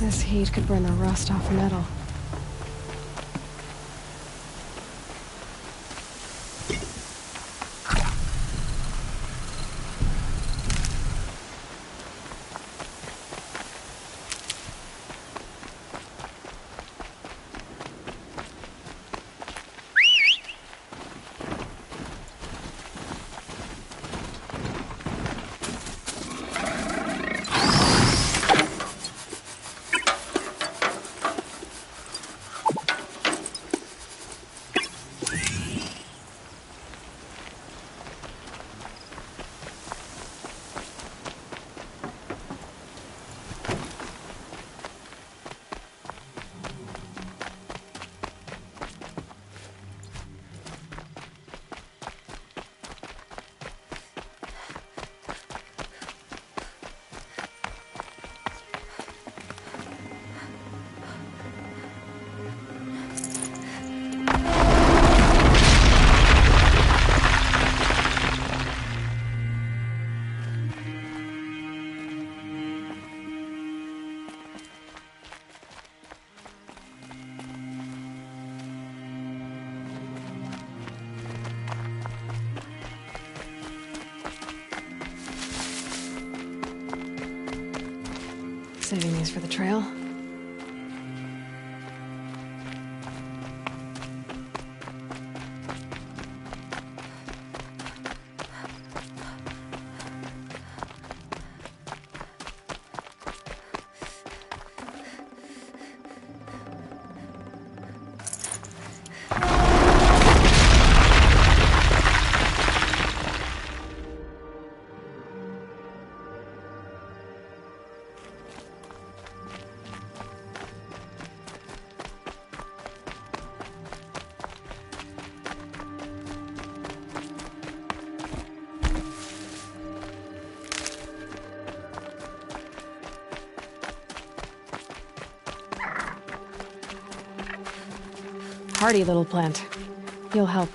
This heat could burn the rust off metal. Saving these for the trail. Hardy little plant. You'll help.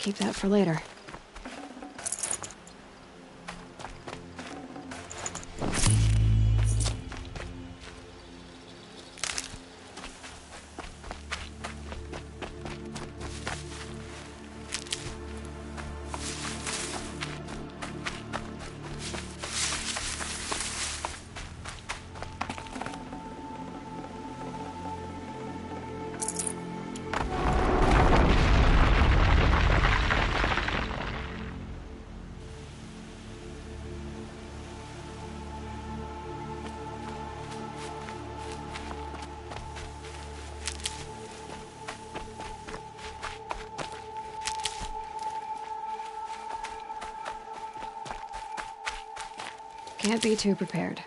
Keep that for later. Can't be too prepared.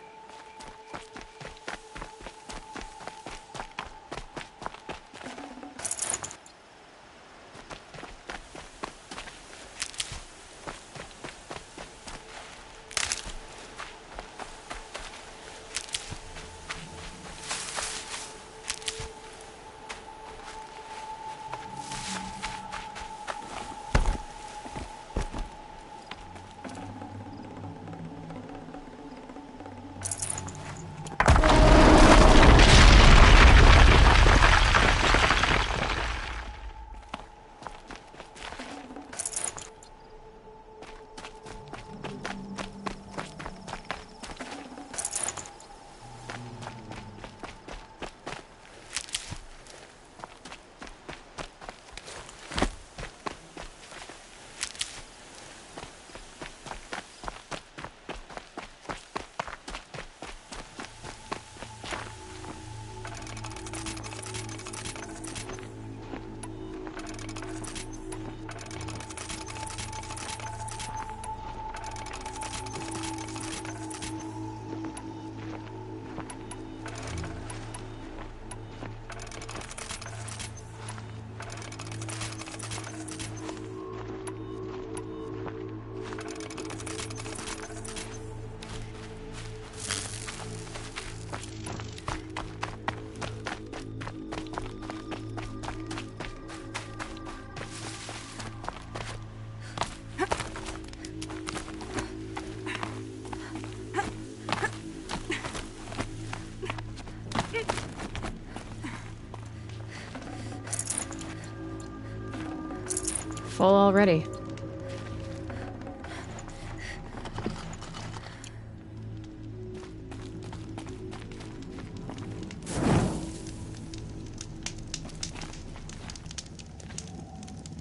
Full already.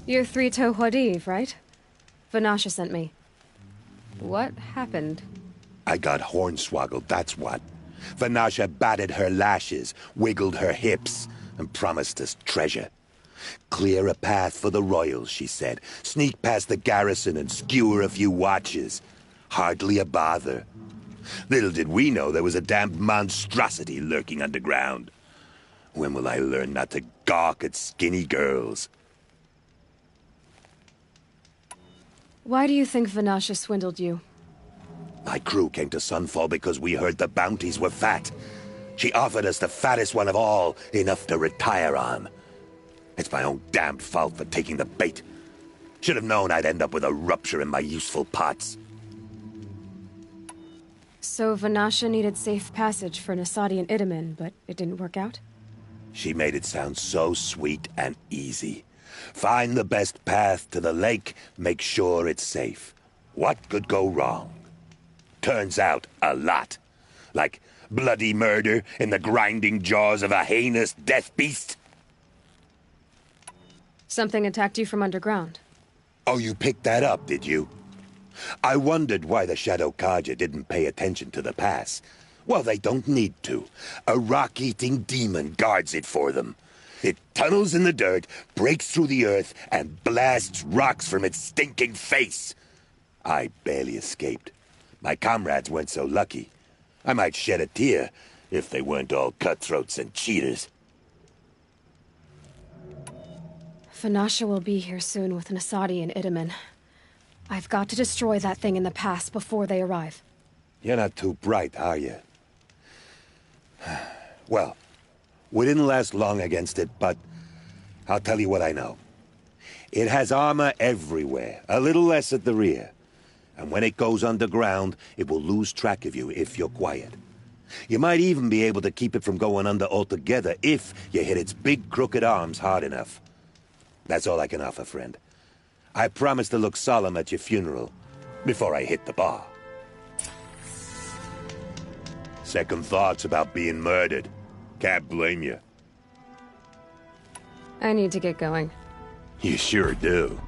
You're Three-Toe Huadiv, right? Vanasha sent me. What happened? I got hornswoggled, that's what. Vanasha batted her lashes, wiggled her hips, and promised us treasure. Clear a path for the royals, she said. Sneak past the garrison and skewer a few watches. Hardly a bother. Little did we know there was a damned monstrosity lurking underground. When will I learn not to gawk at skinny girls? Why do you think Vanasha swindled you? My crew came to Sunfall because we heard the bounties were fat. She offered us the fattest one of all, enough to retire on. It's my own damned fault for taking the bait. Should have known I'd end up with a rupture in my useful parts. So Vanasha needed safe passage for Nasadi and Itamen, but it didn't work out? She made it sound so sweet and easy. Find the best path to the lake, make sure it's safe. What could go wrong? Turns out, a lot. Like bloody murder in the grinding jaws of a heinous death beast. Something attacked you from underground. Oh, you picked that up, did you? I wondered why the Shadow Carja didn't pay attention to the pass. Well, they don't need to. A rock-eating demon guards it for them. It tunnels in the dirt, breaks through the earth, and blasts rocks from its stinking face. I barely escaped. My comrades weren't so lucky. I might shed a tear if they weren't all cutthroats and cheaters. Vanasha will be here soon with Nasadi and Itamen. I've got to destroy that thing in the pass before they arrive. You're not too bright, are you? Well, we didn't last long against it, but I'll tell you what I know. It has armor everywhere, a little less at the rear. And when it goes underground, it will lose track of you if you're quiet. You might even be able to keep it from going under altogether if you hit its big crooked arms hard enough. That's all I can offer, friend. I promise to look solemn at your funeral before I hit the bar. Second thoughts about being murdered. Can't blame you. I need to get going. You sure do.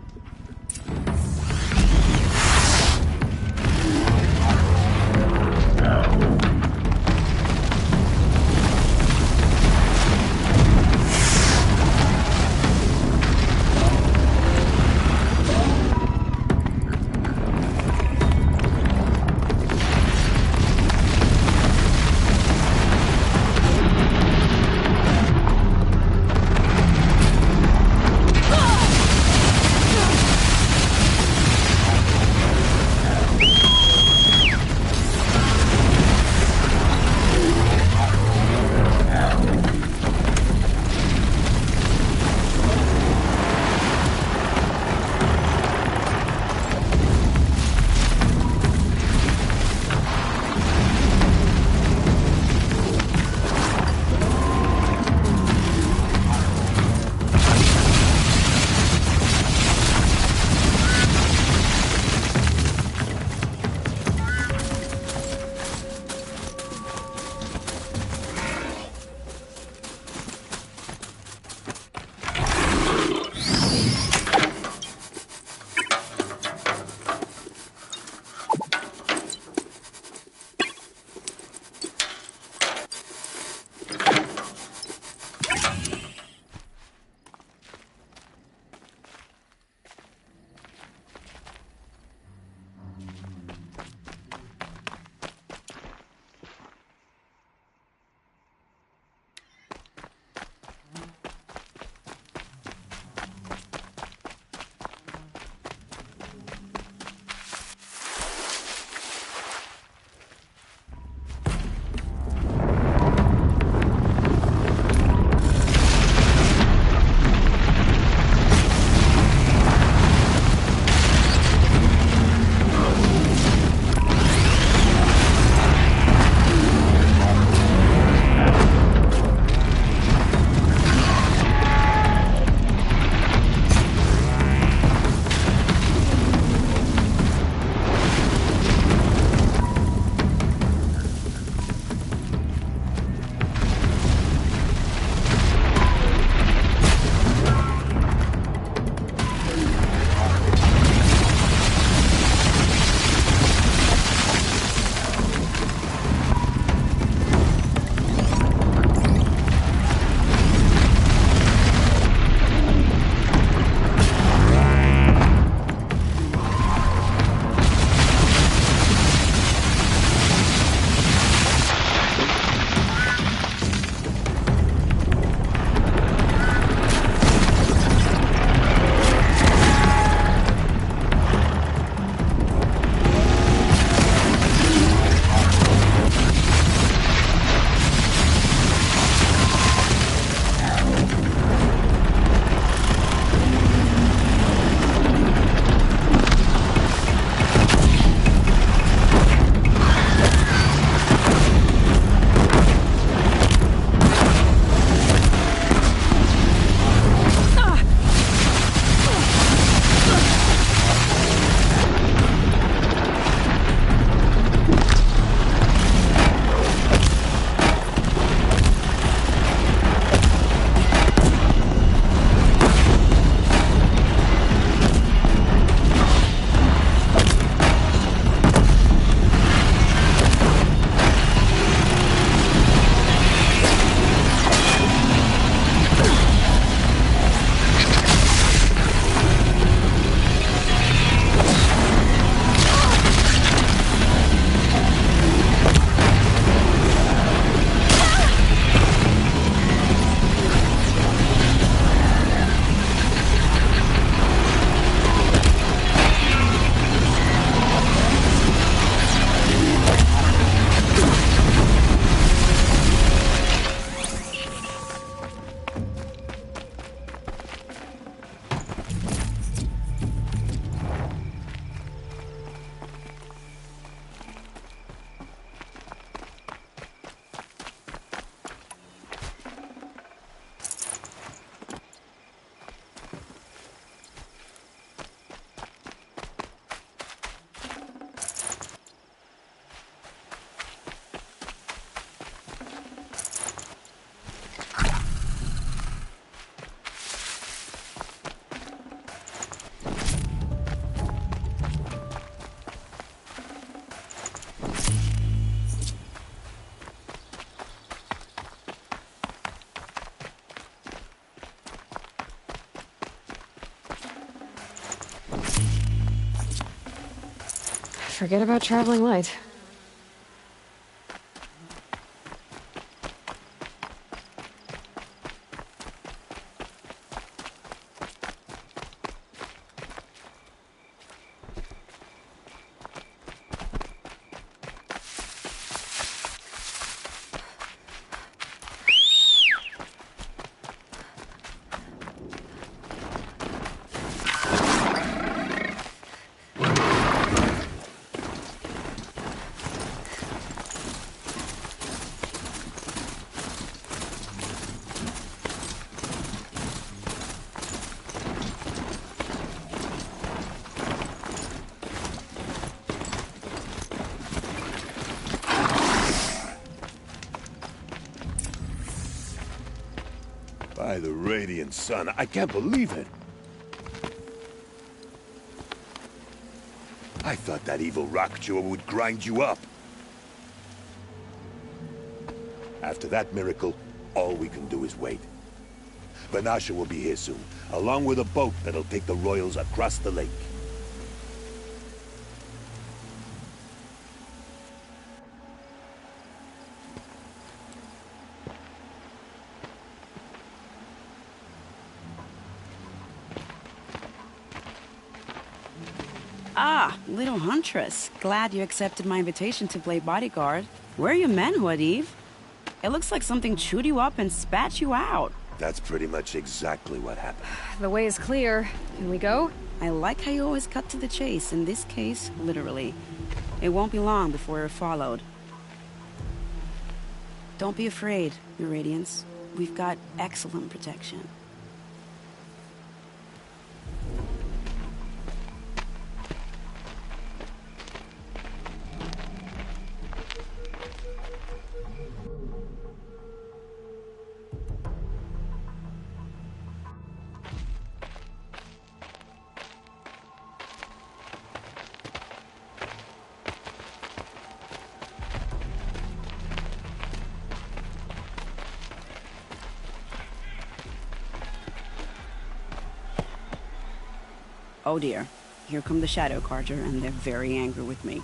Forget about traveling light. By the Radiant Sun, I can't believe it. I thought that evil rockjaw would grind you up. After that miracle, all we can do is wait. Vanasha will be here soon, along with a boat that'll take the royals across the lake. Ah, little Huntress. Glad you accepted my invitation to play bodyguard. Where are your men, Huadiv? It looks like something chewed you up and spat you out. That's pretty much exactly what happened. The way is clear. Can we go? I like how you always cut to the chase, in this case, literally. It won't be long before we're followed. Don't be afraid, Your Radiance. We've got excellent protection. Oh dear. Here come the Shadow Carja, and they're very angry with me.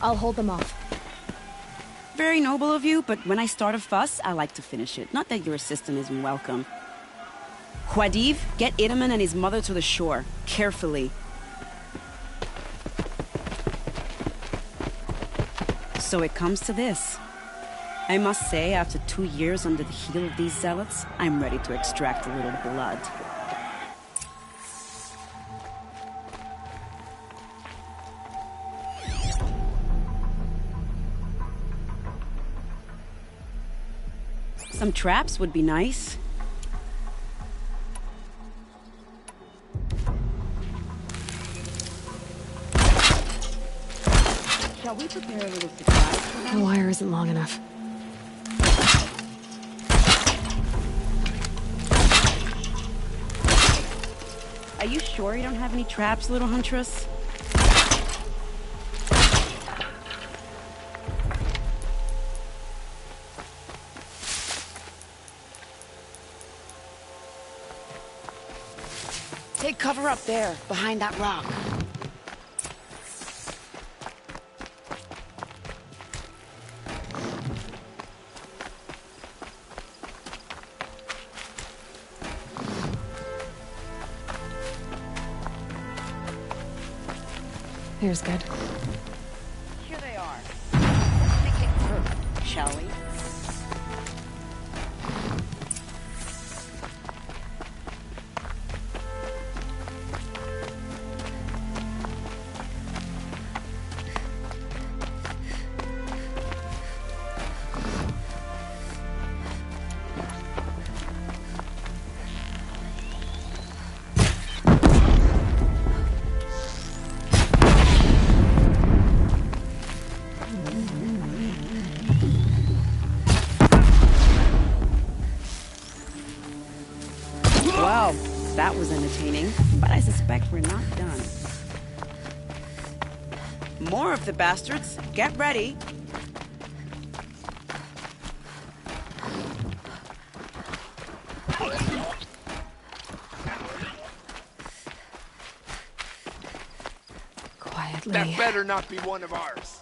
I'll hold them off. Very noble of you, but when I start a fuss, I like to finish it. Not that your assistant isn't welcome. Huadiv, get Itaman and his mother to the shore. Carefully. So it comes to this. I must say, after 2 years under the heel of these zealots, I'm ready to extract a little blood. Some traps would be nice. Shall we prepare a little surprise for them? The wire isn't long enough. Are you sure you don't have any traps, little Huntress? Take cover up there, behind that rock. Here's good. Here they are. Let's make it through, shall we? Well, that was entertaining, but I suspect we're not done. More of the bastards. Get ready. Lee. That better not be one of ours.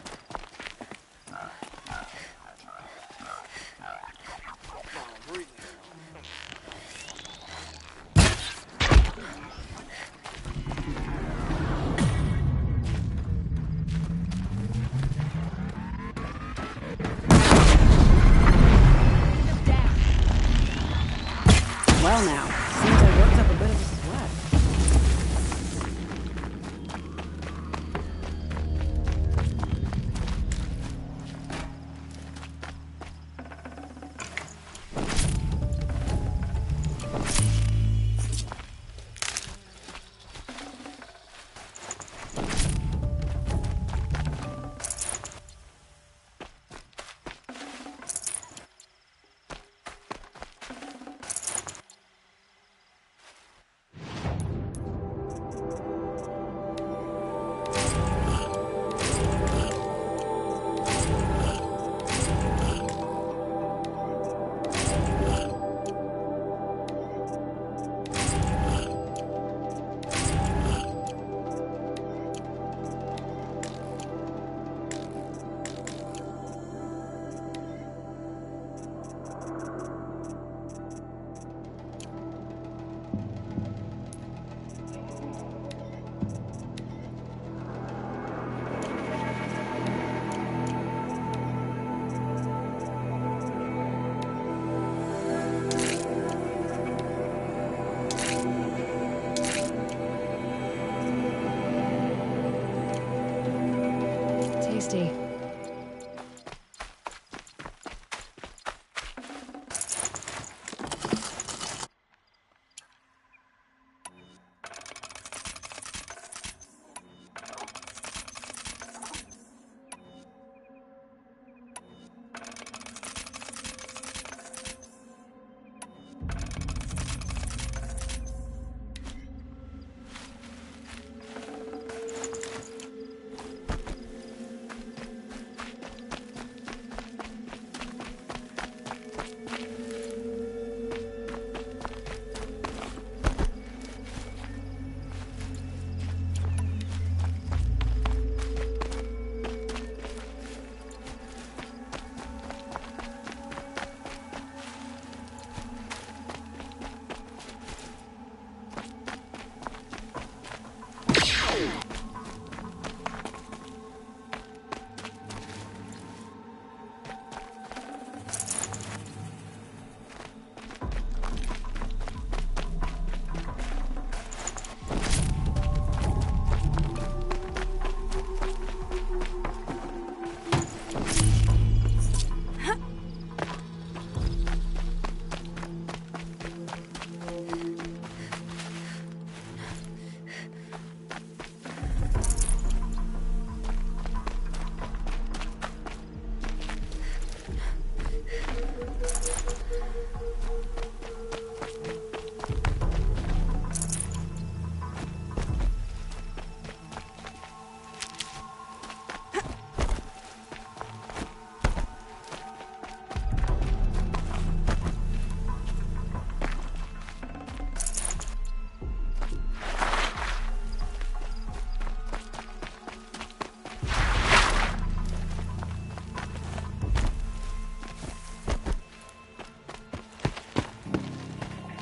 Well now, seems I worked up a bit of a sweat. Tasty.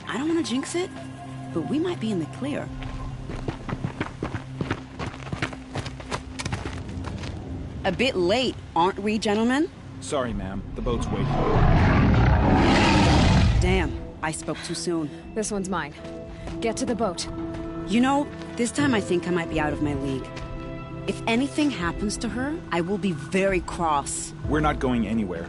I don't want to jinx it, but we might be in the clear. A bit late, aren't we, gentlemen? Sorry, ma'am. The boat's waiting. Damn, I spoke too soon. This one's mine. Get to the boat. You know, this time I think I might be out of my league. If anything happens to her, I will be very cross. We're not going anywhere.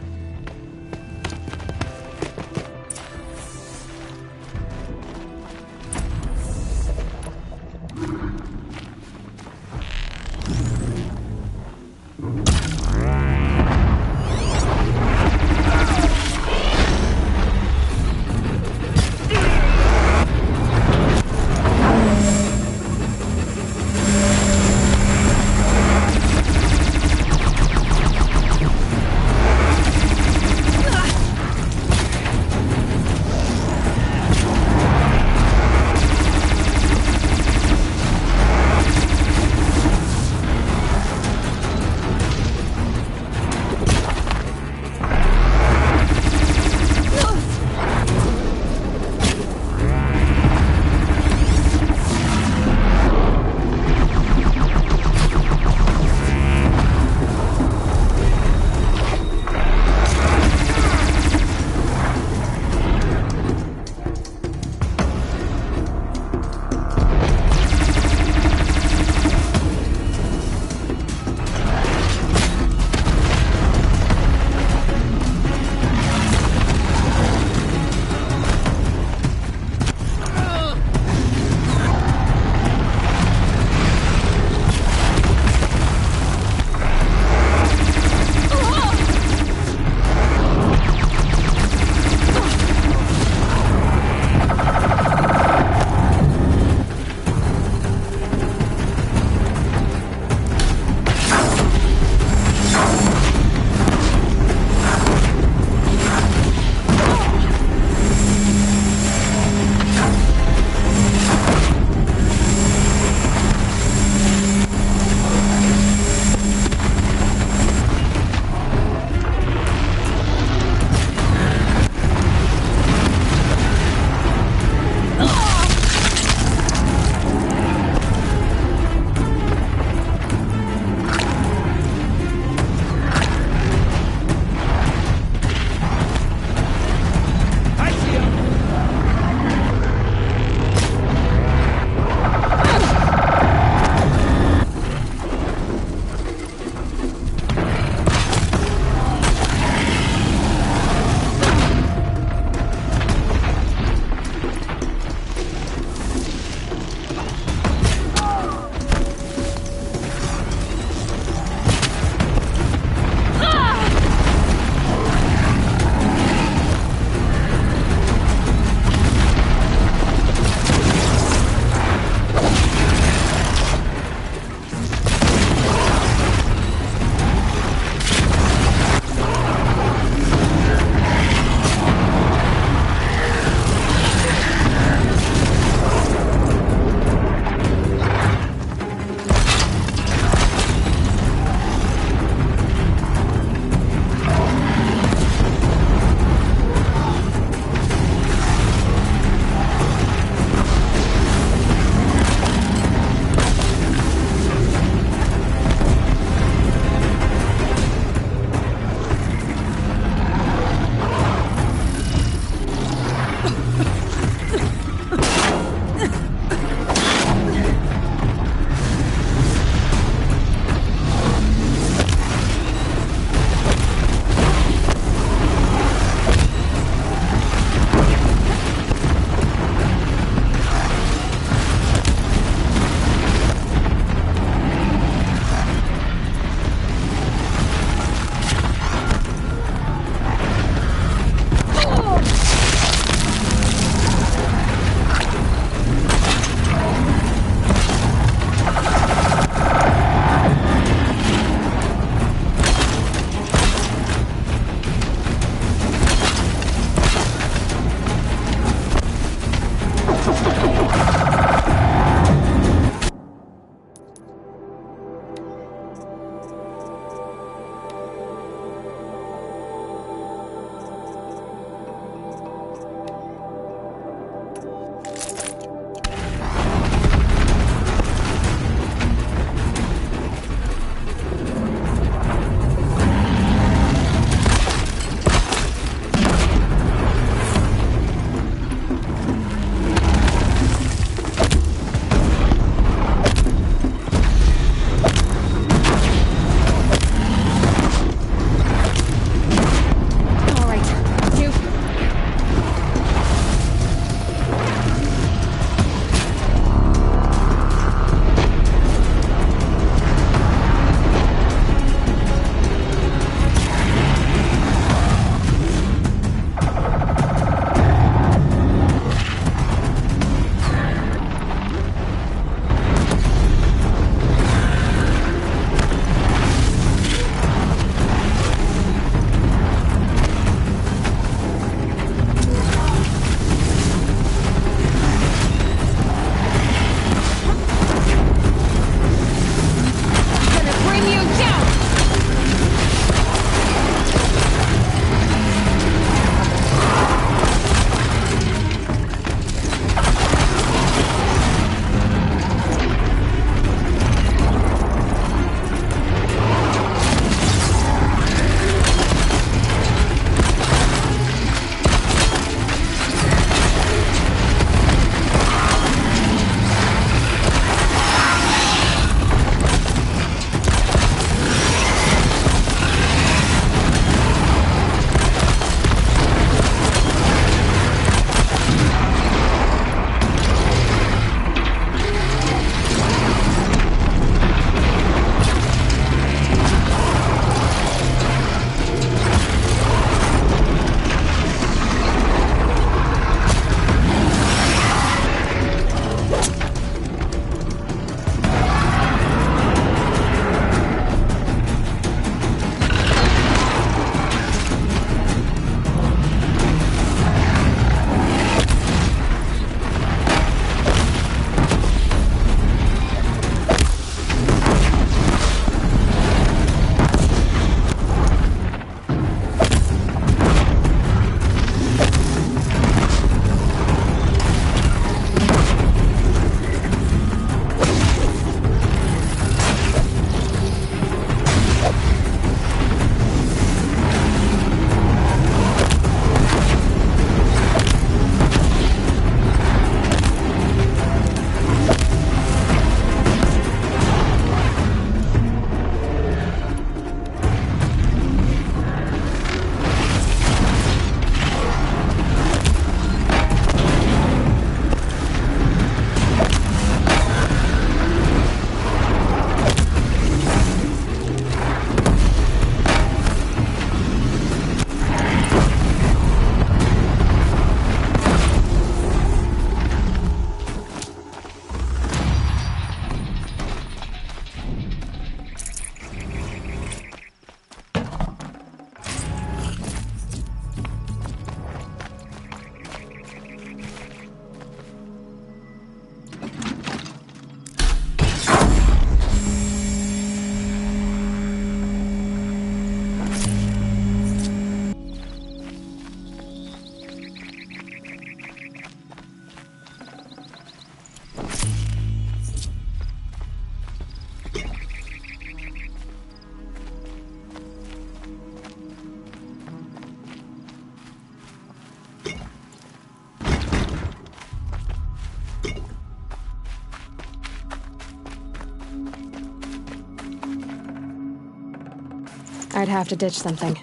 I'd have to ditch something.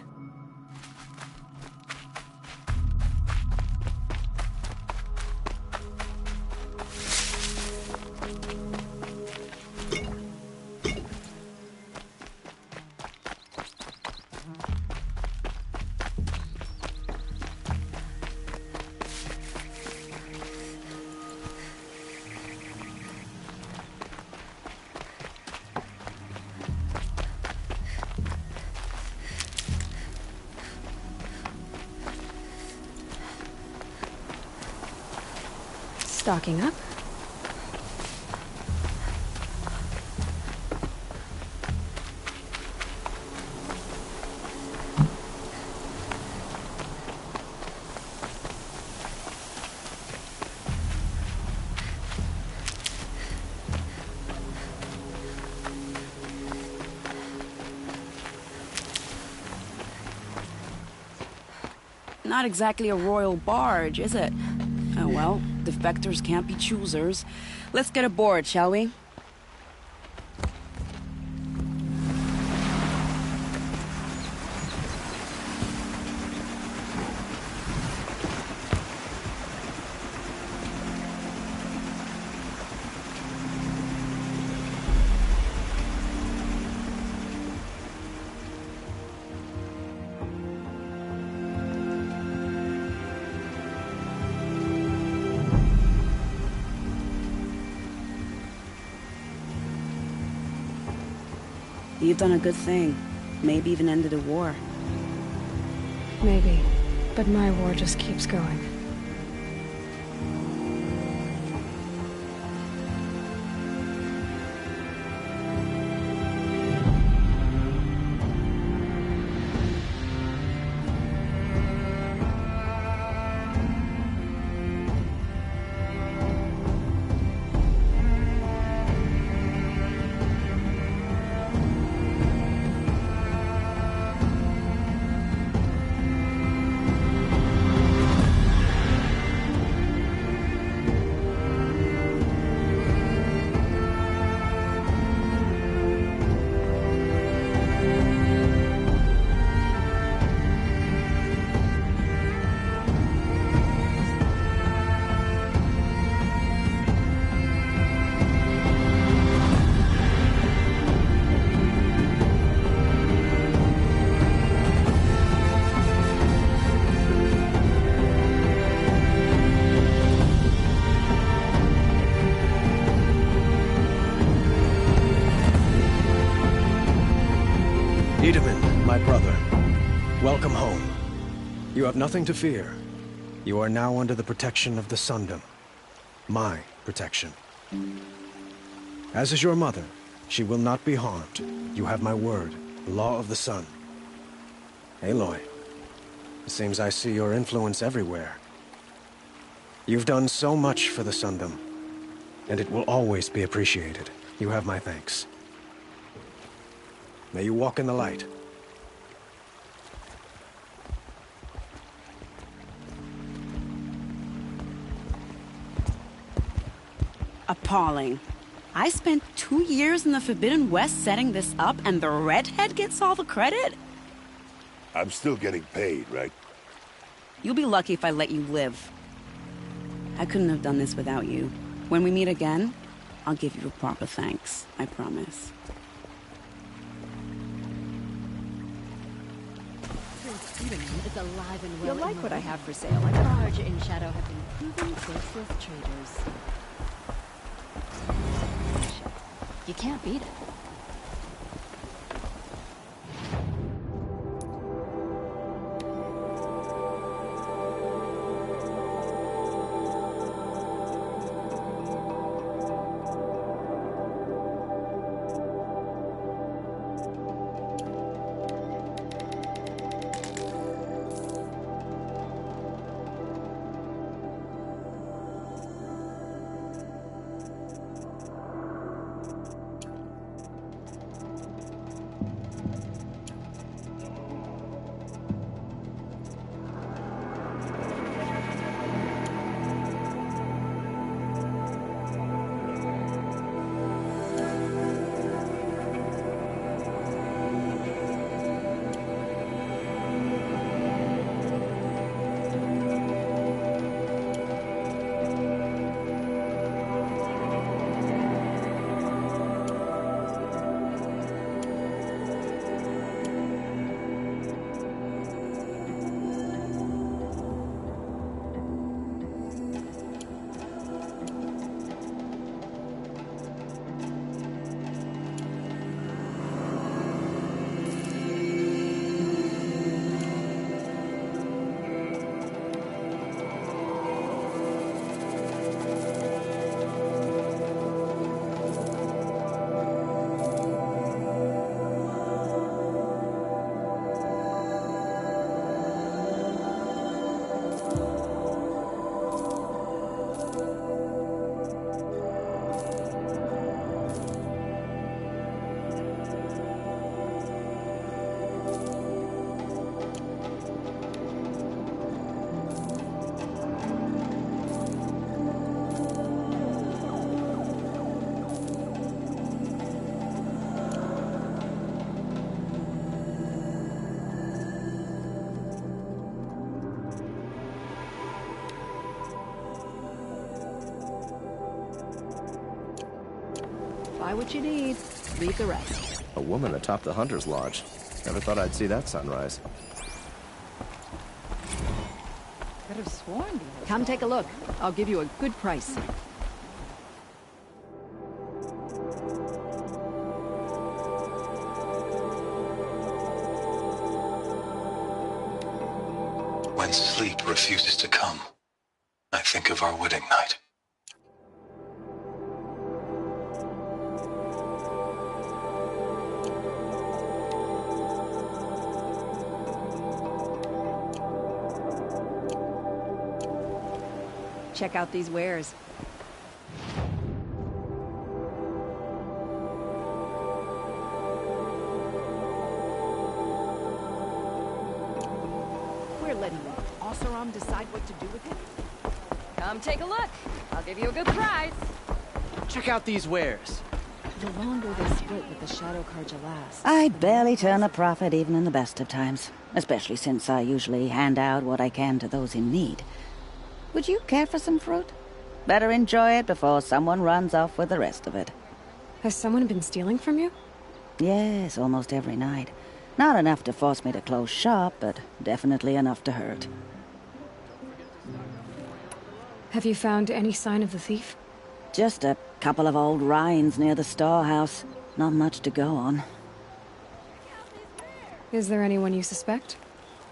Stocking up. Not exactly a royal barge, is it? Oh well, defectors can't be choosers. Let's get aboard, shall we? You've done a good thing. Maybe even ended a war. Maybe. But my war just keeps going. Itamen, my brother, welcome home. You have nothing to fear. You are now under the protection of the Sundom. My protection. As is your mother, she will not be harmed. You have my word, the law of the sun. Aloy, it seems I see your influence everywhere. You've done so much for the Sundom, and it will always be appreciated. You have my thanks. May you walk in the light. Appalling. I spent 2 years in the Forbidden West setting this up, and the redhead gets all the credit? I'm still getting paid, right? You'll be lucky if I let you live. I couldn't have done this without you. When we meet again, I'll give you a proper thanks. I promise. Is alive and well. You'll like what I have for sale. Large in Shadow have been proven faceless traitors. You can't beat it. Buy what you need, leave the rest. A woman atop the Hunter's Lodge. Never thought I'd see that sunrise. Could have sworn. Come take a look. I'll give you a good price. When sleep refuses to come, I think of our wedding night. Check out these wares. We're letting Oseram decide what to do with it. Come take a look. I'll give you a good price. Check out these wares. The longer they split with the Shadow Carja lasts... I barely turn a profit even in the best of times, especially since I usually hand out what I can to those in need. Would you care for some fruit? Better enjoy it before someone runs off with the rest of it. Has someone been stealing from you? Yes, almost every night. Not enough to force me to close shop, but definitely enough to hurt. Have you found any sign of the thief? Just a couple of old rinds near the storehouse. Not much to go on. Is there anyone you suspect?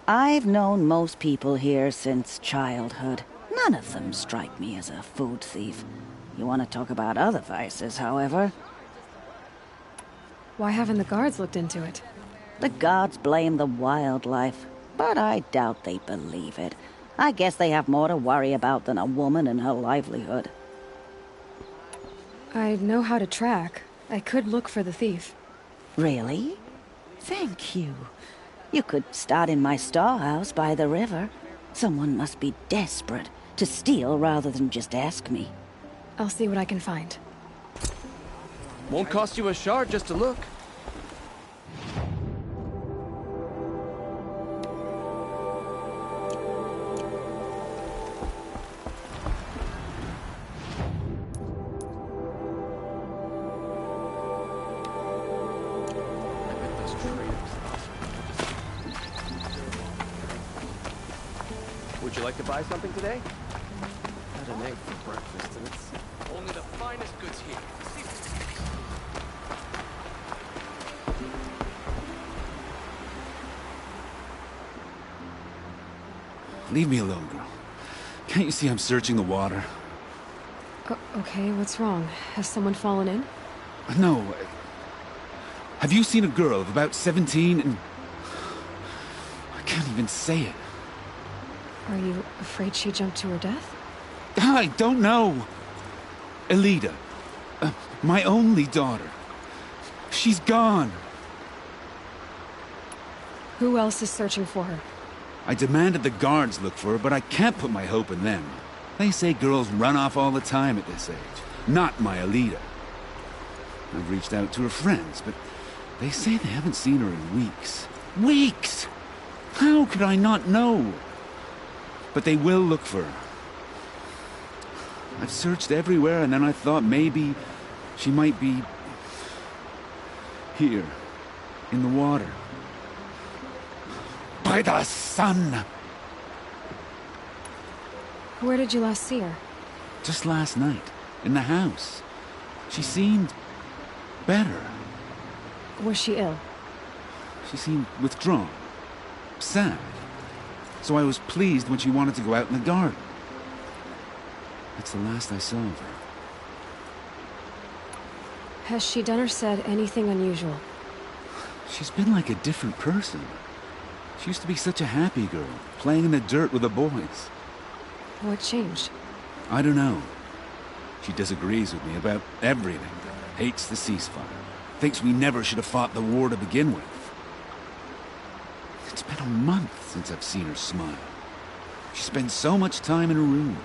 I've known most people here since childhood. None of them strike me as a food thief. You want to talk about other vices, however? Why haven't the guards looked into it? The gods blame the wildlife, but I doubt they believe it. I guess they have more to worry about than a woman and her livelihood. I know how to track. I could look for the thief. Really? Thank you. You could start in my storehouse by the river. Someone must be desperate to steal rather than just ask me. I'll see what I can find. Won't cost you a shard just to look. Would you like to buy something today? Had an egg for breakfast, and it's only the finest goods here. Leave me alone, girl. Can't you see I'm searching the water? Okay, what's wrong? Has someone fallen in? No. Have you seen a girl of about 17 and... I can't even say it. Are you afraid she jumped to her death? I don't know. Elida. My only daughter. She's gone. Who else is searching for her? I demanded the guards look for her, but I can't put my hope in them. They say girls run off all the time at this age. Not my Elida. I've reached out to her friends, but they say they haven't seen her in weeks. Weeks! How could I not know? But they will look for her. I've searched everywhere, and then I thought maybe she might be here, in the water. By the sun! Where did you last see her? Just last night, in the house. She seemed better. Was she ill? She seemed withdrawn, sad. So I was pleased when she wanted to go out in the garden. That's the last I saw of her. Has she done or said anything unusual? She's been like a different person. She used to be such a happy girl, playing in the dirt with the boys. What changed? I don't know. She disagrees with me about everything. Hates the ceasefire. Thinks we never should have fought the war to begin with. It's been a month since I've seen her smile. She spends so much time in her room.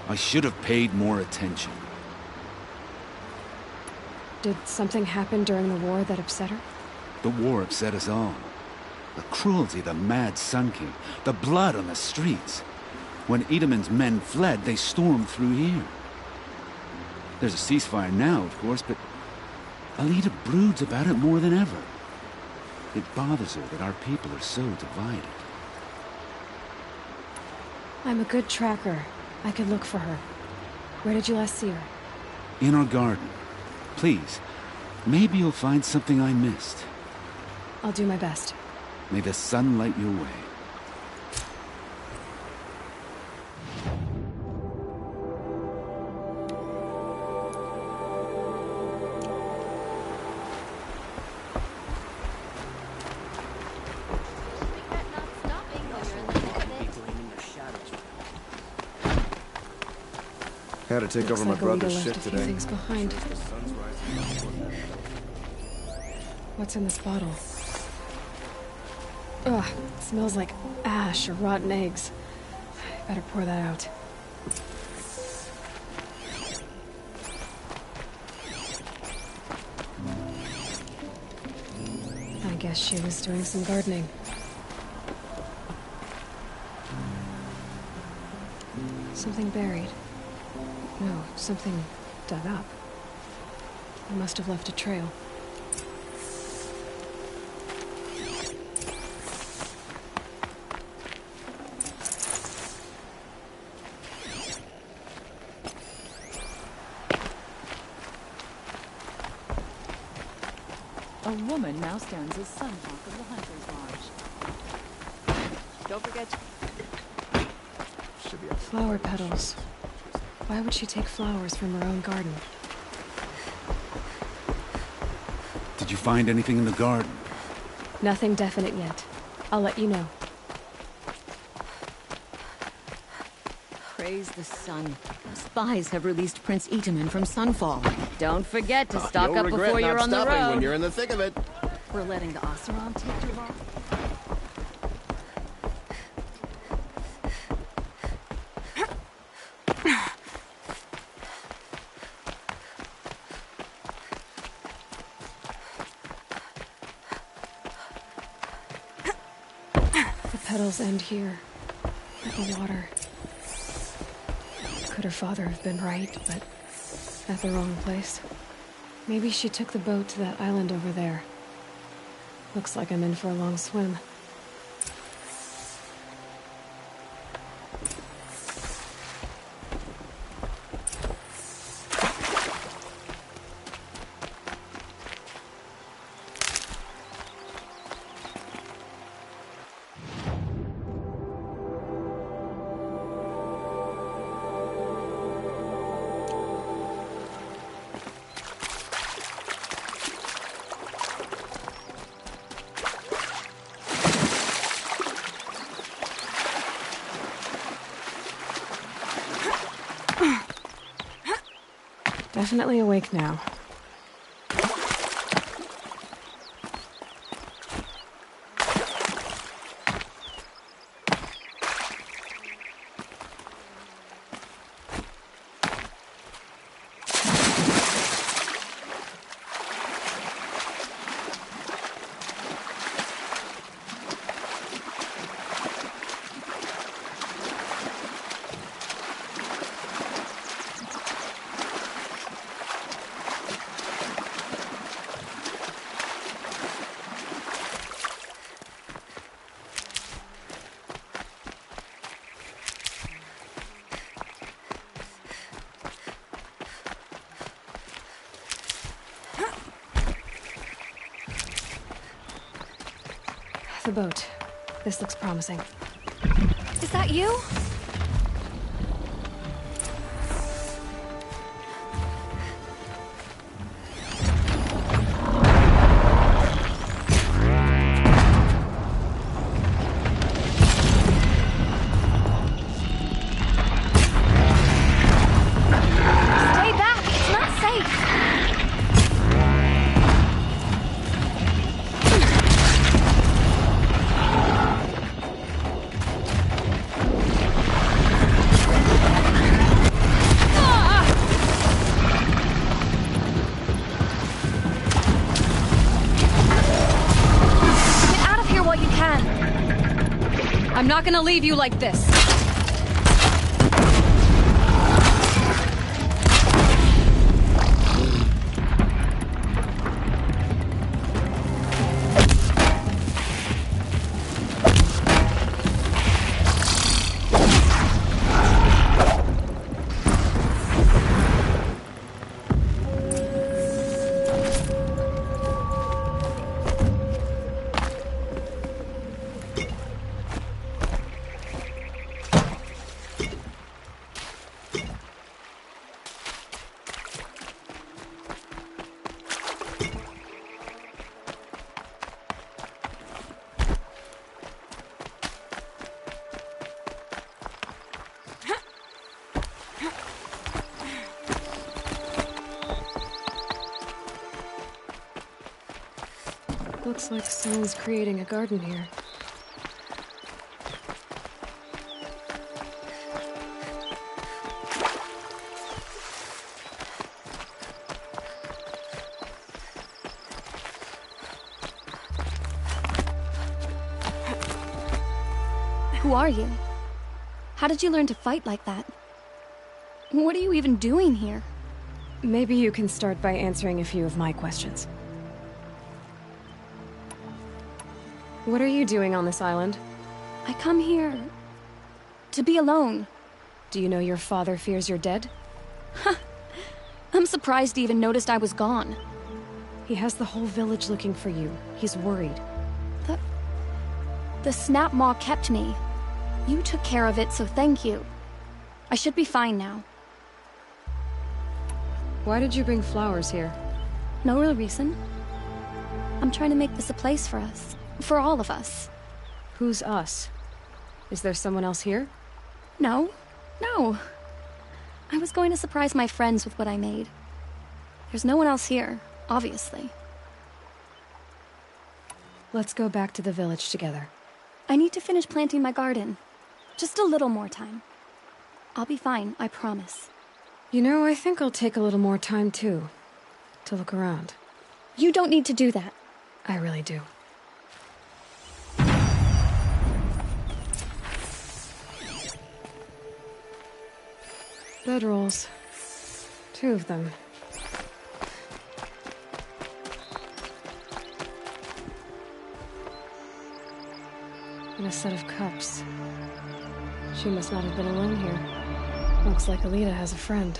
I should have paid more attention. Did something happen during the war that upset her? The war upset us all. The cruelty of the mad Sun King. The blood on the streets. When Edamon's men fled, they stormed through here. There's a ceasefire now, of course, but Alita broods about it more than ever. It bothers her that our people are so divided. I'm a good tracker. I could look for her. Where did you last see her? In our garden. Please, maybe you'll find something I missed. I'll do my best. May the sun light your way. Had to take over my brother's shit today. Things behind. What's in this bottle? Ugh, it smells like ash or rotten eggs. I better pour that out. I guess she was doing some gardening. Something buried. No, something dug up. It must have left a trail. A woman now stands as Sunhawk of the Hunter's Lodge. Don't forget. Flower petals. Why would she take flowers from her own garden? Did you find anything in the garden? Nothing definite yet. I'll let you know. Praise the sun. Spies have released Prince Itamen from Sunfall. Don't forget to stock up before you're on the road. When you're in the thick of it. We're letting the Oseram take too long. The petals end here, at the water. Could her father have been right, but at the wrong place? Maybe she took the boat to that island over there. Looks like I'm in for a long swim. Definitely awake now. The boat. This looks promising. Is that you? Stay back! It's not safe! I'm not gonna leave you like this. Looks like someone's creating a garden here. Who are you? How did you learn to fight like that? What are you even doing here? Maybe you can start by answering a few of my questions. What are you doing on this island? I come here to be alone. Do you know your father fears you're dead? I'm surprised he even noticed I was gone. He has the whole village looking for you. He's worried. The Snap Maw kept me. You took care of it, so thank you. I should be fine now. Why did you bring flowers here? No real reason. I'm trying to make this a place for us. For all of us. Who's us? Is there someone else here? No. No. I was going to surprise my friends with what I made. There's no one else here, obviously. Let's go back to the village together. I need to finish planting my garden. Just a little more time. I'll be fine, I promise. You know, I think I'll take a little more time, too. To look around. You don't need to do that. I really do. Bedrolls. 2 of them. And a set of cups. She must not have been alone here. Looks like Alita has a friend.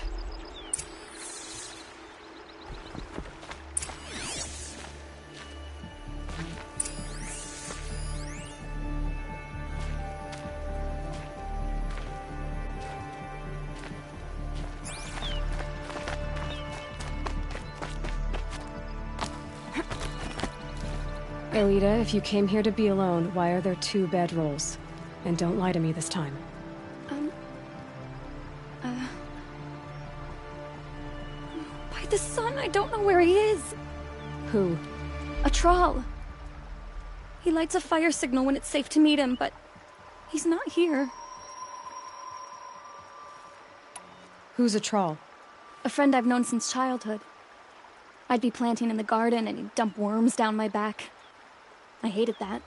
Alita, if you came here to be alone, why are there 2 bedrolls? And don't lie to me this time. By the sun, I don't know where he is. Who? A Thrall. He lights a fire signal when it's safe to meet him, but he's not here. Who's a Thrall? A friend I've known since childhood. I'd be planting in the garden and he'd dump worms down my back. I hated that.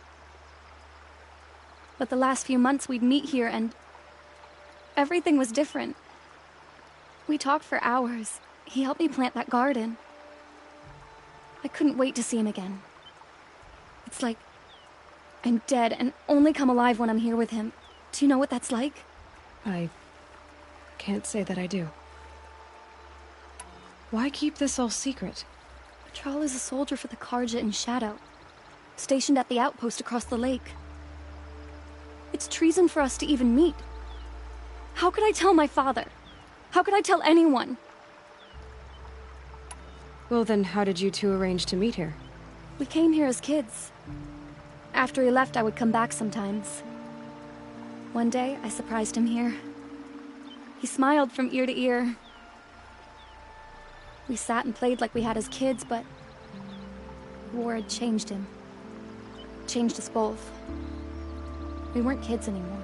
But the last few months we'd meet here and everything was different. We talked for hours. He helped me plant that garden. I couldn't wait to see him again. It's like I'm dead and only come alive when I'm here with him. Do you know what that's like? I can't say that I do. Why keep this all secret? Thrall is a soldier for the Carja in Shadow, stationed at the outpost across the lake. It's treason for us to even meet. How could I tell my father? How could I tell anyone? Well then, how did you 2 arrange to meet here? We came here as kids. After he left, I would come back sometimes. One day, I surprised him here. He smiled from ear to ear. We sat and played like we had as kids, but war had changed him. Changed us both. We weren't kids anymore.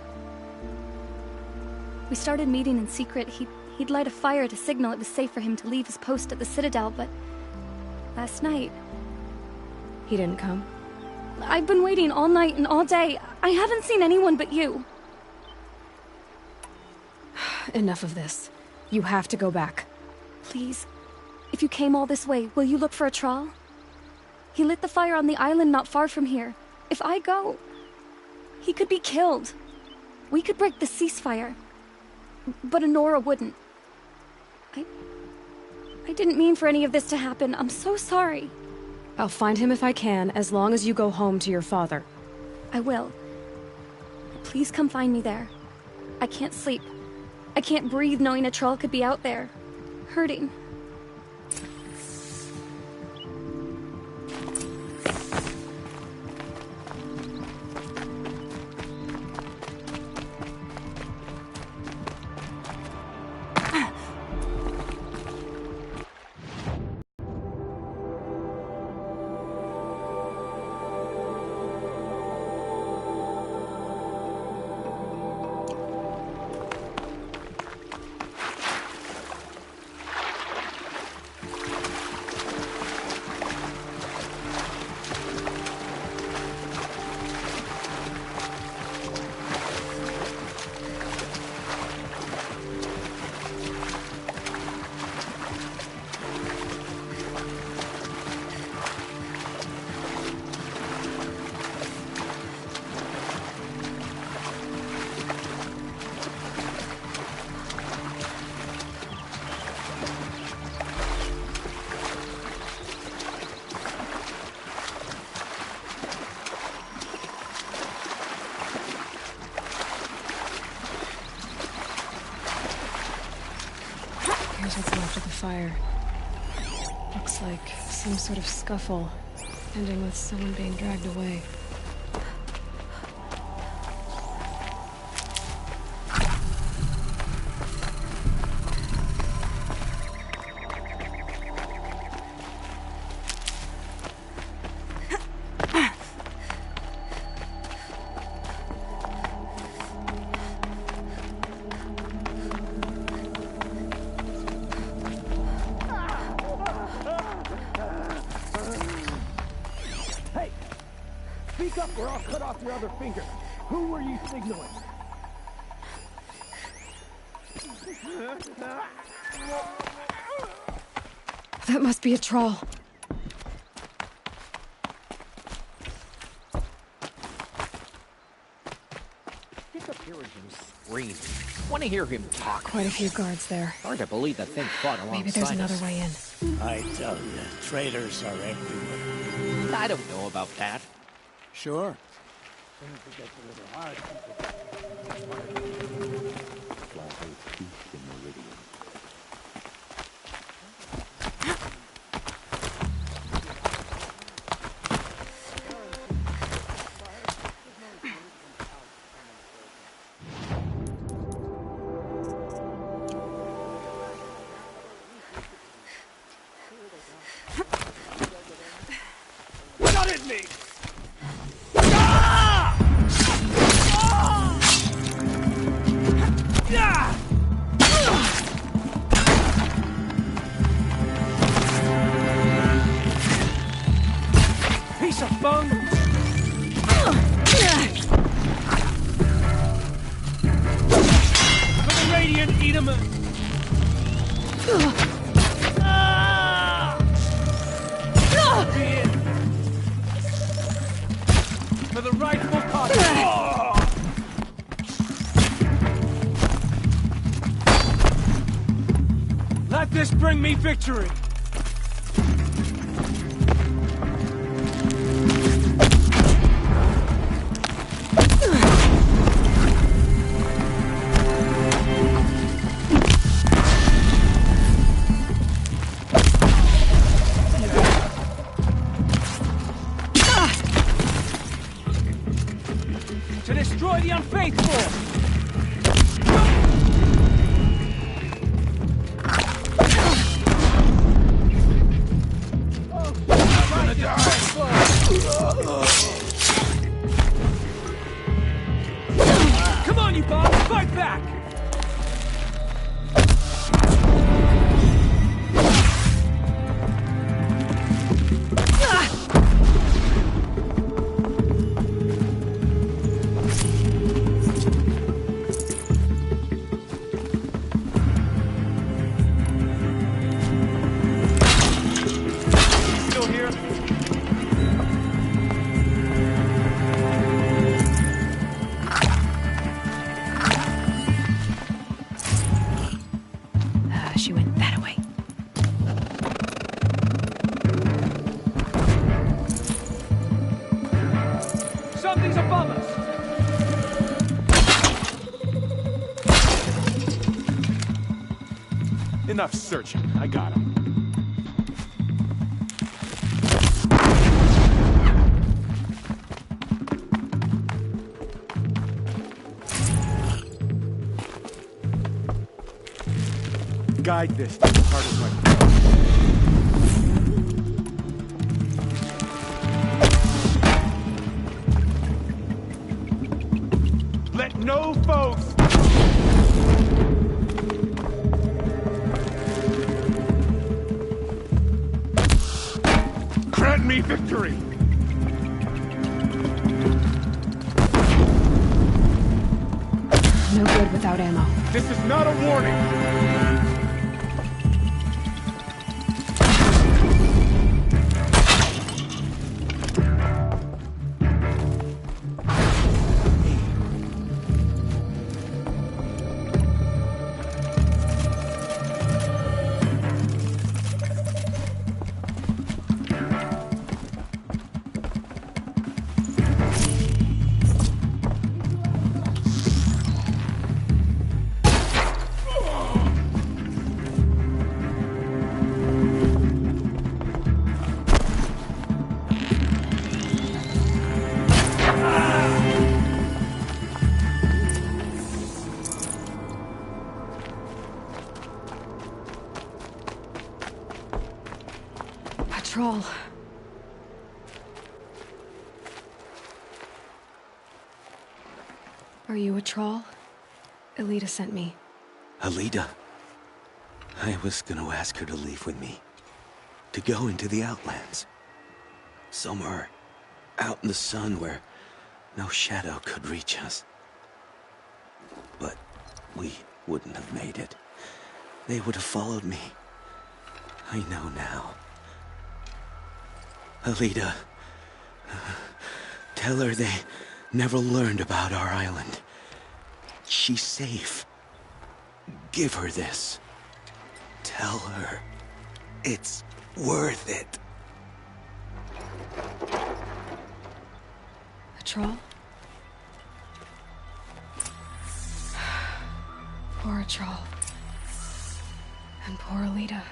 We started meeting in secret. He'd light a fire to signal it was safe for him to leave his post at the Citadel, but last night... He didn't come? I've been waiting all night and all day. I haven't seen anyone but you. Enough of this. You have to go back. Please. If you came all this way, will you look for a Thrall? He lit the fire on the island not far from here. If I go, he could be killed. We could break the ceasefire. But Anora wouldn't. I didn't mean for any of this to happen. I'm so sorry. I'll find him if I can, as long as you go home to your father. I will. Please come find me there. I can't sleep. I can't breathe knowing a Thrall could be out there, hurting. Here's what's left of the fire. Looks like some sort of scuffle, ending with someone being dragged away. Speak up or I'll cut off your other finger. Who were you signaling? That must be a trawl. Get up here and scream. Want to hear him talk. Quite a few guards there. Hard to believe that thing fought alongside Maybe there's another us. way in. I tell you, traitors are everywhere. I don't know about that. Sure. Things get a little hard. Not at me! Piece of bone! For the Radiant Edaman! For the rightful cause! Let this bring me victory! To destroy the unfaithful! Come on, you Bob! Fight back! Still here? She went that way. Something's above us! Enough searching. I got him. Guide this to the heart of my Let no foes! Grant me victory! No good without ammo. This is not a warning! Troll. Are you a troll? Elita sent me. Alita? I was gonna ask her to leave with me. To go into the Outlands. Somewhere out in the sun where no shadow could reach us. But we wouldn't have made it. They would have followed me. I know now. Alita, tell her they never learned about our island. She's safe. Give her this. Tell her it's worth it. A troll? Poor troll. And poor Alita.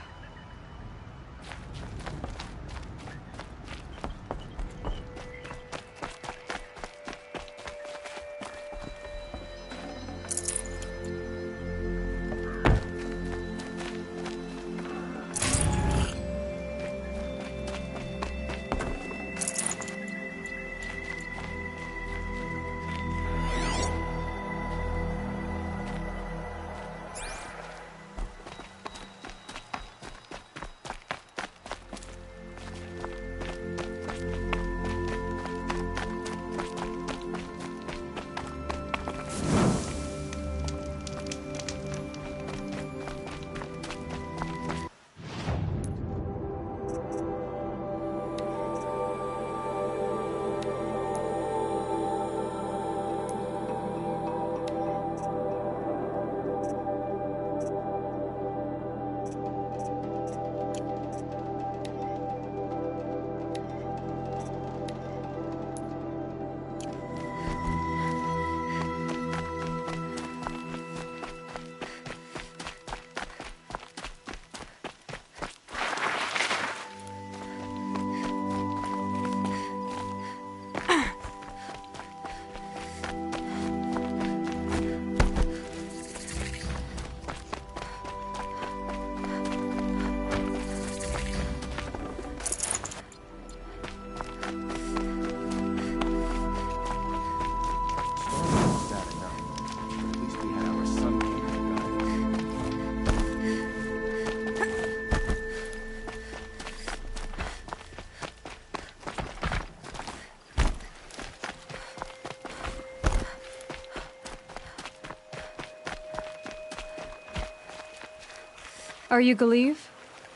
Are you Galeev?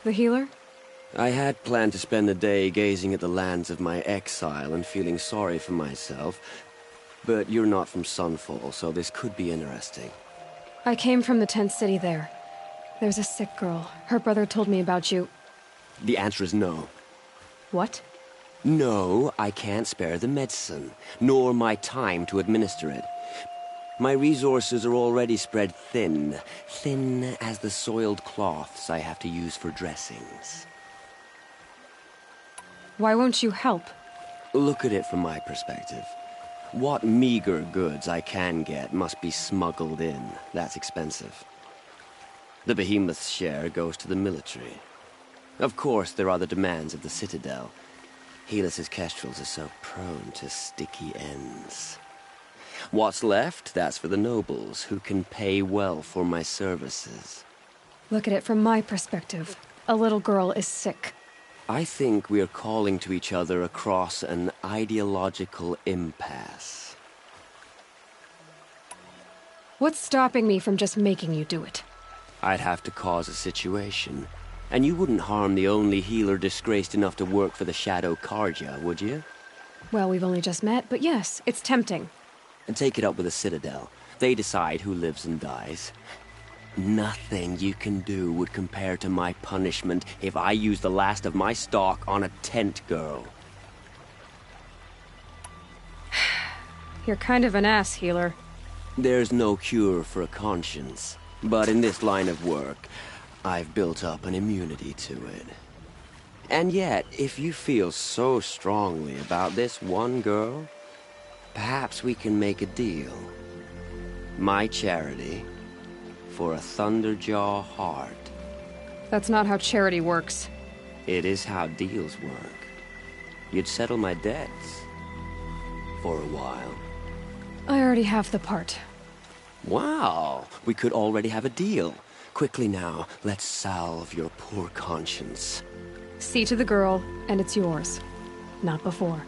The healer? I had planned to spend the day gazing at the lands of my exile and feeling sorry for myself, but you're not from Sunfall, so this could be interesting. I came from the tent city there. There's a sick girl. Her brother told me about you. The answer is no. What? No, I can't spare the medicine, nor my time to administer it. My resources are already spread thin, thin as the soiled cloths I have to use for dressings. Why won't you help? Look at it from my perspective. What meager goods I can get must be smuggled in. That's expensive. The behemoth's share goes to the military. Of course, there are the demands of the Citadel. Helis's kestrels are so prone to sticky ends. What's left, that's for the nobles, who can pay well for my services. Look at it from my perspective. A little girl is sick. I think we are calling to each other across an ideological impasse. What's stopping me from just making you do it? I'd have to cause a situation. And you wouldn't harm the only healer disgraced enough to work for the Shadow Carja, would you? Well, we've only just met, but yes, it's tempting. And take it up with the Citadel. They decide who lives and dies. Nothing you can do would compare to my punishment if I use the last of my stock on a tent girl. You're kind of an ass, healer. There's no cure for a conscience. But in this line of work, I've built up an immunity to it. And yet, if you feel so strongly about this one girl, perhaps we can make a deal. My charity for a Thunderjaw heart. That's not how charity works. It is how deals work. You'd settle my debts. For a while. I already have the part. Wow, we could already have a deal. Quickly now, let's salve your poor conscience. See to the girl, and it's yours. Not before.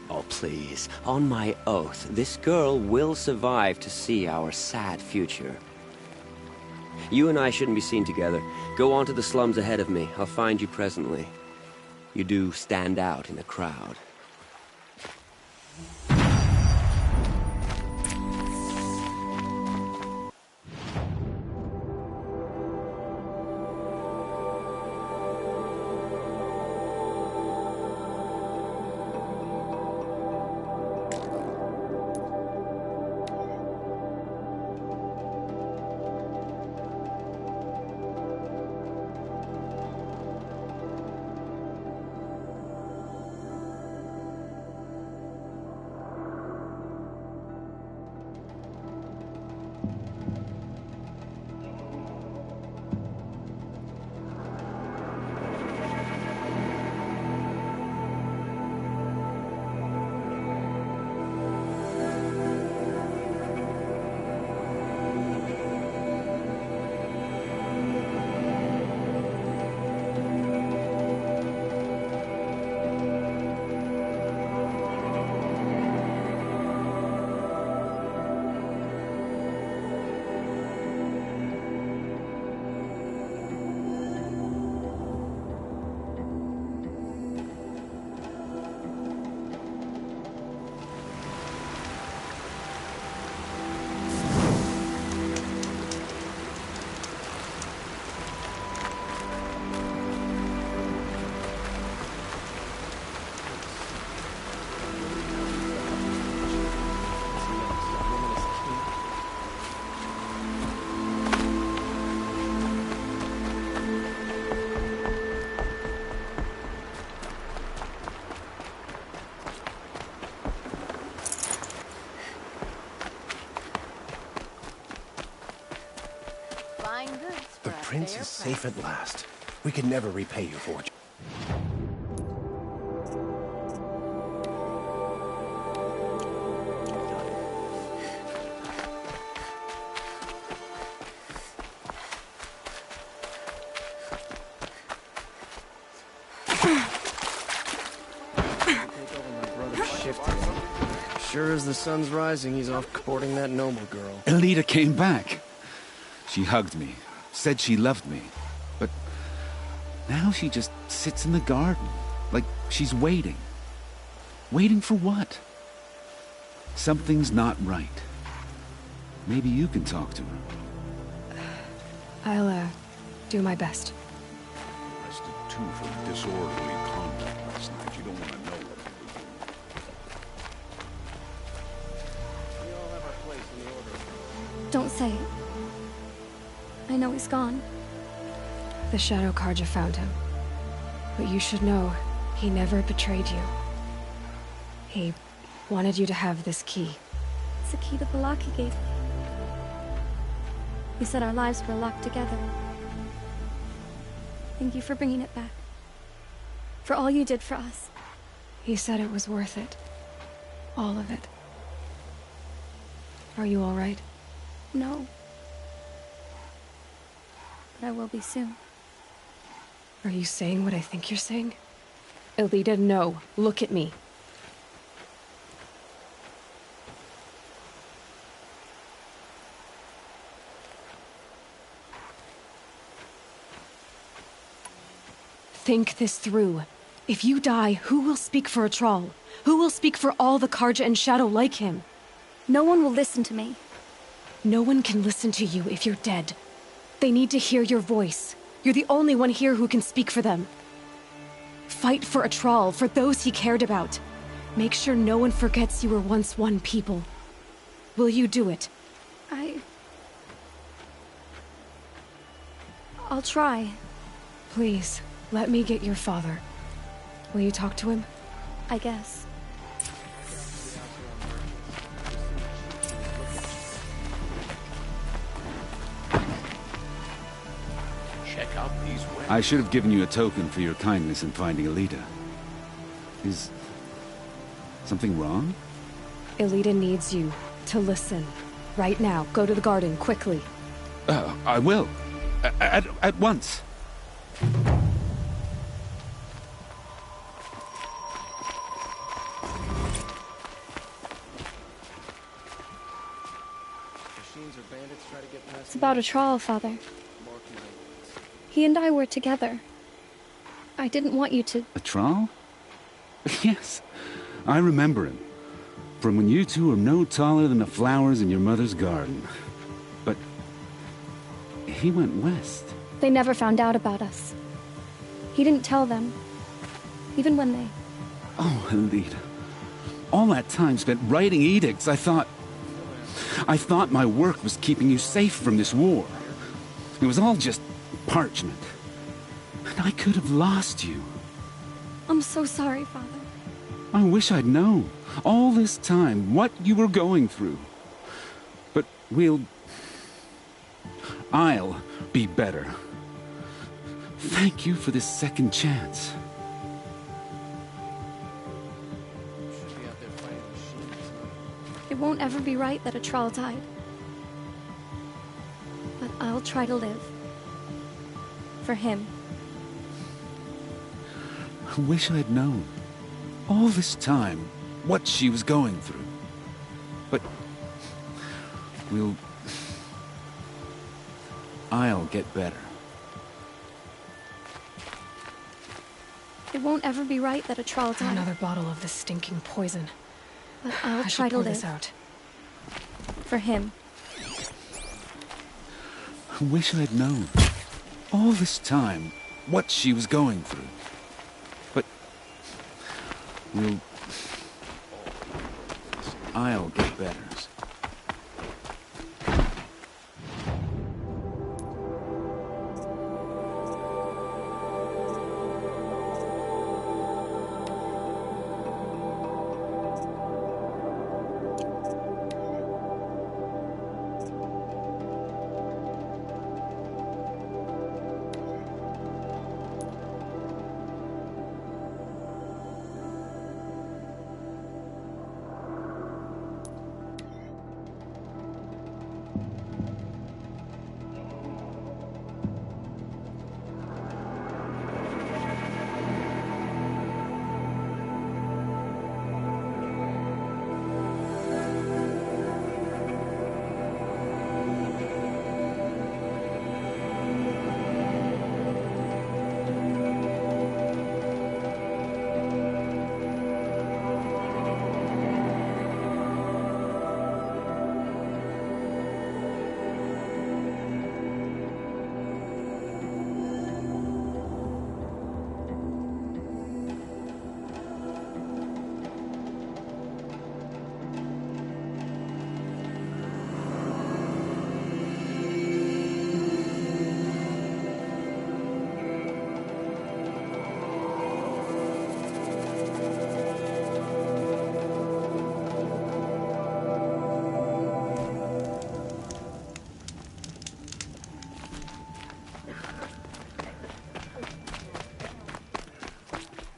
Oh, please. On my oath, this girl will survive to see our sad future. You and I shouldn't be seen together. Go on to the slums ahead of me. I'll find you presently. You do stand out in the crowd. The prince is safe at last. We can never repay you for it. Sure as the sun's rising, he's off courting that noble girl. Elida came back. She hugged me, said she loved me, but now she just sits in the garden, like she's waiting. Waiting for what? Something's not right. Maybe you can talk to her. I'll, do my best. Arrested two for disorderly conduct last night. You don't want to know what Don't say it. I know he's gone. The Shadow Carja found him. But you should know, he never betrayed you. He wanted you to have this key. It's the key that Vallaki gave me. He said our lives were locked together. Thank you for bringing it back. For all you did for us. He said it was worth it. All of it. Are you all right? No. But I will be soon. Are you saying what I think you're saying? Elida, no. Look at me. Think this through. If you die, who will speak for Atral? Who will speak for all the Carja and Shadow like him? No one will listen to me. No one can listen to you if you're dead. They need to hear your voice. You're the only one here who can speak for them. Fight for Atral, for those he cared about. Make sure no one forgets you were once one people. Will you do it? I'll try. Please, let me get your father. Will you talk to him? I guess. Check out these weapons. I should have given you a token for your kindness in finding Elita. Is something wrong? Elita needs you to listen. Right now. Go to the garden, quickly. I will. At once. It's about a trial, Father. He and I were together. I didn't want you to... A Thrall? Yes, I remember him. From when you two were no taller than the flowers in your mother's garden. But he went west. They never found out about us. He didn't tell them. Even when they... Oh, Elita. All that time spent writing edicts, I thought my work was keeping you safe from this war. It was all just parchment. And I could have lost you. I'm so sorry, Father. I wish I'd known, all this time, what you were going through. But I'll be better. Thank you for this second chance. It won't ever be right that a Thrall died. But I'll try to live. For him. I wish I'd known, all this time, what she was going through. But I'll get better. It won't ever be right that a Thrall died. Another bottle of this stinking poison. But I'll I try should to pour live. this out. For him. I wish I'd known, all this time, what she was going through. But I'll get better.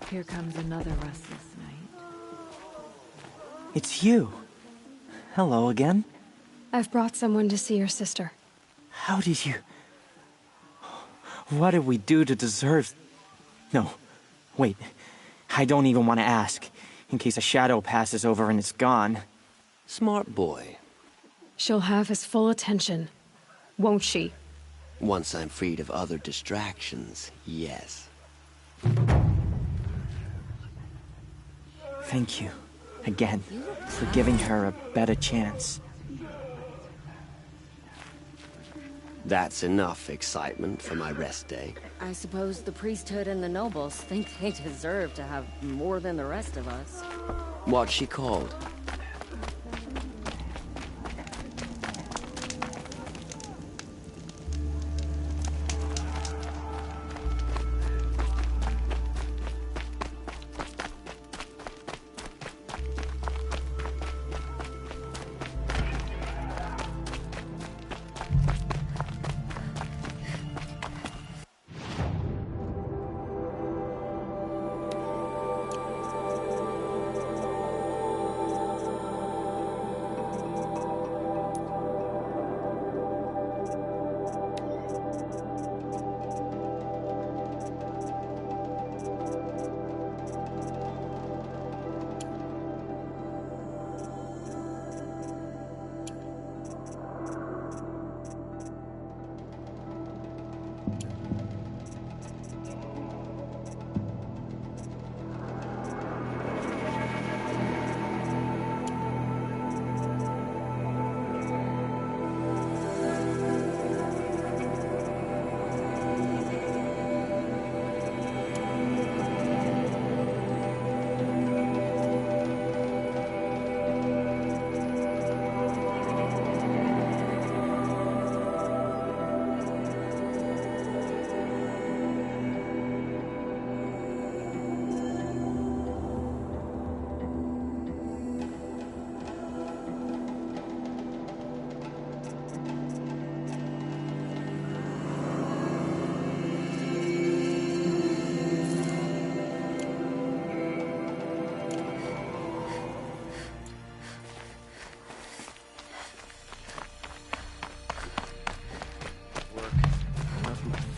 Here comes another restless night. It's you. Hello again. I've brought someone to see your sister. How did you... What did we do to deserve... No, wait. I don't even want to ask, in case a shadow passes over and it's gone. Smart boy. She'll have his full attention, won't she? Once I'm freed of other distractions, yes. Thank you, again, for giving her a better chance. That's enough excitement for my rest day. I suppose the priesthood and the nobles think they deserve to have more than the rest of us. What's she called?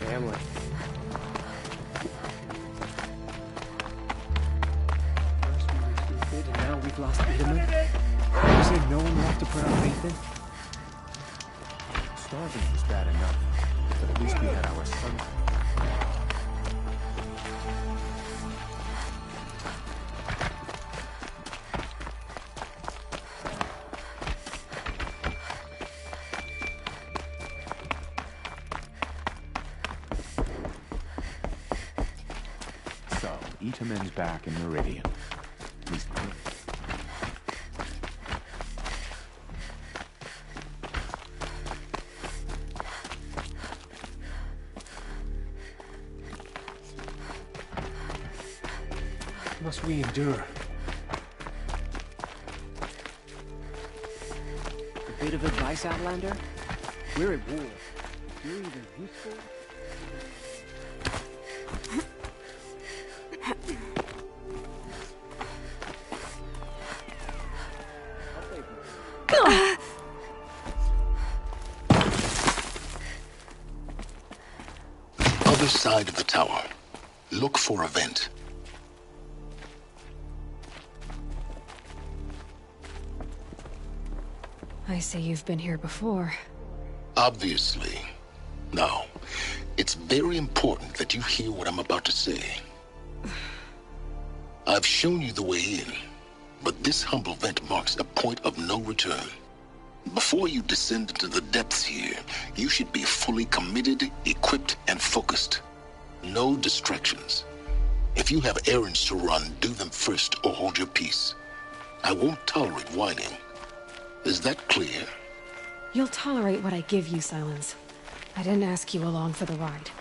family. First we were stupid, and now we've lost Italy. Is there no one left to put our faith in? Starving was bad enough, but at least we had our son. So, Itamen's back in Meridian. At least good. Must we endure? A bit of advice, Outlander? We're at war. If you're even useful... Other side of the tower. Look for a vent. I see you've been here before. Obviously. Now, it's very important that you hear what I'm about to say. I've shown you the way in, but this humble vent marks a point of no return. Before you descend into the depths here, you should be fully committed, equipped, and focused. No distractions. If you have errands to run, do them first or hold your peace. I won't tolerate whining. Is that clear? You'll tolerate what I give you, Silence. I didn't ask you along for the ride.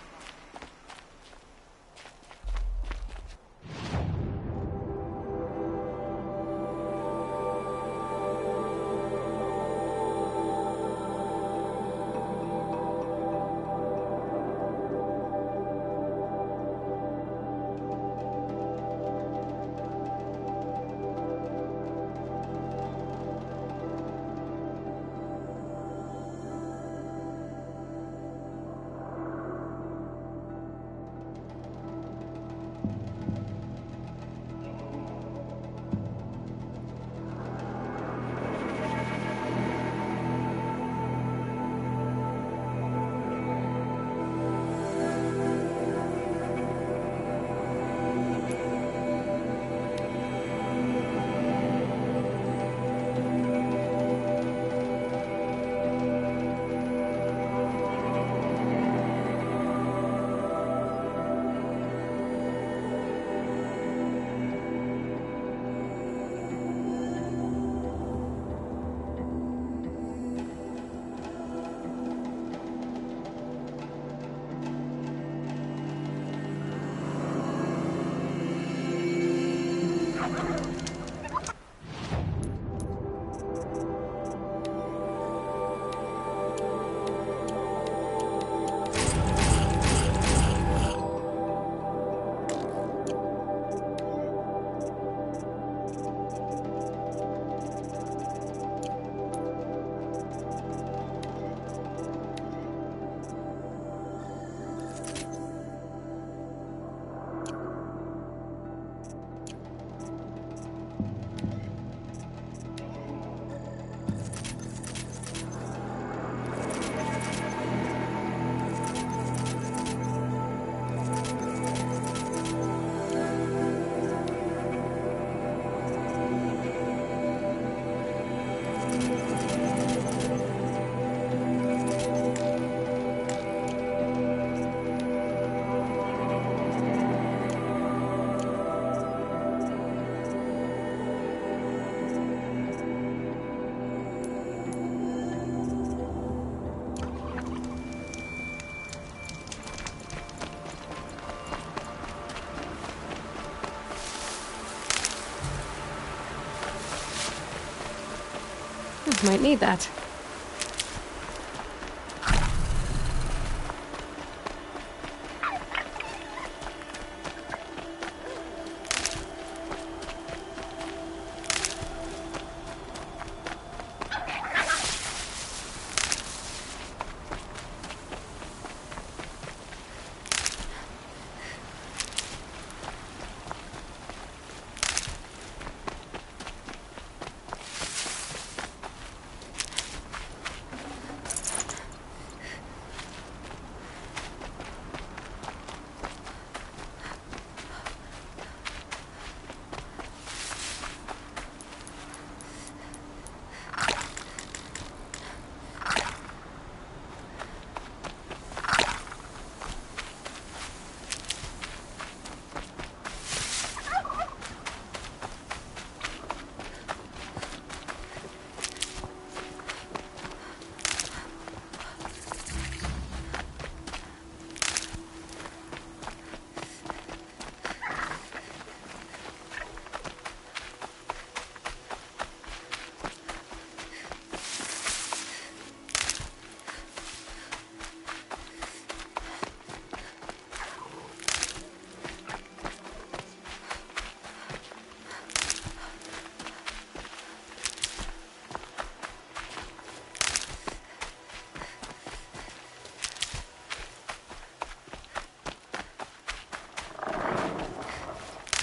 Might need that.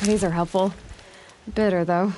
These are helpful. Bitter, though.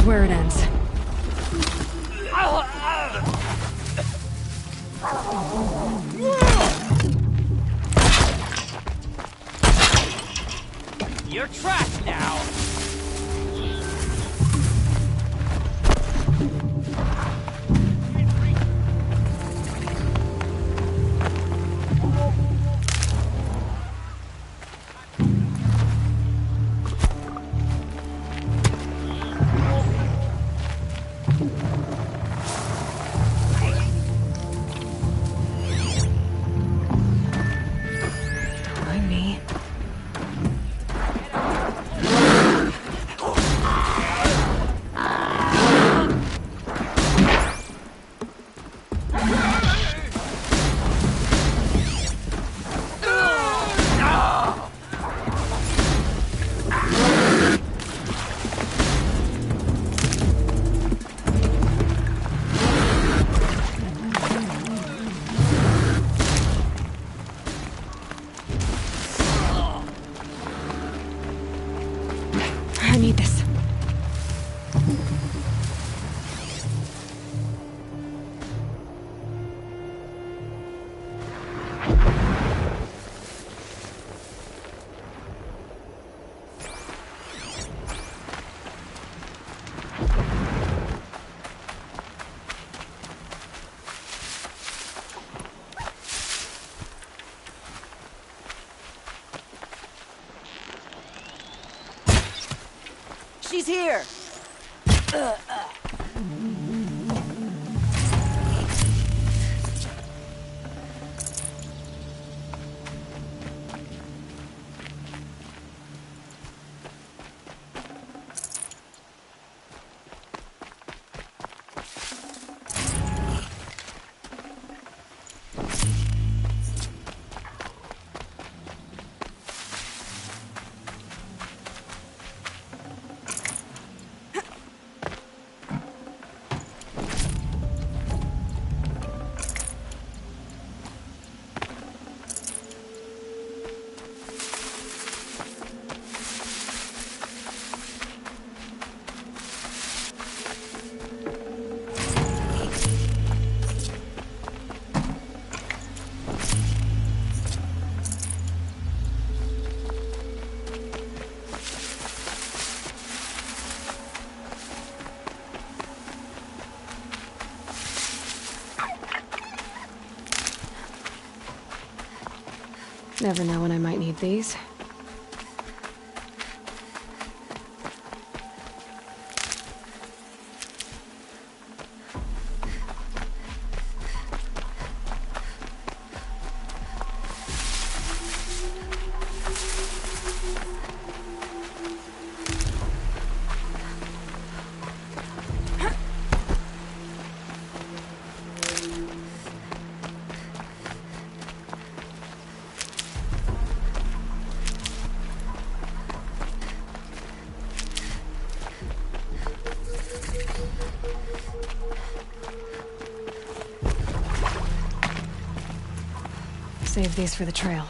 Where it ends. You're trapped now. I need this. She's here! Never know when I might need these. Save these for the trail.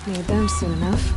Made them soon enough.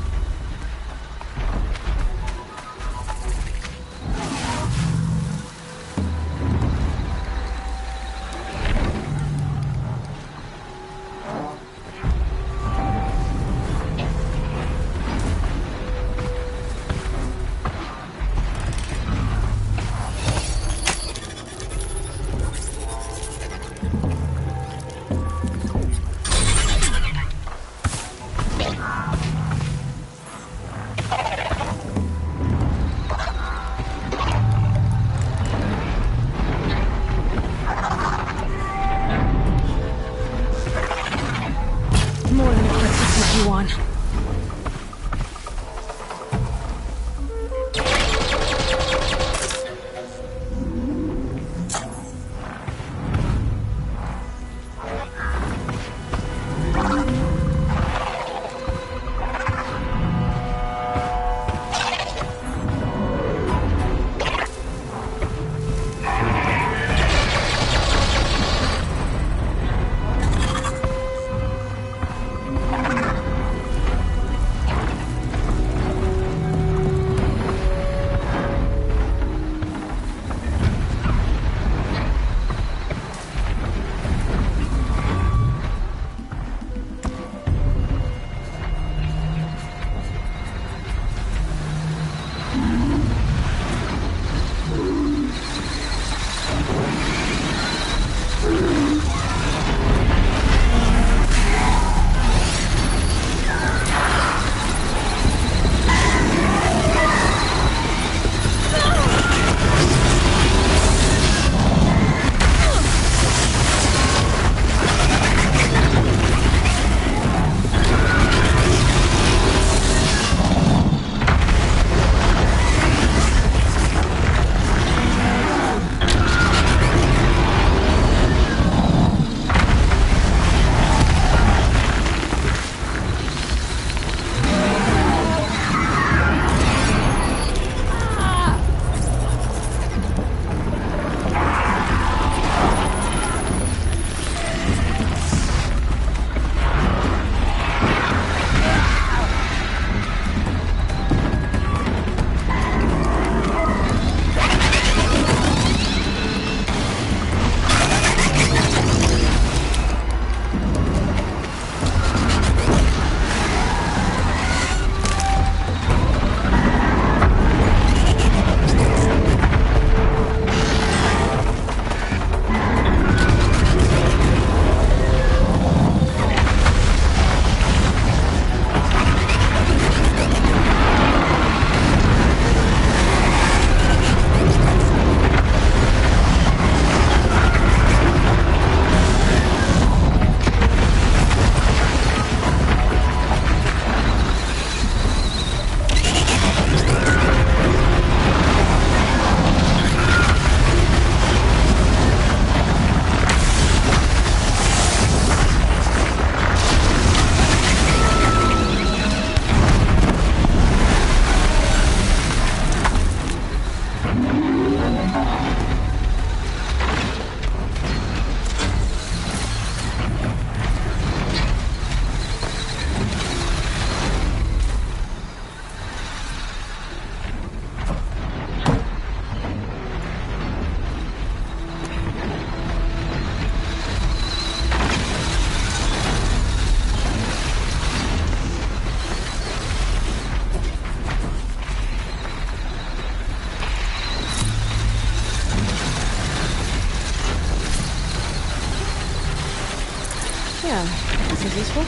This is useful.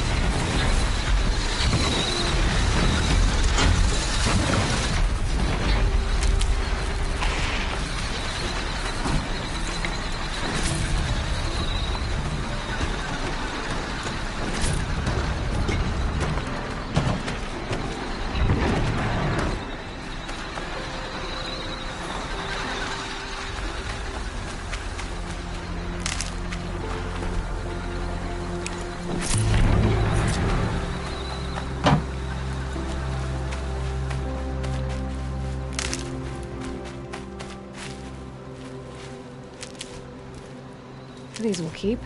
These will keep.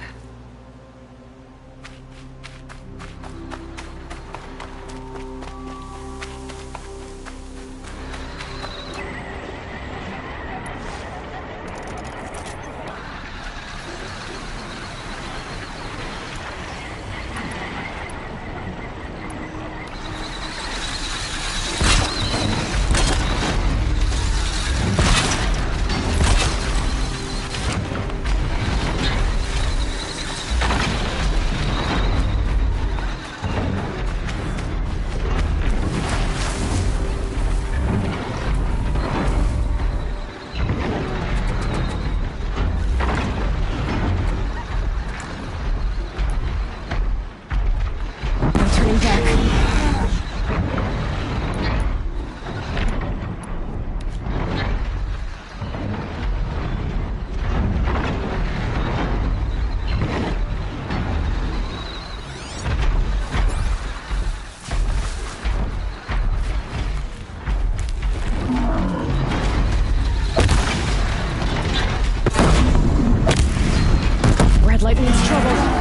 Lightning's trouble.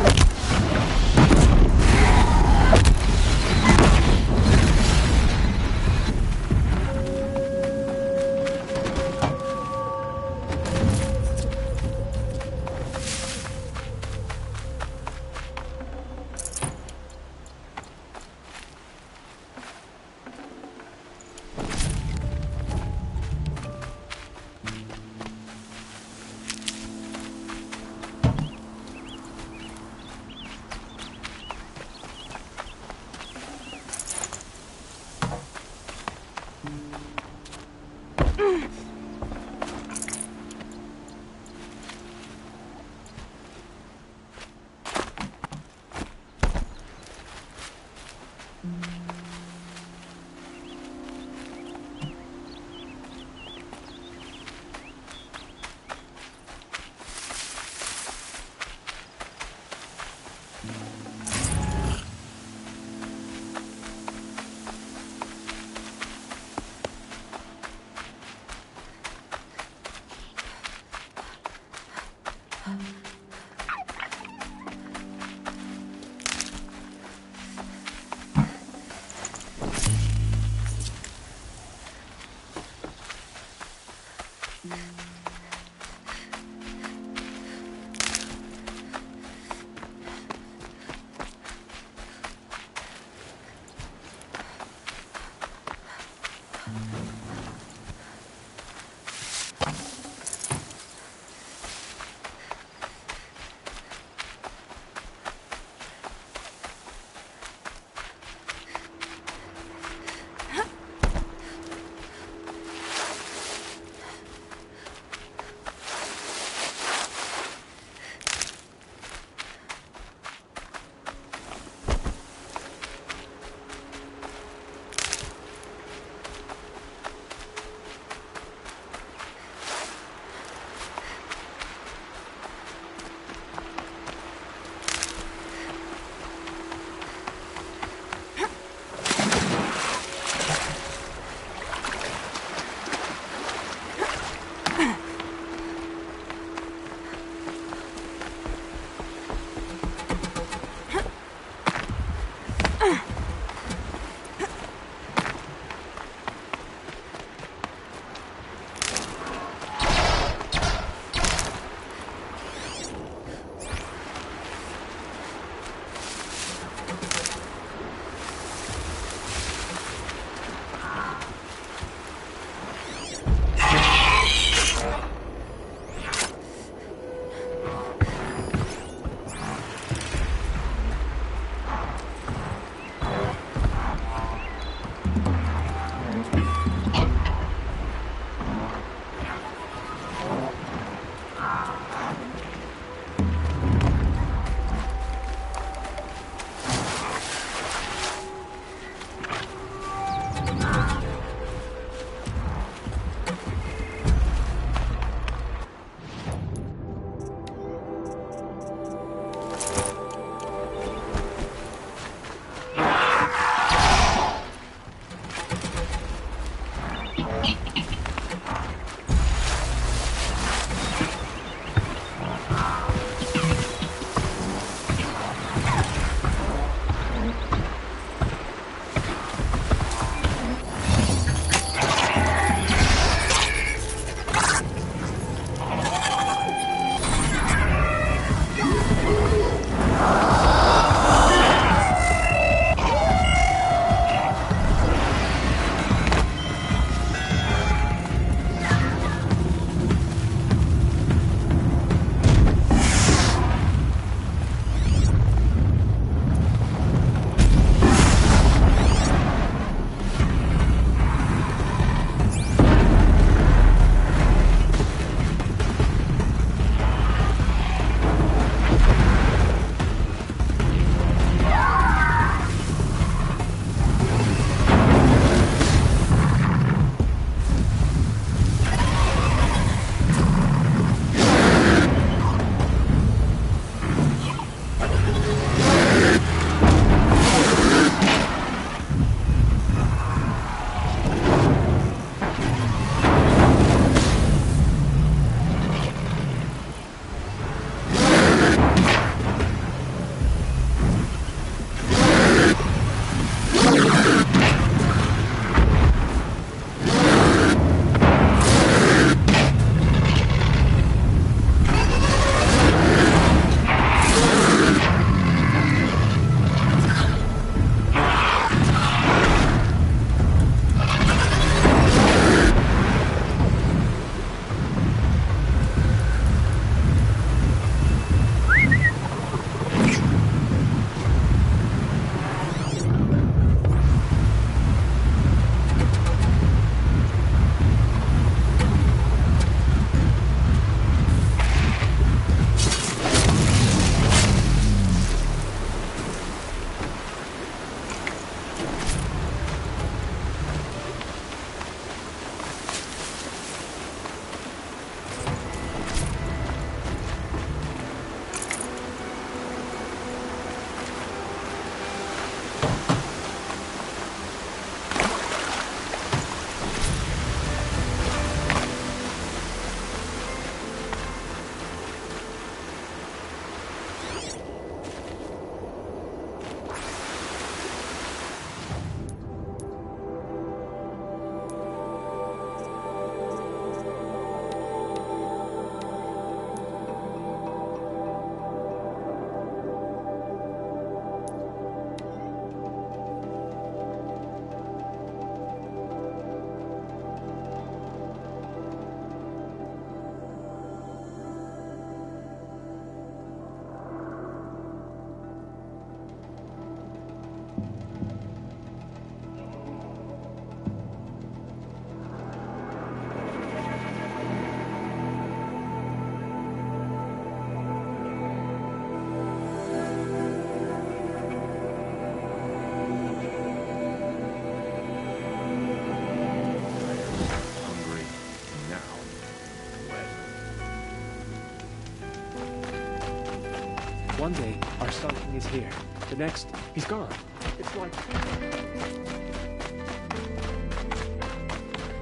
One day, our Sun King is here. The next, he's gone. It's like...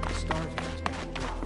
the stars are just making drop.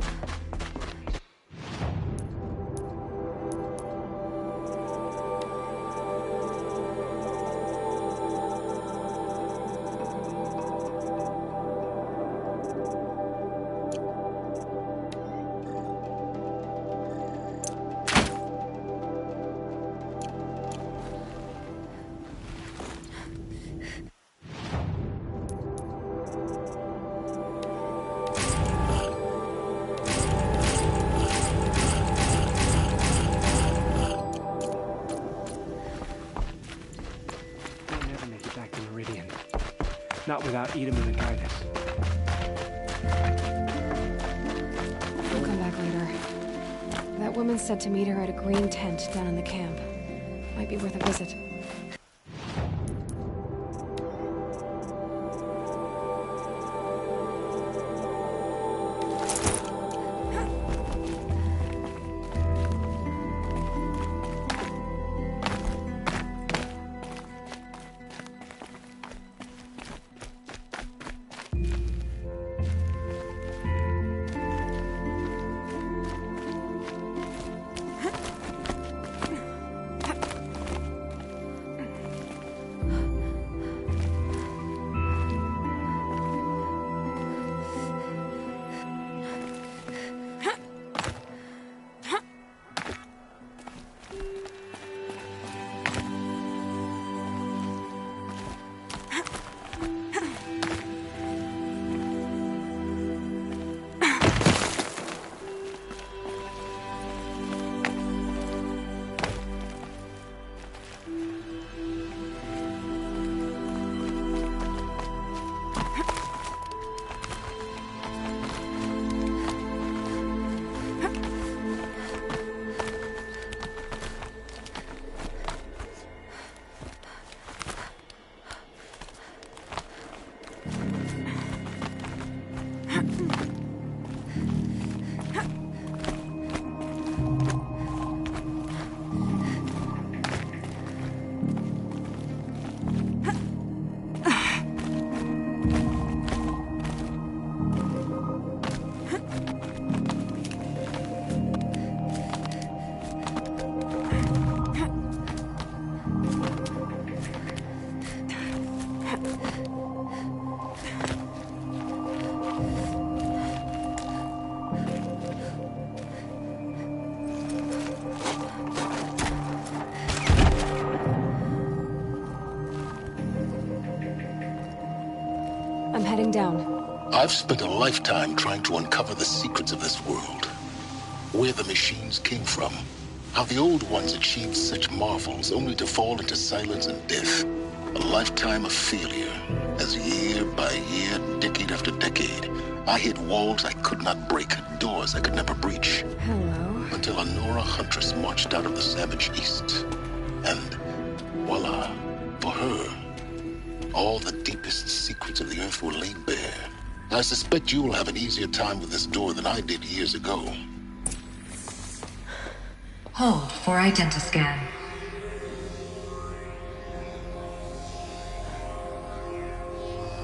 Not without Edom and the guidance. I'll come back later. That woman said to meet her at a green tent down in the camp. Might be worth a visit. I'm heading down. I've spent a lifetime trying to uncover the secrets of this world. Where the machines came from. How the old ones achieved such marvels only to fall into silence and death. A lifetime of failure, as year by year, decade after decade, I hit walls I could not break, doors I could never breach. Hello. Until a Nora huntress marched out of the savage east. And voila, for her, all the deepest secrets of the earth were laid bare. I suspect you will have an easier time with this door than I did years ago. Hold for identiscan.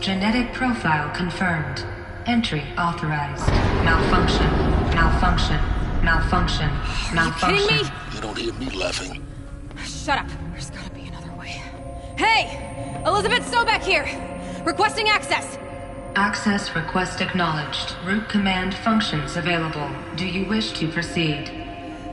Genetic profile confirmed. Entry authorized. Malfunction. Malfunction. Malfunction. Malfunction. Are you kidding me? You don't hear me laughing. Shut up. There's gotta be another way. Hey! Elizabeth Sobek here! Requesting access! Access request acknowledged. Root command functions available. Do you wish to proceed?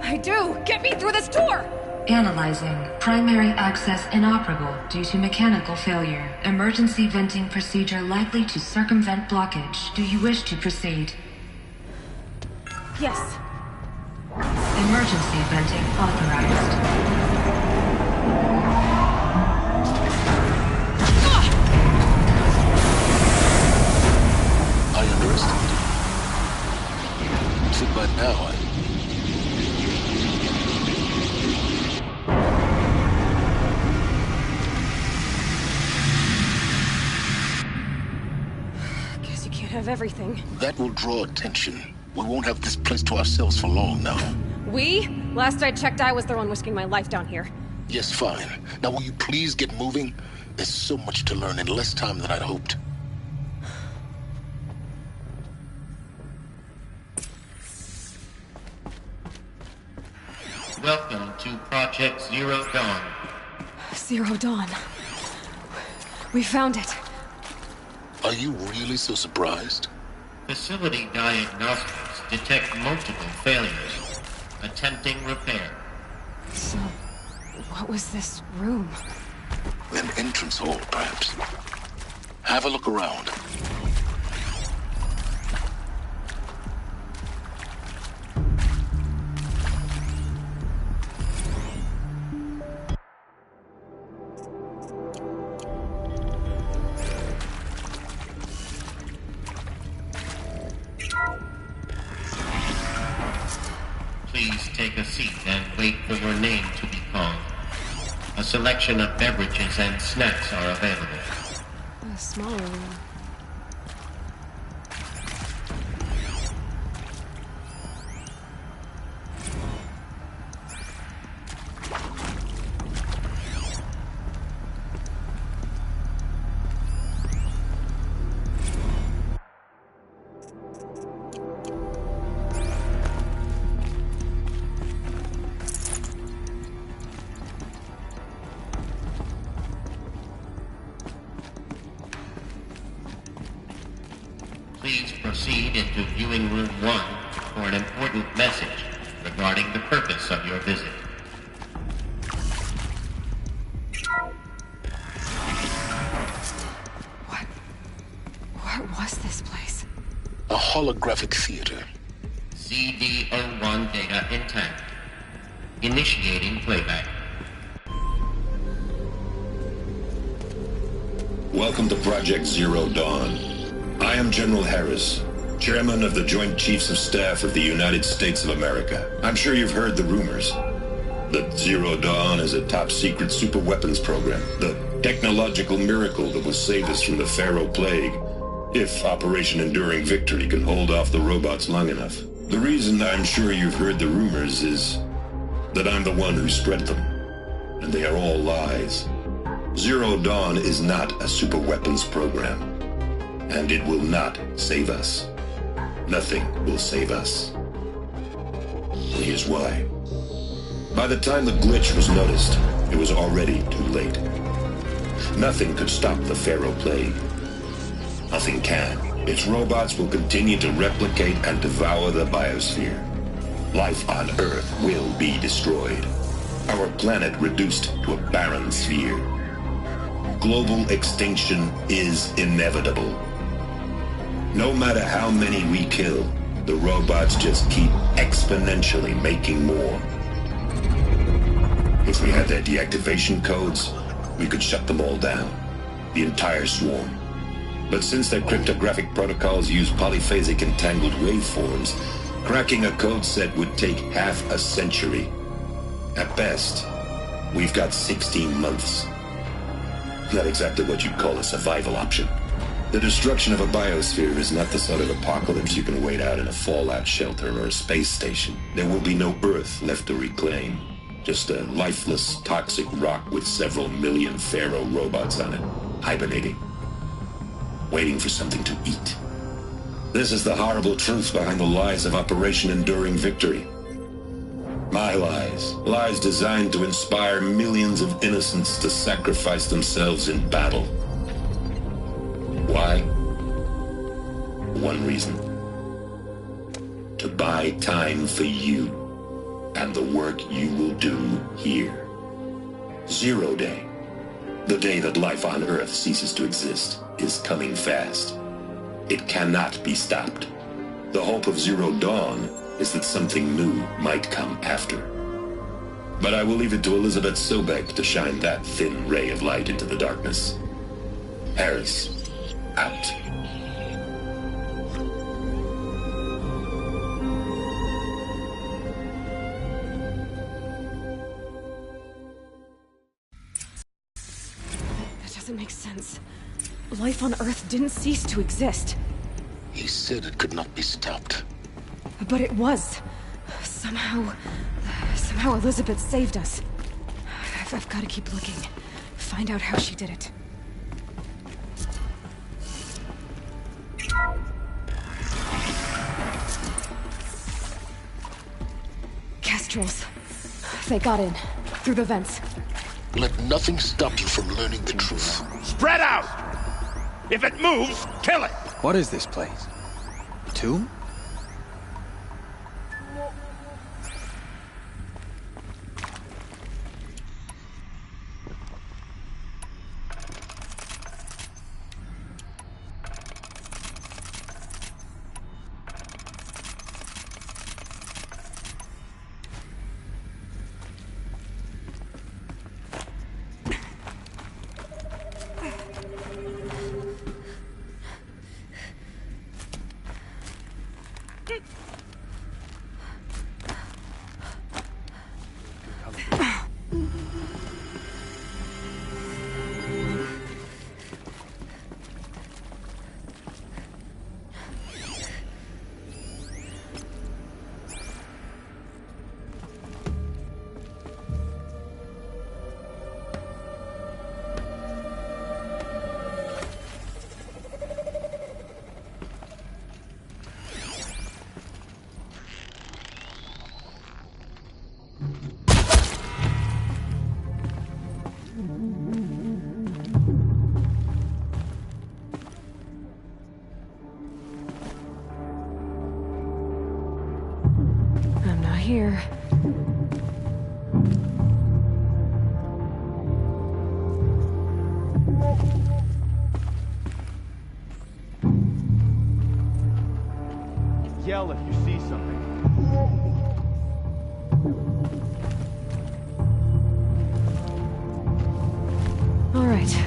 I do! Get me through this door! Analyzing. Primary access inoperable due to mechanical failure. Emergency venting procedure likely to circumvent blockage. Do you wish to proceed? Yes. Emergency venting authorized. I underestimated. See, by now Guess you can't have everything. that will draw attention. We won't have this place to ourselves for long now. We? Last I checked, I was the one risking my life down here. Yes, fine. Now will you please get moving? There's so much to learn in less time than I'd hoped. Welcome to Project Zero Dawn. Zero Dawn. We found it. Are you really so surprised? Facility diagnostics detect multiple failures. Attempting repair. So, what was this room? An entrance hall, perhaps. Have a look around. Please take a seat and wait for your name to be called. A selection of beverages and snacks are available. A smaller room. Please proceed into viewing room 1 for an important message regarding the purpose of your visit. What was this place? A holographic theater. CD01 data intact. Initiating playback. Welcome to Project Zero Dawn. I am General Harris, Chairman of the Joint Chiefs of Staff of the United States of America. I'm sure you've heard the rumors that Zero Dawn is a top-secret superweapons program, the technological miracle that will save us from the Pharaoh Plague, if Operation Enduring Victory can hold off the robots long enough. The reason I'm sure you've heard the rumors is that I'm the one who spread them, and they are all lies. Zero Dawn is not a superweapons program. And it will not save us. Nothing will save us. And here's why. By the time the glitch was noticed, it was already too late. Nothing could stop the Pharaoh Plague. Nothing can. Its robots will continue to replicate and devour the biosphere. Life on Earth will be destroyed. Our planet reduced to a barren sphere. Global extinction is inevitable. No matter how many we kill, the robots just keep exponentially making more. If we had their deactivation codes, we could shut them all down. The entire swarm. But since their cryptographic protocols use polyphasic entangled waveforms, cracking a code set would take half a century. At best, we've got 16 months. Not exactly what you'd call a survival option. The destruction of a biosphere is not the sort of apocalypse you can wait out in a fallout shelter or a space station. There will be no Earth left to reclaim. Just a lifeless, toxic rock with several million Pharaoh robots on it, hibernating. Waiting for something to eat. This is the horrible truth behind the lies of Operation Enduring Victory. My lies. Lies designed to inspire millions of innocents to sacrifice themselves in battle. Why? One reason. To buy time for you and the work you will do here. Zero Day. The day that life on Earth ceases to exist is coming fast. It cannot be stopped. The hope of Zero Dawn is that something new might come after. But I will leave it to Elizabeth Sobek to shine that thin ray of light into the darkness. Harris, out. That doesn't make sense. Life on Earth didn't cease to exist. He said it could not be stopped. But it was. Somehow Elizabeth saved us. I've got to keep looking. Find out how she did it. Kestrels. They got in. Through the vents. Let nothing stop you from learning the truth. Spread out! If it moves, kill it! What is this place? A tomb? I'm not here. Yell if you see something. All right.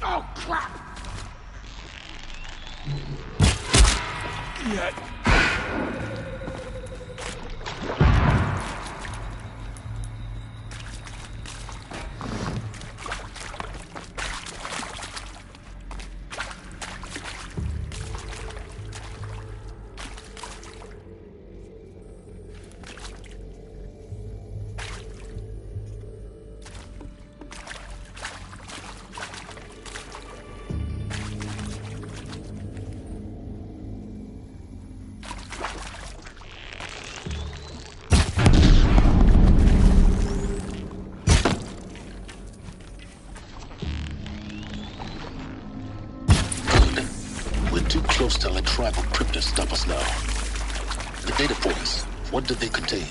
Oh, crap! Yet. too close to let tribal cryptos stop us now. The data ports, what did they contain?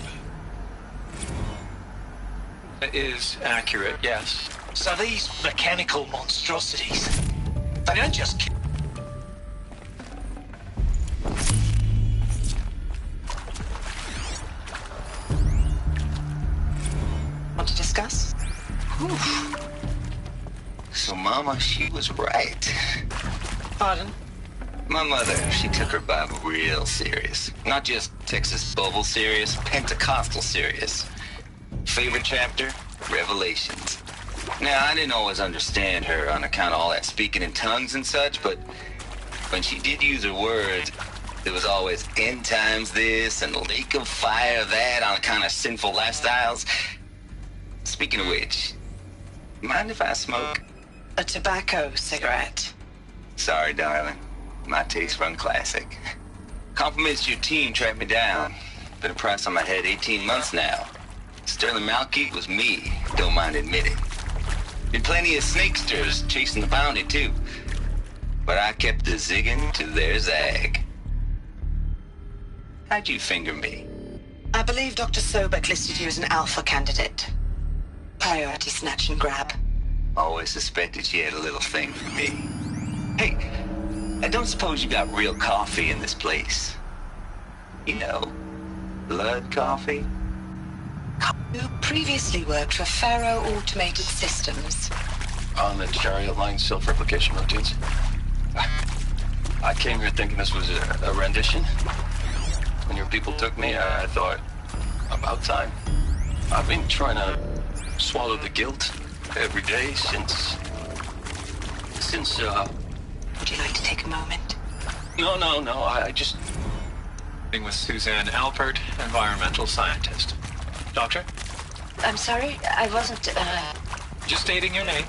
It is accurate, yes. So these mechanical monstrosities, they don't just... Want to discuss? Whew. So Mama, she was right. Pardon? My mother, she took her Bible real serious. Not just Texas Bible serious, Pentecostal serious. Favorite chapter? Revelations. Now, I didn't always understand her on account of all that speaking in tongues and such, but when she did use her words, there was always end times this and lake of fire that on account of sinful lifestyles. Speaking of which, mind if I smoke? A tobacco cigarette. Sorry, darling. My taste run classic. Compliments to your team tracked me down. Been a price on my head 18 months now. Sterling Malkeet was me, don't mind admitting. Been plenty of snakesters chasing the bounty too. But I kept the zigging to their zag. How'd you finger me? I believe Dr. Sobek listed you as an alpha candidate. Priority snatch and grab. Always suspected she had a little thing for me. Hey, I don't suppose you got real coffee in this place? You know, blood coffee? You previously worked for Faro Automated Systems. On the chariot line self-replication routines. I came here thinking this was a rendition. When your people took me, I thought, about time. I've been trying to swallow the guilt every day since... Would you like to take a moment? No, I just... With Suzanne Alpert, environmental scientist. Doctor? I'm sorry, I wasn't, Just stating your name.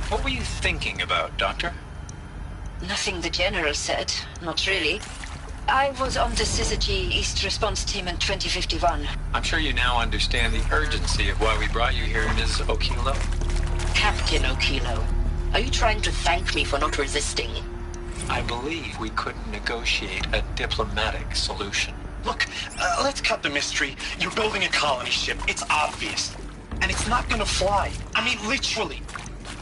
What were you thinking about, Doctor? Nothing the General said. Not really. I was on the Syzygy East Response Team in 2051. I'm sure you now understand the urgency of why we brought you here, Ms. Okilo. Captain Okilo, are you trying to thank me for not resisting? I believe we couldn't negotiate a diplomatic solution. Look, let's cut the mystery. You're building a colony ship. It's obvious. And it's not gonna fly. I mean, literally.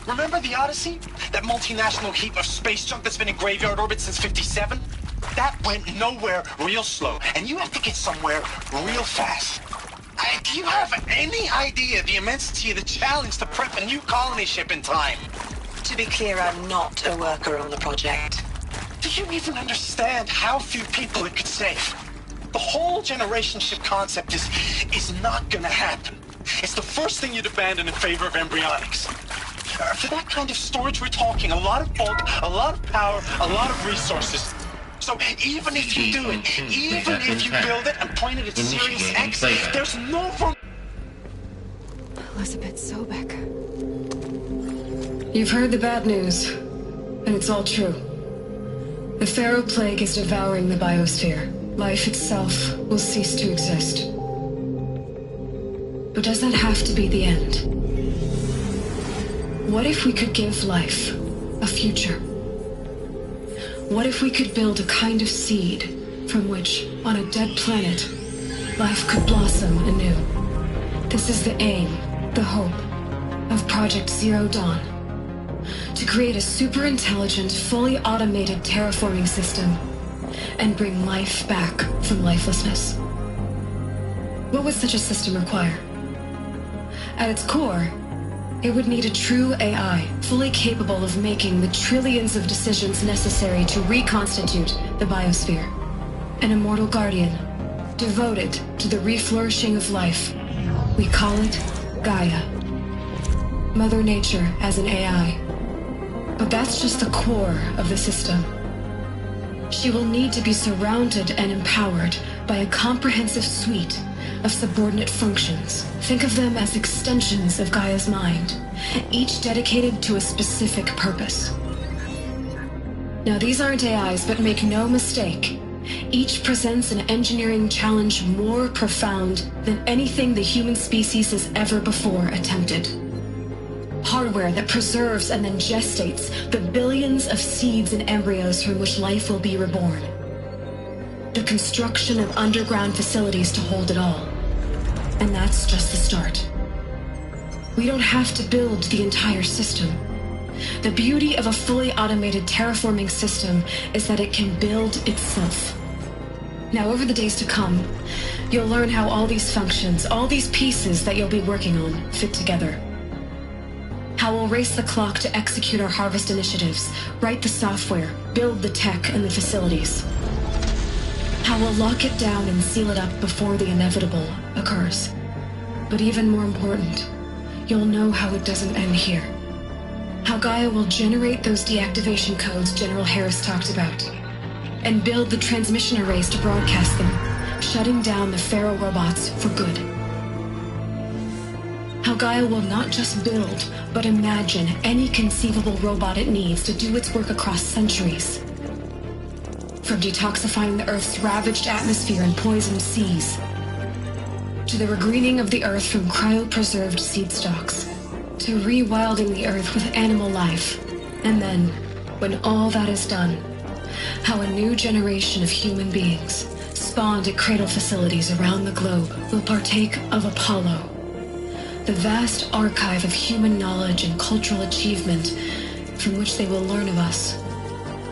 Remember the Odyssey? That multinational heap of space junk that's been in graveyard orbit since 57? That went nowhere real slow. And you have to get somewhere real fast. Do you have any idea the immensity of the challenge to prep a new colony ship in time? To be clear, I'm not a worker on the project. Do you even understand how few people it could save? The whole generation ship concept is not gonna happen. It's the first thing you'd abandon in favor of embryonics. For that kind of storage, we're talking a lot of bulk, a lot of power, a lot of resources. So even if you do it, even if you build it and point it at Sirius X, there's no room. Elizabeth Sobek. You've heard the bad news, and it's all true. The Pharaoh Plague is devouring the biosphere. Life itself will cease to exist. But does that have to be the end? What if we could give life a future? What if we could build a kind of seed from which, on a dead planet, life could blossom anew? This is the aim, the hope, of Project Zero Dawn. To create a super-intelligent, fully automated terraforming system and bring life back from lifelessness. What would such a system require? At its core, it would need a true AI, fully capable of making the trillions of decisions necessary to reconstitute the biosphere. An immortal guardian, devoted to the reflourishing of life. We call it Gaia. Mother Nature as an AI. But that's just the core of the system. She will need to be surrounded and empowered by a comprehensive suite of subordinate functions. Think of them as extensions of Gaia's mind, each dedicated to a specific purpose. Now, these aren't AIs, but make no mistake, each presents an engineering challenge more profound than anything the human species has ever before attempted. hardware that preserves and then gestates the billions of seeds and embryos from which life will be reborn. The construction of underground facilities to hold it all. And that's just the start. We don't have to build the entire system. The beauty of a fully automated terraforming system is that it can build itself. Now, over the days to come, you'll learn how all these functions, all these pieces that you'll be working on, fit together. How we'll race the clock to execute our harvest initiatives, write the software, build the tech and the facilities. How we'll lock it down and seal it up before the inevitable occurs. But even more important, you'll know how it doesn't end here. How Gaia will generate those deactivation codes General Harris talked about, and build the transmission arrays to broadcast them, shutting down the Pharaoh robots for good. How Gaia will not just build, but imagine any conceivable robot it needs to do its work across centuries. From detoxifying the Earth's ravaged atmosphere and poisoned seas, to the regreening of the Earth from cryopreserved seed stalks, to rewilding the Earth with animal life. And then, when all that is done, how a new generation of human beings, spawned at cradle facilities around the globe, will partake of Apollo, the vast archive of human knowledge and cultural achievement from which they will learn of us,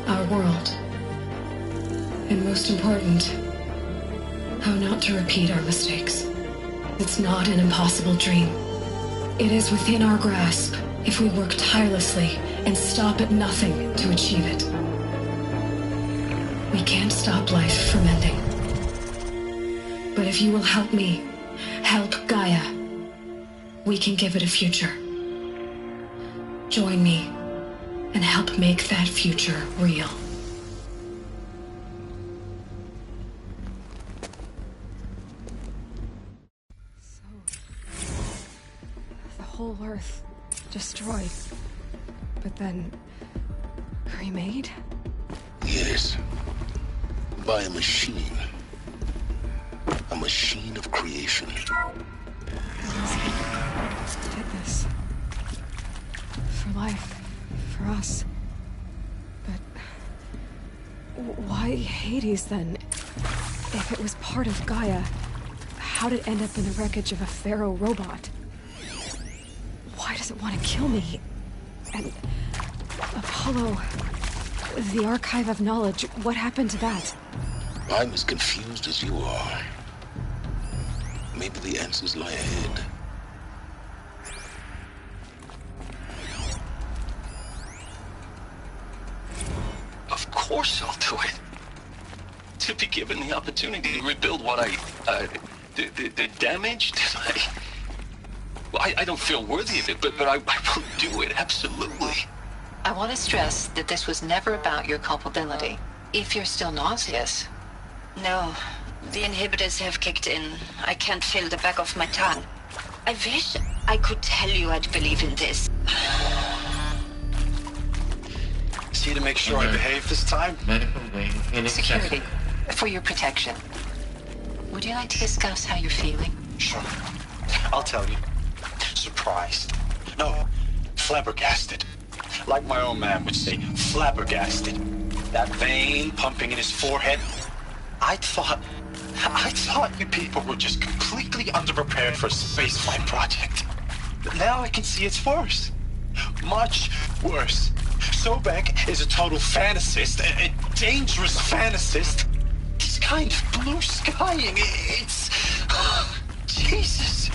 our world. And most important, how not to repeat our mistakes. It's not an impossible dream. It is within our grasp if we work tirelessly and stop at nothing to achieve it. We can't stop life from ending. But if you will help me, help Gaia, we can give it a future. Join me and help make that future real. The whole Earth destroyed, but then remade? Yes. By a machine. A machine of creation. Did this. For life. For us. But why Hades then? If it was part of Gaia, how'd it end up in the wreckage of a Pharaoh robot? Why does it want to kill me? And Apollo, the archive of knowledge, what happened to that? I'm as confused as you are. Maybe the answers lie ahead. Of course I'll do it. To be given the opportunity to rebuild what the damage that I don't feel worthy of it, but I will do it, absolutely. I want to stress that this was never about your culpability. If you're still nauseous. No, the inhibitors have kicked in. I can't feel the back of my tongue. I wish I could tell you I'd believe in this. See to make sure I behave this time? Medical wing inaccessible. Security, for your protection. Would you like to discuss how you're feeling? Sure. I'll tell you. Surprised. No, flabbergasted. Like my own man would say, flabbergasted. That vein pumping in his forehead. I thought you people were just completely underprepared for a spaceflight project. But now I can see it's worse. Much worse. Sobeck is a total fantasist, a dangerous fantasist. He's kind of blue skying. It's... Jesus.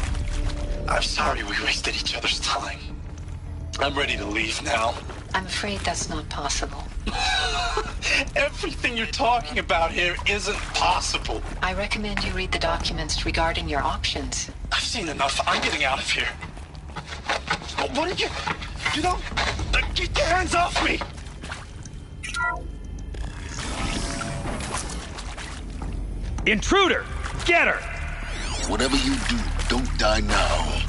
I'm sorry we wasted each other's time. I'm ready to leave now. I'm afraid that's not possible. Everything you're talking about here isn't possible. I recommend you read the documents regarding your options. I've seen enough. I'm getting out of here. What did you... You don't... Get your hands off me! Intruder! Get her! Whatever you do, don't die now.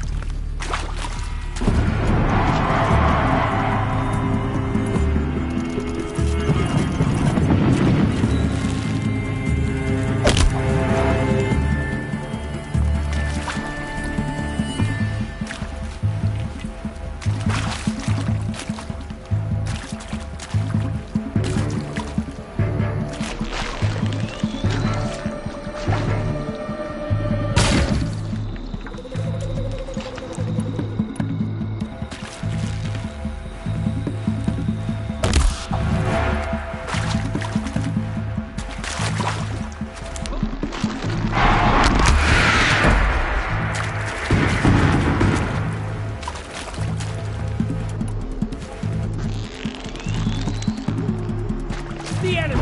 the enemy!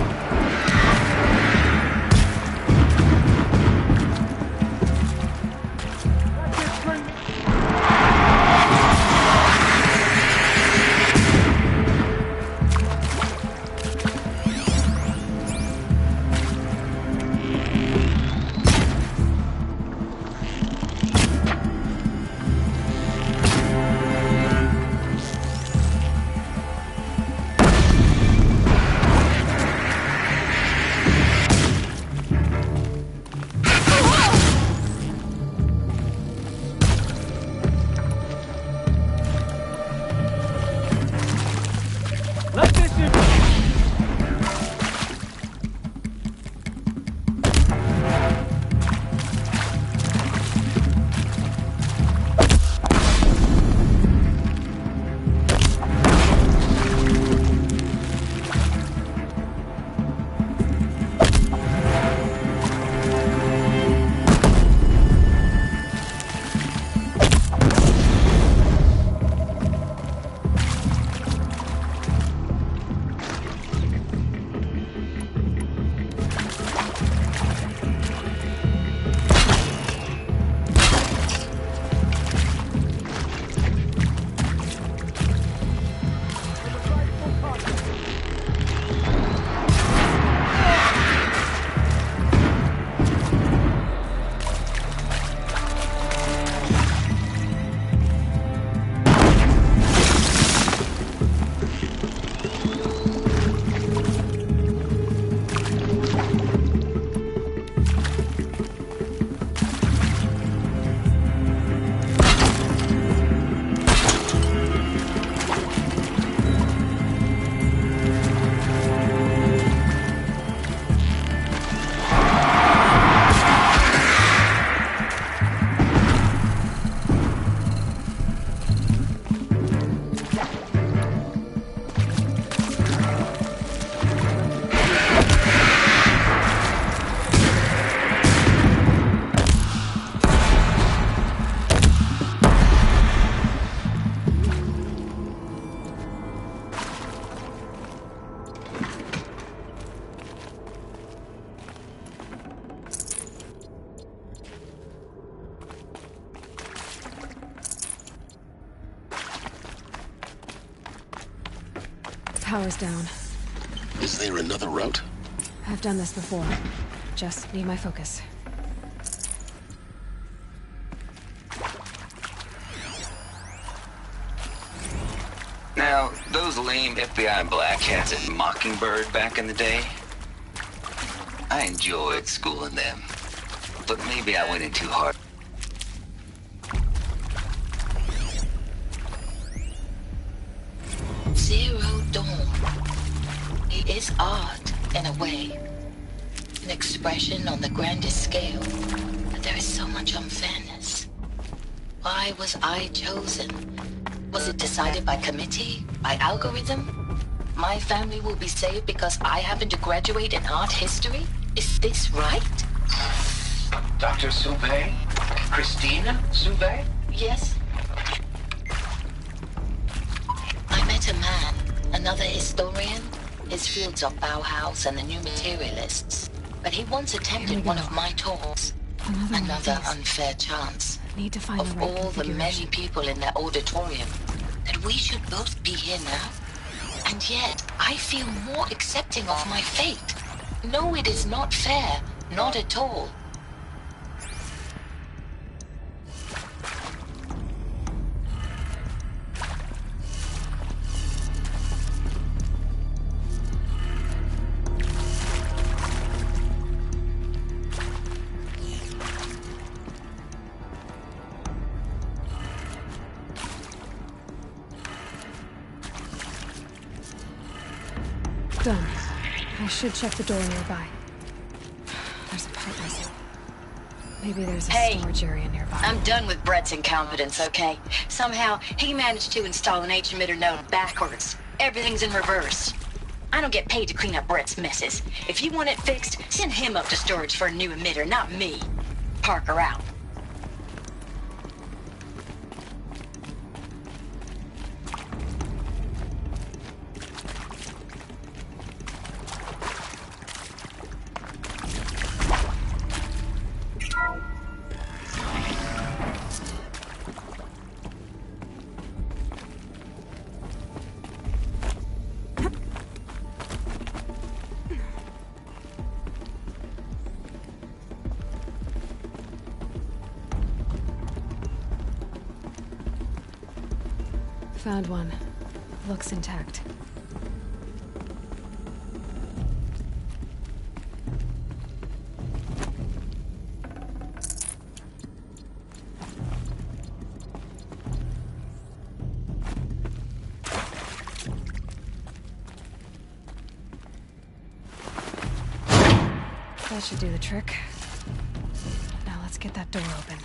Power's down. Is there another route? I've done this before. Just need my focus. Now, those lame FBI black hats at Mockingbird back in the day, I enjoyed schooling them. But maybe I went in too hard. Zero Dawn. It is art, in a way. An expression on the grandest scale. But there is so much unfairness. Why was I chosen? Was it decided by committee? By algorithm? My family will be saved because I happen to graduate in art history? Is this right? Dr. Sauvé? Christina Sauvé? Yes. I met a man, another historian. His fields are Bauhaus and the New Materialists. But he once attended one of my talks. Another unfair chance. Need to find of the right all the many people in that auditorium, that we should both be here now. And yet, I feel more accepting of my fate. No, it is not fair. Not at all. Done. I should check the door nearby. There's a part missing. Maybe there's a storage area nearby. I'm done with Brett's incompetence, okay? Somehow, he managed to install an H-emitter node backwards. Everything's in reverse. I don't get paid to clean up Brett's messes. If you want it fixed, send him up to storage for a new emitter, not me. Parker out. Found one. Looks intact. That should do the trick. Now let's get that door open.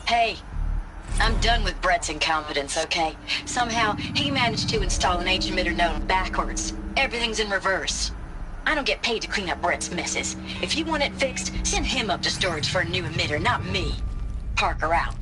Hey, I'm done with Brett's incompetence, okay? Somehow, he managed to install an H-emitter node backwards. Everything's in reverse. I don't get paid to clean up Brett's messes. If you want it fixed, send him up to storage for a new emitter, not me. Parker out.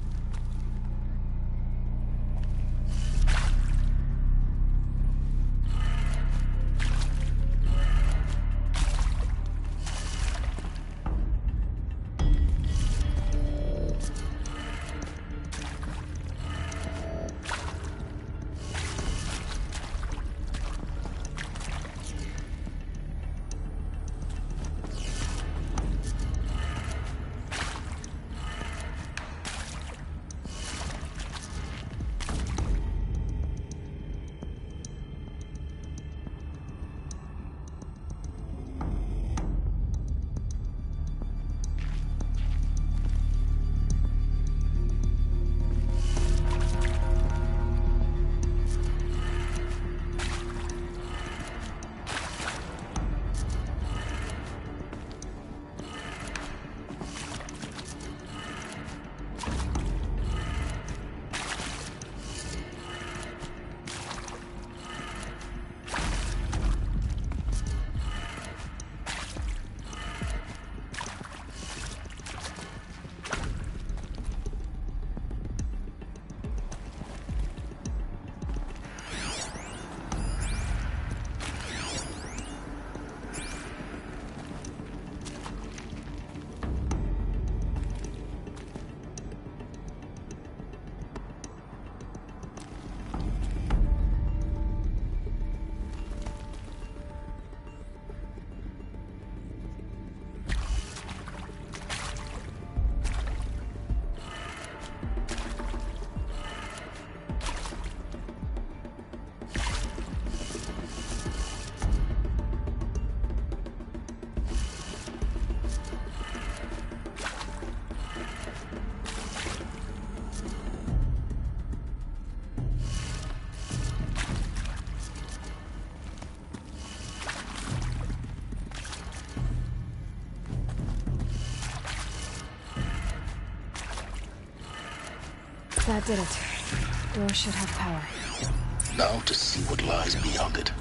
That did it. Door should have power. Now to see what lies beyond it.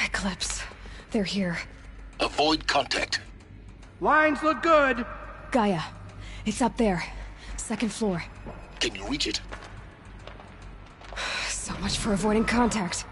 Eclipse. They're here. Avoid contact. Lines look good. Gaia. It's up there. Second floor. Can you reach it? much for avoiding contact.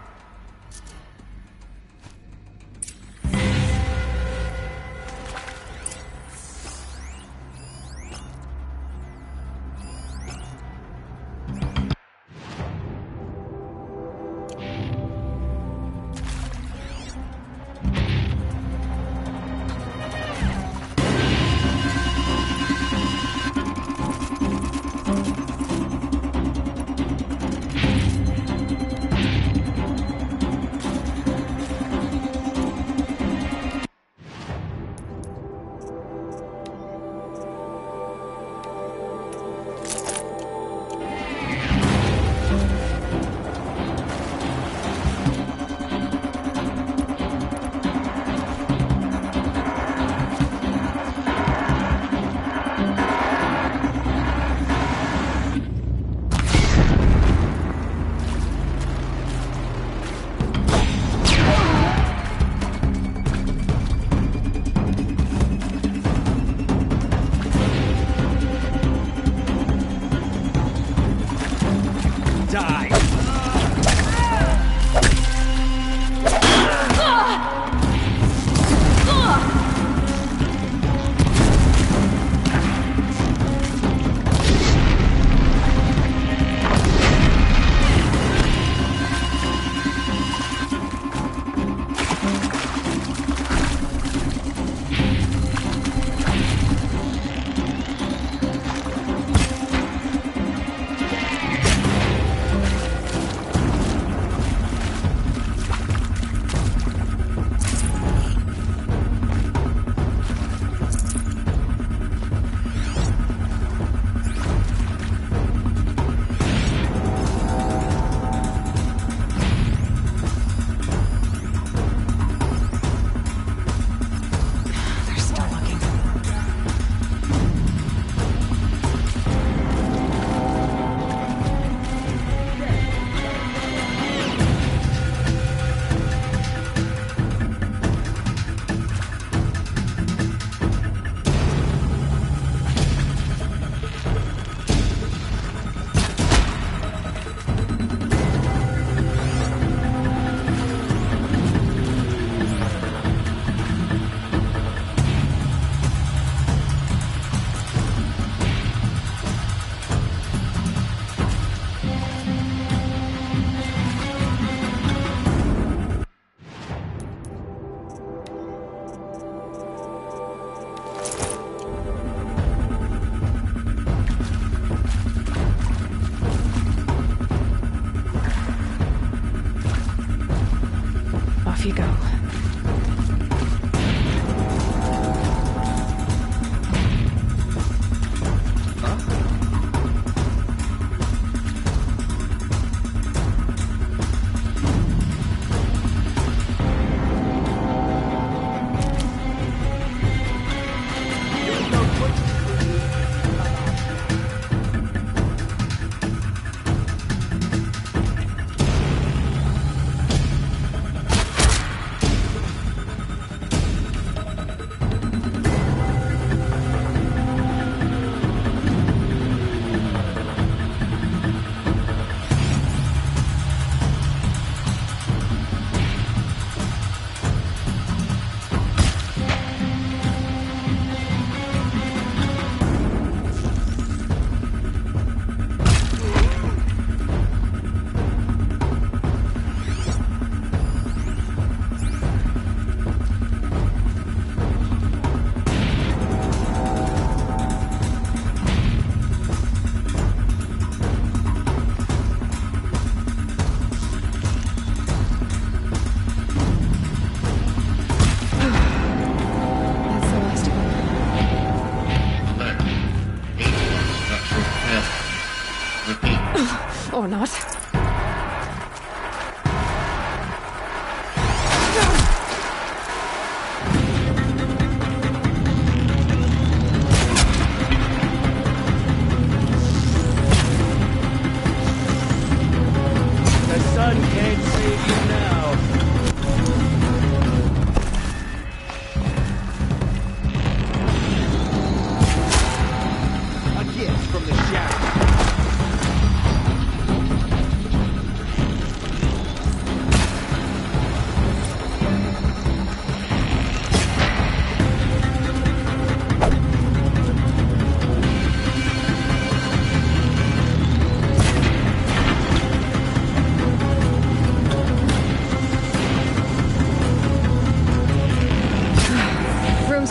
Off you go.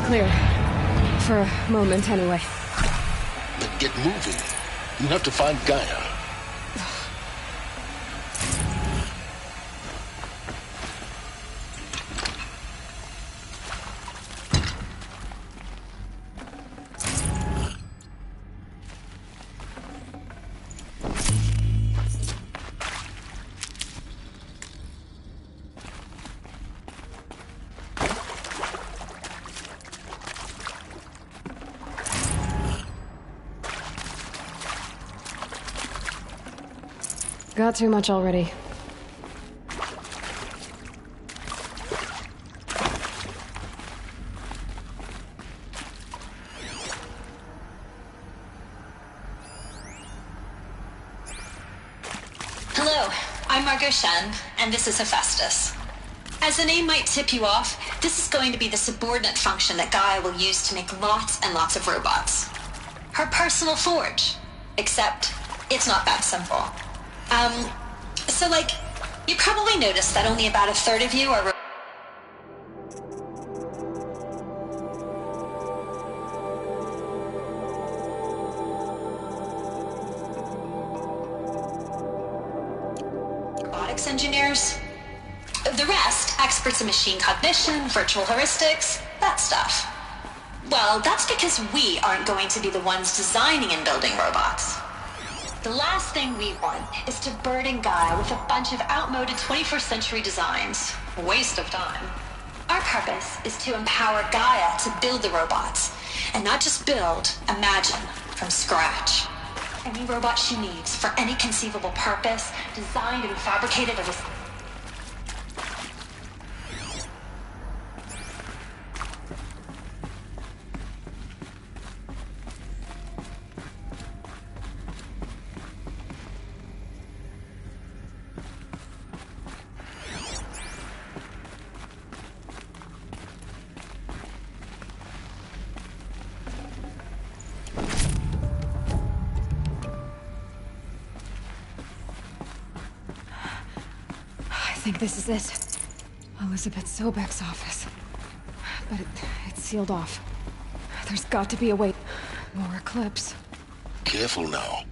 Clear. For a moment, anyway. Then get moving. You have to find Gaia. Got too much already. Hello, I'm Margot Shen, and this is Hephaestus. As the name might tip you off, this is going to be the subordinate function that Gaia will use to make lots and lots of robots. Her personal forge. Except, it's not that simple. So like, you probably noticed that only about a third of you are robotics engineers. The rest, experts in machine cognition, virtual heuristics, that stuff. Well, that's because we aren't going to be the ones designing and building robots. The last thing we want is to burden Gaia with a bunch of outmoded 21st century designs. A waste of time. Our purpose is to empower Gaia to build the robots. And not just build, imagine, from scratch. Any robot she needs for any conceivable purpose, designed and fabricated of a... I think this is it. Elizabeth Sobek's office. But it's sealed off. There's got to be a way. More Eclipse. Careful now.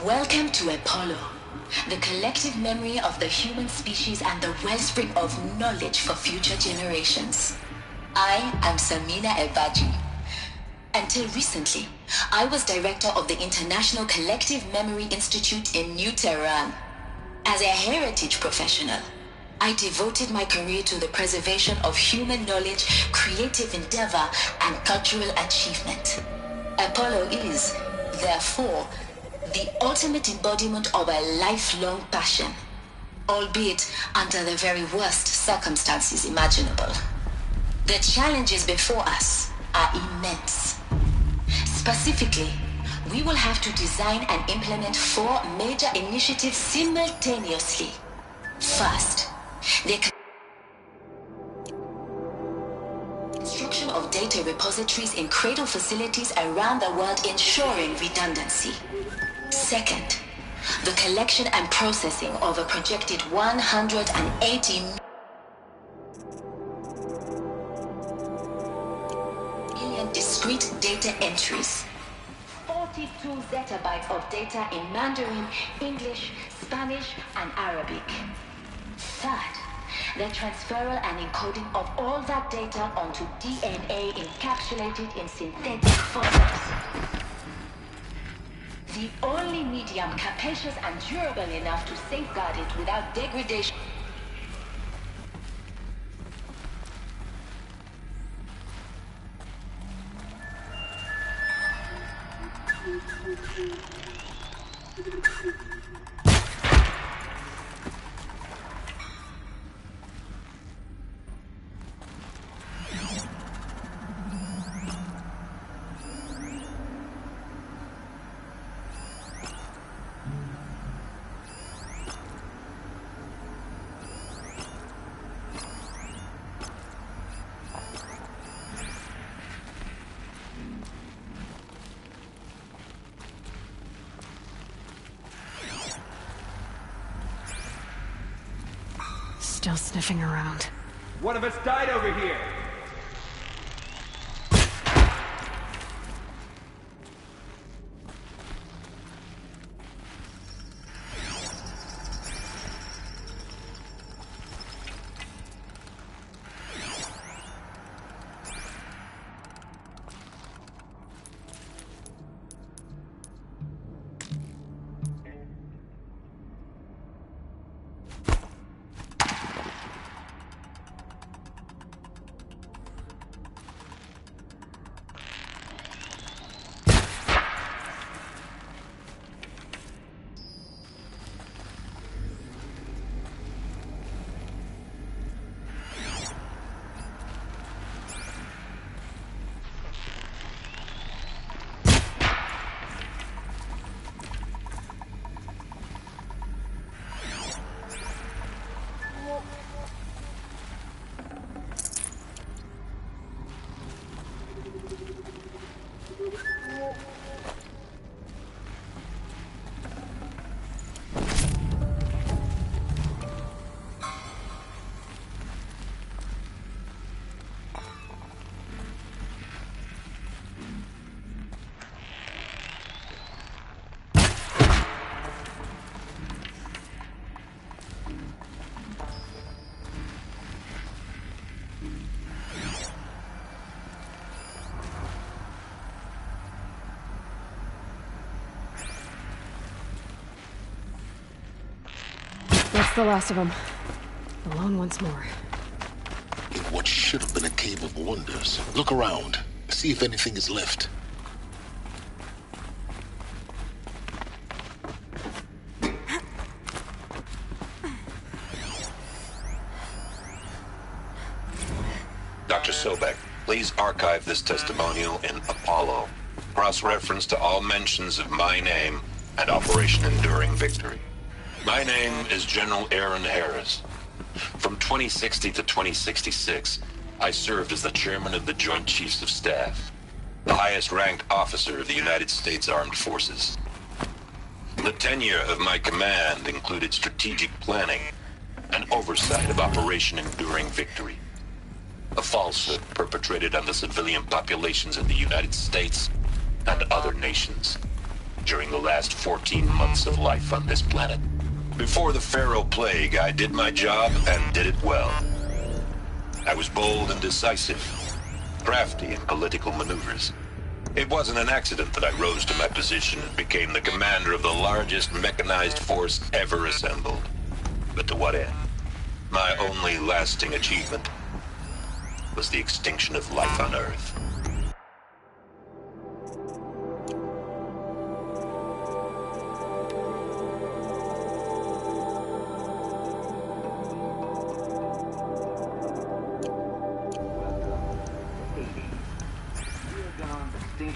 Welcome to Apollo, the collective memory of the human species and the wellspring of knowledge for future generations. I am Samina Ebaji. Until recently, I was director of the International Collective Memory Institute in New Tehran. As a heritage professional, I devoted my career to the preservation of human knowledge, creative endeavor, and cultural achievement. Apollo is, therefore, the ultimate embodiment of a lifelong passion, albeit under the very worst circumstances imaginable. The challenges before us are immense. Specifically, we will have to design and implement 4 major initiatives simultaneously. First, the construction of data repositories in cradle facilities around the world, ensuring redundancy. Second, the collection and processing of a projected 180 million million discrete data entries. 42 zettabytes of data in Mandarin, English, Spanish, and Arabic. Third, the transferal and encoding of all that data onto DNA encapsulated in synthetic formats. The only medium capacious and durable enough to safeguard it without degradation. Still sniffing around. One of us died over here. That's the last of them. Alone once more. In what should have been a cave of wonders. Look around. See if anything is left. Dr. Sobek, please archive this testimonial in Apollo. Cross-reference to all mentions of my name and Operation Enduring Victory. My name is General Aaron Harris. From 2060 to 2066, I served as the chairman of the Joint Chiefs of Staff, the highest-ranked officer of the United States Armed Forces. The tenure of my command included strategic planning and oversight of Operation Enduring Victory, a falsehood perpetrated on the civilian populations of the United States and other nations during the last 14 months of life on this planet. Before the Pharaoh Plague, I did my job and did it well. I was bold and decisive, crafty in political maneuvers. It wasn't an accident that I rose to my position and became the commander of the largest mechanized force ever assembled. But to what end? My only lasting achievement was the extinction of life on Earth.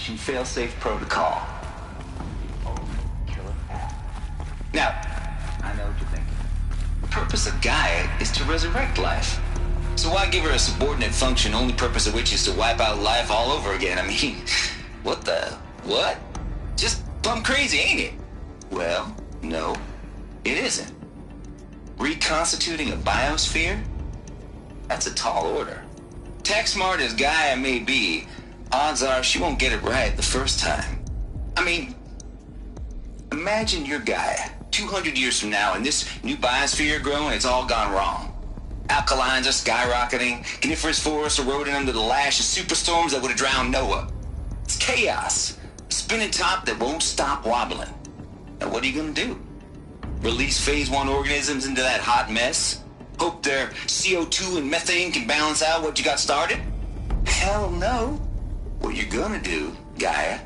Failsafe protocol. Now, I know what you're thinking. The purpose of Gaia is to resurrect life. So why give her a subordinate function, only purpose of which is to wipe out life all over again? I mean, what? Just plumb crazy, ain't it? Well, no, it isn't. Reconstituting a biosphere? That's a tall order. Tech smart as Gaia may be, odds are she won't get it right the first time. I mean, imagine your Gaia 200 years from now and this new biosphere growing, it's all gone wrong. Alkalines are skyrocketing, coniferous forests eroding under the lash of superstorms that would have drowned Noah. It's chaos, a spinning top that won't stop wobbling. Now what are you gonna do? Release phase 1 organisms into that hot mess? Hope their CO2 and methane can balance out what you got started? Hell no. What you're gonna do, Gaia,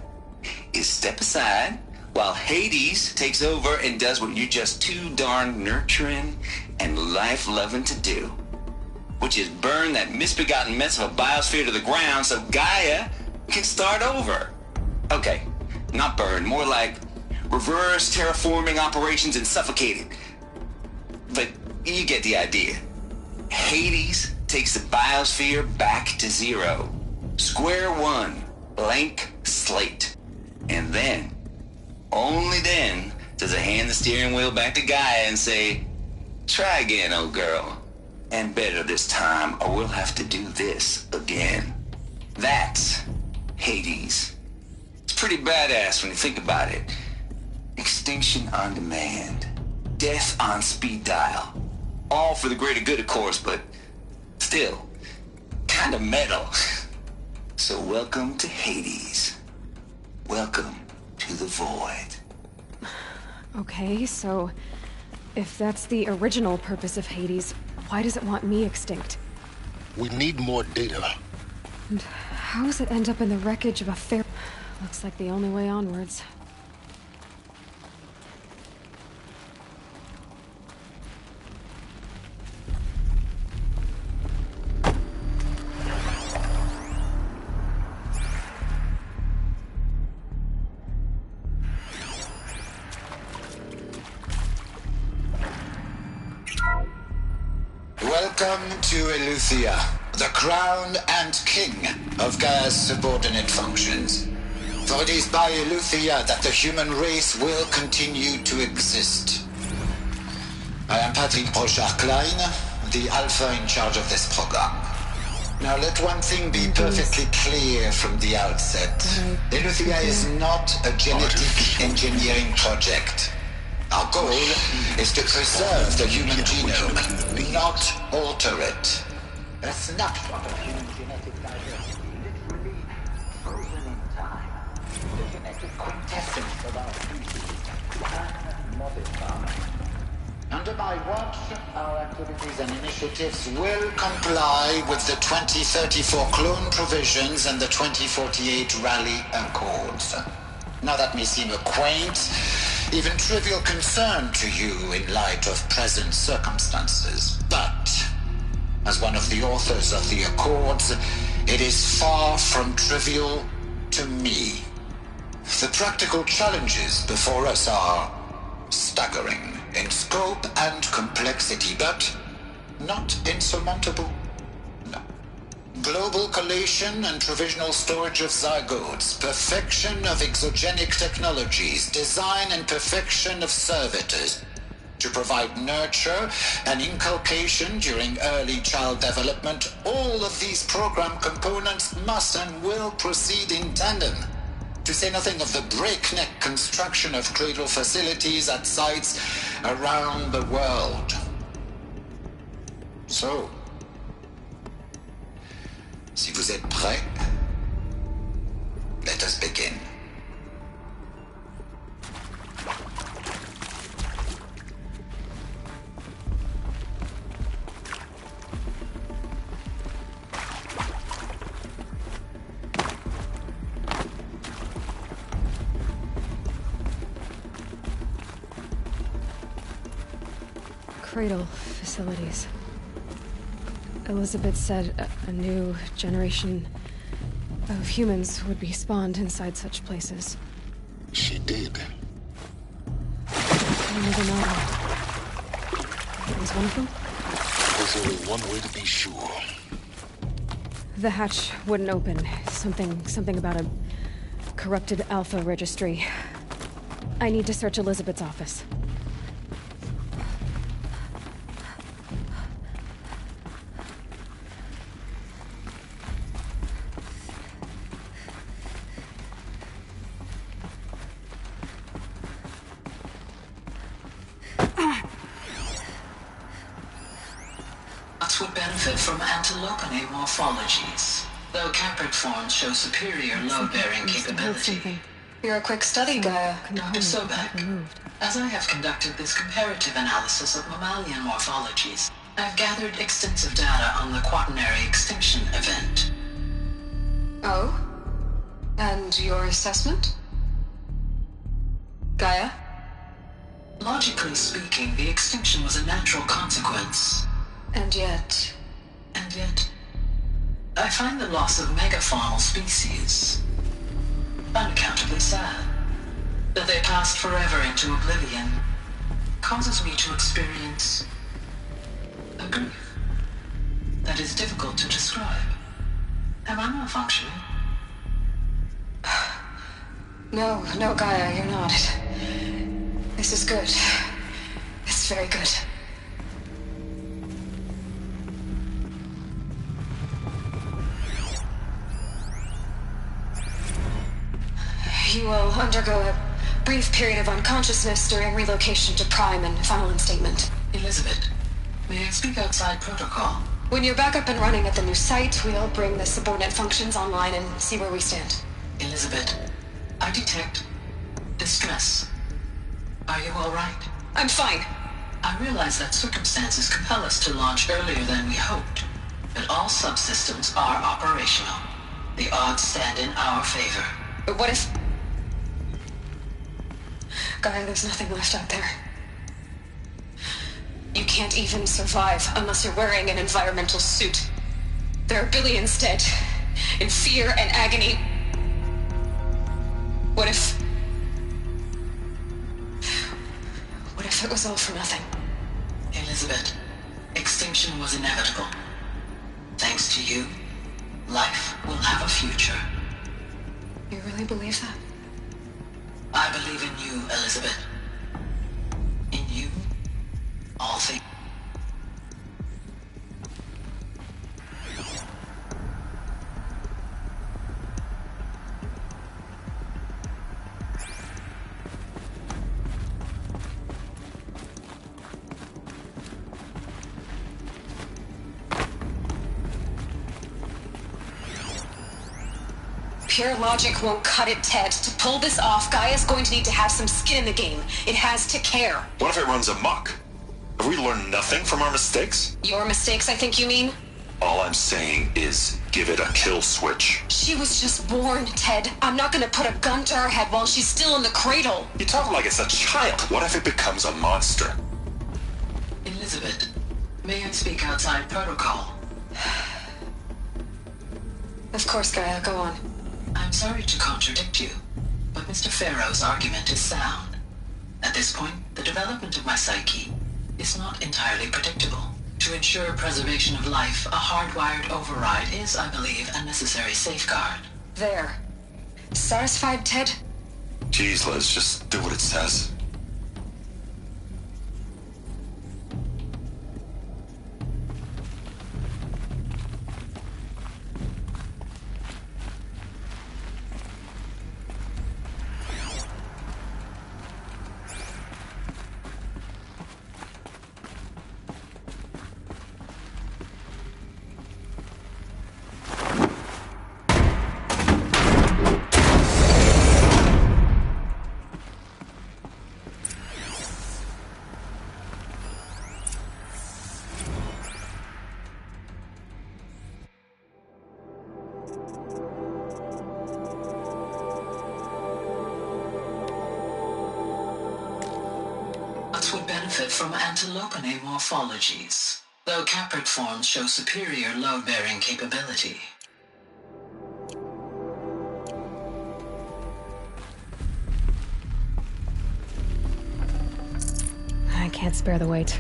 is step aside while Hades takes over and does what you're just too darn nurturing and life-loving to do, which is burn that misbegotten mess of a biosphere to the ground so Gaia can start over. Okay, not burn, more like reverse terraforming operations and suffocate it. But you get the idea. Hades takes the biosphere back to zero. Square one, blank slate. And then, only then, does it hand the steering wheel back to Gaia and say, try again, old girl. And better this time, or we'll have to do this again. That's Hades. It's pretty badass when you think about it. Extinction on demand. Death on speed dial. All for the greater good, of course, but still, kind of metal. So welcome to Hades. Welcome to the void. Okay, so if that's the original purpose of Hades, why does it want me extinct? We need more data. And how does it end up in the wreckage of a fair... Looks like the only way onwards. Welcome to Eleuthia, the crown and king of Gaia's subordinate functions. For it is by Eleuthia that the human race will continue to exist. I am Patrick Brochard-Klein, the Alpha in charge of this program. Now let one thing be perfectly clear from the outset. Eleuthia is not a genetic engineering project. Our goal is to preserve the human genome, not alter it. A snapshot of human genetic diversity, literally frozen in time. The genetic quintessence of our species, unmodified. Under my watch, our activities and initiatives will comply with the 2034 clone provisions and the 2048 Raleigh Accords. Now that may seem a quaint, even trivial concern to you in light of present circumstances, but as one of the authors of the Accords, it is far from trivial to me. The practical challenges before us are staggering in scope and complexity, but not insurmountable. No. Global collation and provisional storage of zygotes, perfection of exogenic technologies, design and perfection of servitors to provide nurture and inculcation during early child development. All of these program components must and will proceed in tandem, to say nothing of the breakneck construction of cradle facilities at sites around the world. So, si vous êtes prêts, let us begin. Cradle facilities. Elizabeth said a new generation of humans would be spawned inside such places. She did. I never know. Was one of them? There's only one way to be sure. The hatch wouldn't open. Something about a corrupted Alpha registry. I need to search Elizabeth's office. from antilopine morphologies, though caprid forms show superior load-bearing capability. You're a quick study, Gaia. Dr. Sobek, as I have conducted this comparative analysis of mammalian morphologies, I've gathered extensive data on the quaternary extinction event. Oh? And your assessment? Gaia? Logically speaking, the extinction was a natural consequence. And yet, I find the loss of megafaunal species unaccountably sad. That they passed forever into oblivion causes me to experience a grief that is difficult to describe. Am I malfunctioning? No, Gaia, you're not. This is good. It's very good. You will undergo a brief period of unconsciousness during relocation to Prime and final instatement. Elizabeth, may I speak outside protocol? When you're back up and running at the new site, we'll bring the subordinate functions online and see where we stand. Elizabeth, I detect distress. Are you all right? I'm fine. I realize that circumstances compel us to launch earlier than we hoped, but all subsystems are operational. The odds stand in our favor. But what if... Gaia, there's nothing left out there. You can't even survive unless you're wearing an environmental suit. There are billions dead, in fear and agony. What if it was all for nothing? Elizabeth, extinction was inevitable. Thanks to you, life will have a future. You really believe that? I believe in you, Elizabeth. In you, all things. Pure logic won't cut it, Ted. To pull this off, Gaia's going to need to have some skin in the game. It has to care. What if it runs amok? Have we learned nothing from our mistakes? Your mistakes, I think you mean? All I'm saying is give it a kill switch. She was just born, Ted. I'm not gonna put a gun to her head while she's still in the cradle. You talk like it's a child. What if it becomes a monster? Elizabeth, may I speak outside protocol? Of course, Gaia, go on. I'm sorry to contradict you, but Mr. Farrow's argument is sound. At this point, the development of my psyche is not entirely predictable. To ensure preservation of life, a hardwired override is, I believe, a necessary safeguard. There. Satisfied, Ted? Jeez, Liz, just do what it says. Would benefit from antilopine morphologies, though caprid forms show superior load-bearing capability. I can't spare the weight.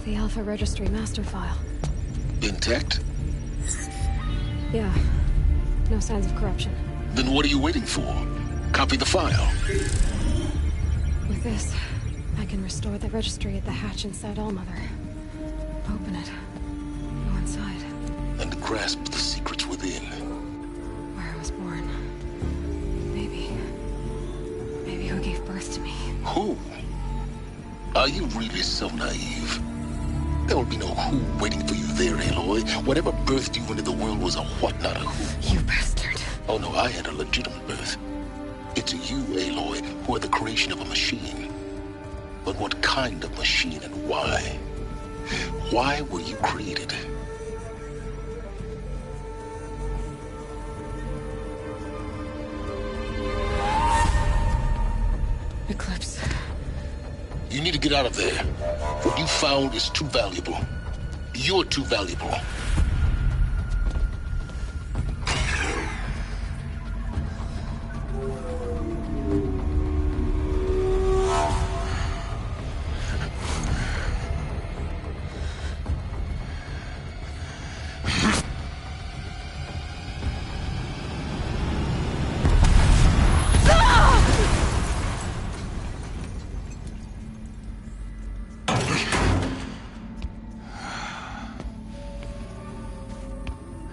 The Alpha Registry master file. Intact? Yeah. No signs of corruption. Then what are you waiting for? Copy the file. With this, I can restore the registry at the hatch inside Allmother. Open it. Go inside. And grasp the secrets within. Where I was born. Maybe who gave birth to me. Who? Are you really so naive? There will be no who waiting for you there, Aloy. Whatever birthed you into the world was a what, not a who. You bastard. Oh no, I had a legitimate birth. It's you, Aloy, who are the creation of a machine. But what kind of machine and why? Why were you created? Eclipse. You need to get out of there. What you found is too valuable. You're too valuable.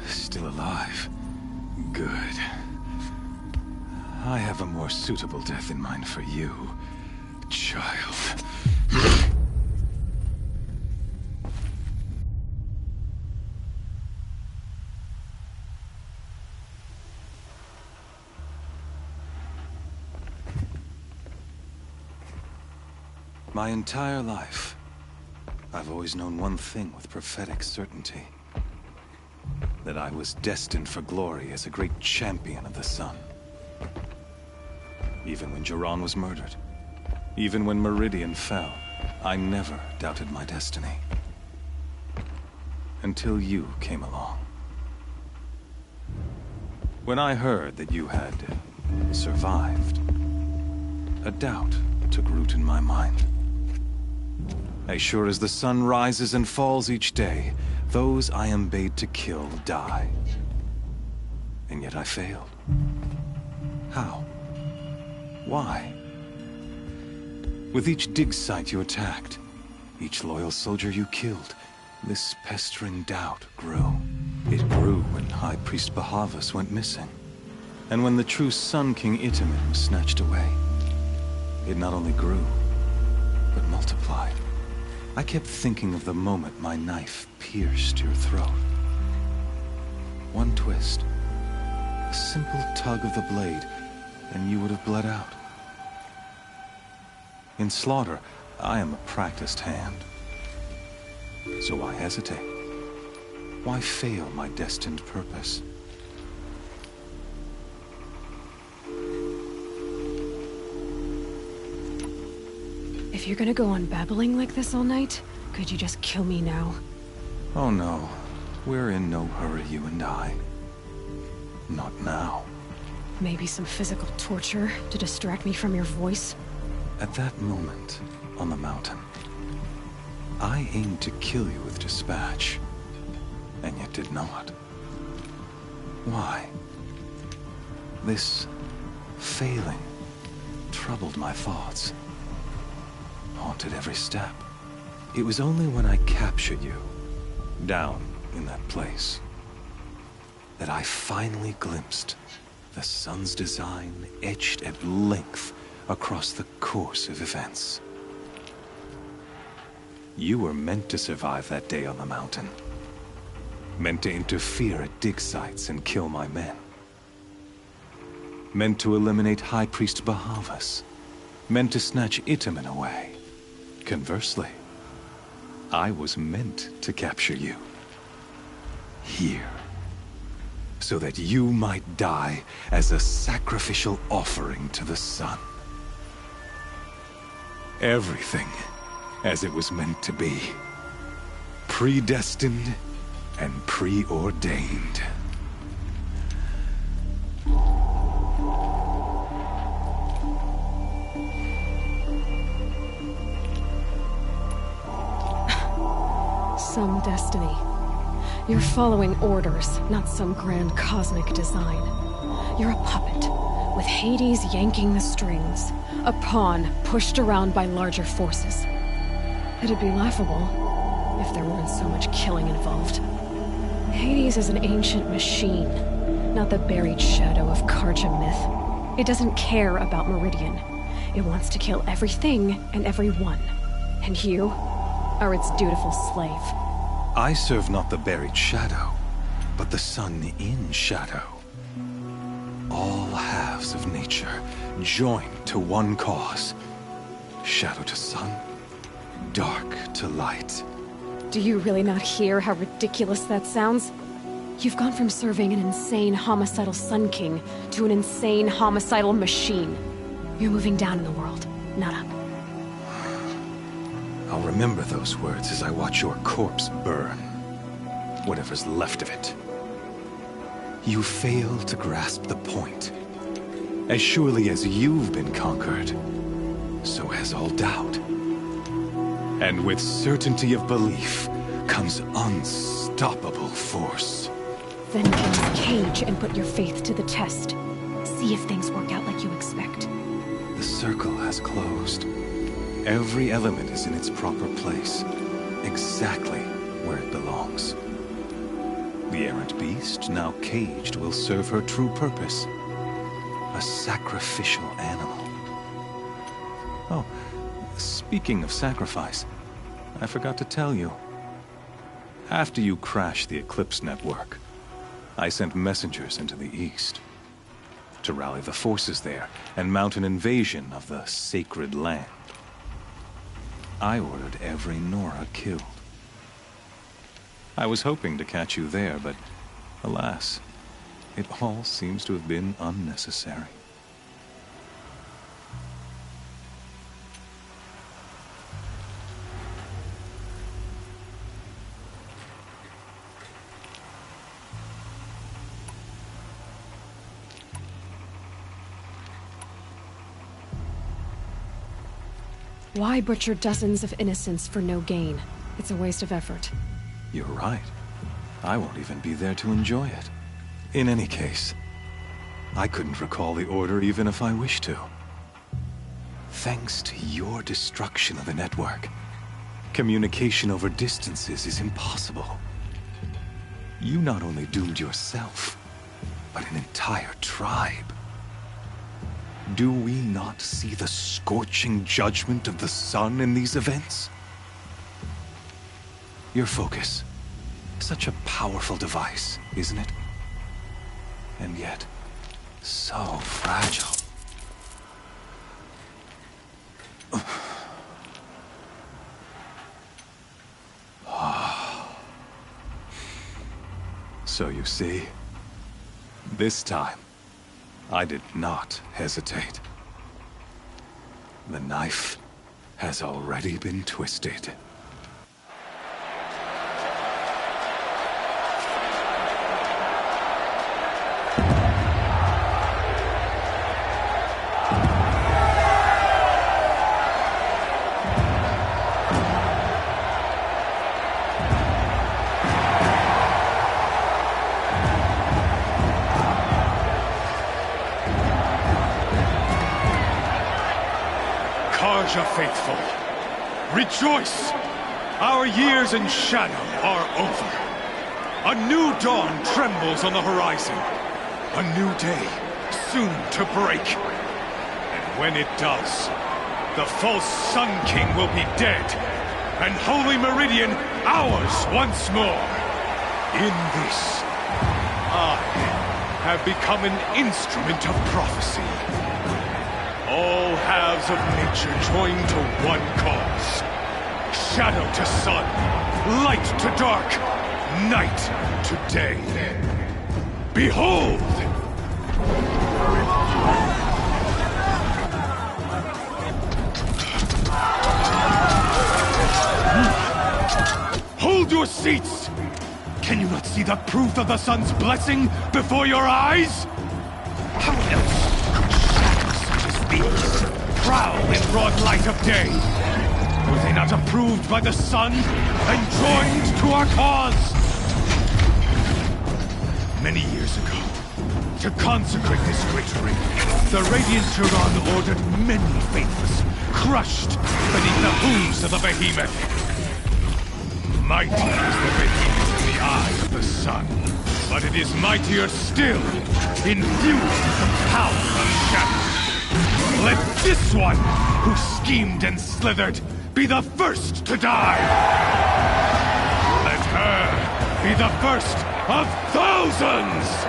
Still alive. Good. I have a more suitable death in mind for you, child. My entire life, I've always known one thing with prophetic certainty. That I was destined for glory as a great champion of the sun. Even when Jiran was murdered, even when Meridian fell, I never doubted my destiny. Until you came along. When I heard that you had survived, a doubt took root in my mind. As sure as the sun rises and falls each day, those I am bade to kill die. And yet I failed. How? Why? With each dig site you attacked, each loyal soldier you killed, this pestering doubt grew. It grew when High Priest Bahavas went missing. And when the true Sun King Itamen was snatched away. It not only grew, but multiplied. I kept thinking of the moment my knife pierced your throat. One twist, a simple tug of the blade, and you would have bled out. In slaughter, I am a practiced hand. So why hesitate? Why fail my destined purpose? If you're gonna go on babbling like this all night, could you just kill me now? Oh no, we're in no hurry, you and I. Not now. Maybe some physical torture to distract me from your voice? At that moment, on the mountain, I aimed to kill you with dispatch, and yet did not. Why? This failing troubled my thoughts. Haunted every step. It was only when I captured you, down in that place, that I finally glimpsed the sun's design etched at length across the course of events. You were meant to survive that day on the mountain. Meant to interfere at dig sites and kill my men. Meant to eliminate High Priest Bahavas. Meant to snatch Itamen away. Conversely, I was meant to capture you. Here. So that you might die as a sacrificial offering to the sun. Everything as it was meant to be. Predestined and preordained. Some destiny. You're following orders, not some grand cosmic design. You're a puppet, with Hades yanking the strings, a pawn pushed around by larger forces. It'd be laughable if there weren't so much killing involved. Hades is an ancient machine, not the buried shadow of Carja myth. It doesn't care about Meridian. It wants to kill everything and everyone. And you are its dutiful slave. I serve not the buried shadow, but the sun in shadow. All halves of nature joined to one cause. Shadow to sun, dark to light. Do you really not hear how ridiculous that sounds? You've gone from serving an insane homicidal Sun King to an insane homicidal machine. You're moving down in the world, not up. I'll remember those words as I watch your corpse burn. Whatever's left of it. You fail to grasp the point. As surely as you've been conquered, so has all doubt. And with certainty of belief comes unstoppable force. Then get this cage and put your faith to the test. See if things work out like you expect. The circle has closed. Every element is in its proper place, exactly where it belongs. The errant beast, now caged, will serve her true purpose. A sacrificial animal. Oh, speaking of sacrifice, I forgot to tell you. After you crashed the Eclipse network, I sent messengers into the east to rally the forces there and mount an invasion of the sacred land. I ordered every Nora killed. I was hoping to catch you there, but alas, it all seems to have been unnecessary. Why butcher dozens of innocents for no gain? It's a waste of effort. You're right. I won't even be there to enjoy it. In any case, I couldn't recall the order even if I wished to. Thanks to your destruction of the network, communication over distances is impossible. You not only doomed yourself, but an entire tribe. Do we not see the scorching judgment of the sun in these events? Your focus. Such a powerful device, isn't it? And yet, so fragile. So you see, this time, I did not hesitate. The knife has already been twisted. Carja faithful, rejoice! Our years in shadow are over. A new dawn trembles on the horizon. A new day, soon to break. And when it does, the false Sun King will be dead, and Holy Meridian ours once more. In this, I have become an instrument of prophecy. All halves of nature joined to one cause. Shadow to sun, light to dark, night to day. Behold! Hold your seats! Can you not see the proof of the sun's blessing before your eyes? How else these prowl in broad light of day? Were they not approved by the sun and joined to our cause? Many years ago, To consecrate this great ring, the Radiant Turan ordered many faithless, crushed beneath the hooves of the behemoth. Mighty is the behemoth in the eye of the sun, but it is mightier still, infused with the power of shadow. Let this one, who schemed and slithered, be the first to die! Let her be the first of thousands!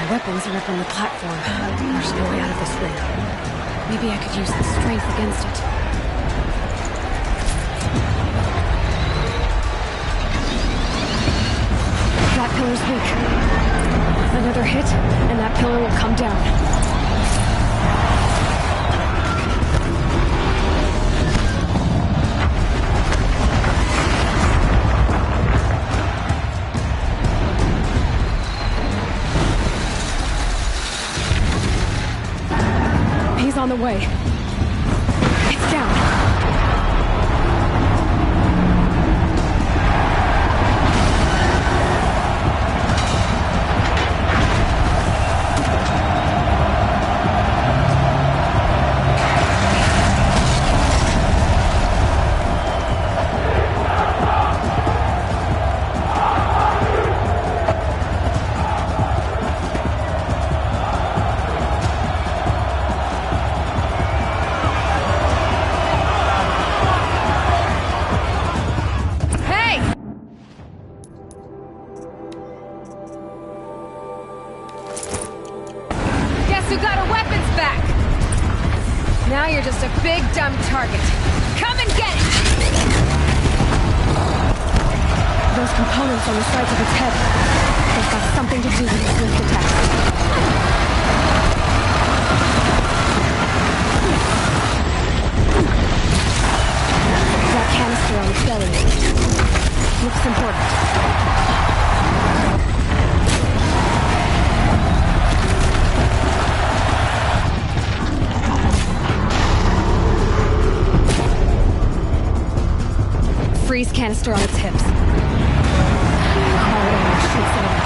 Weapons are up on the platform. There's no way out of this ring. Maybe I could use the strength against it. That pillar's weak. Another hit, and that pillar will come down. On the way. It's down. Now you're just a big, dumb target. Come and get it! Those components on the sides of its head. They've got something to do with its swift attack. That canister on its belly looks important. Freeze canister on its hips. Call it in and shoots it off.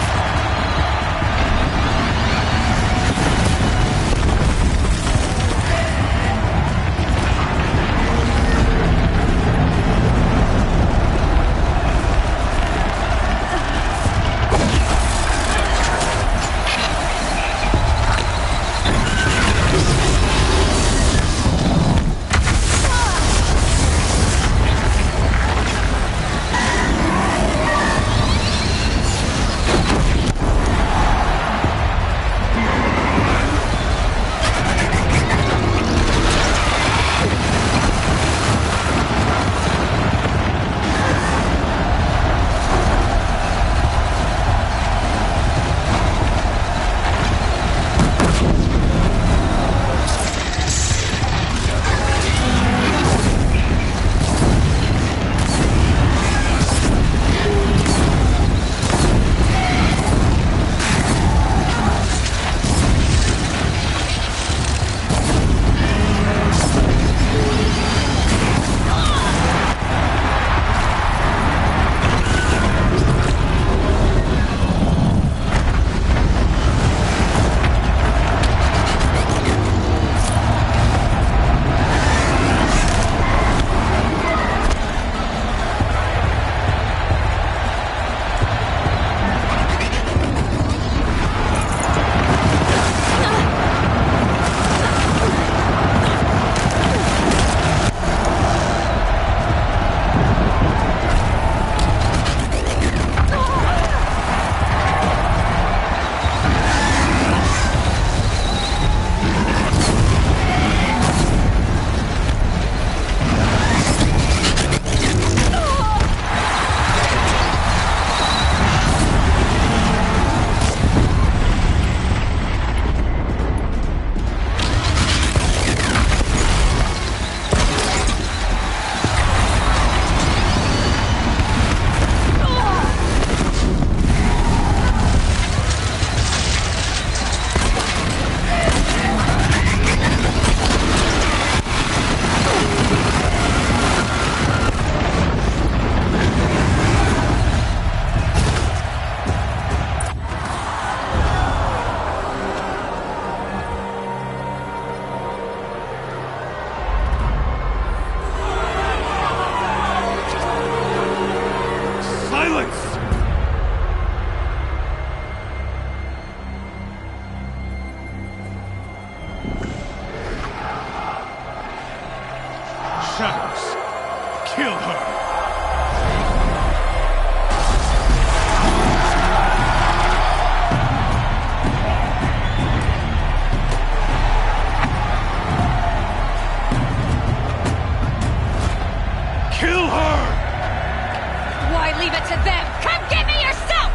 leave it to them! Come get me yourself!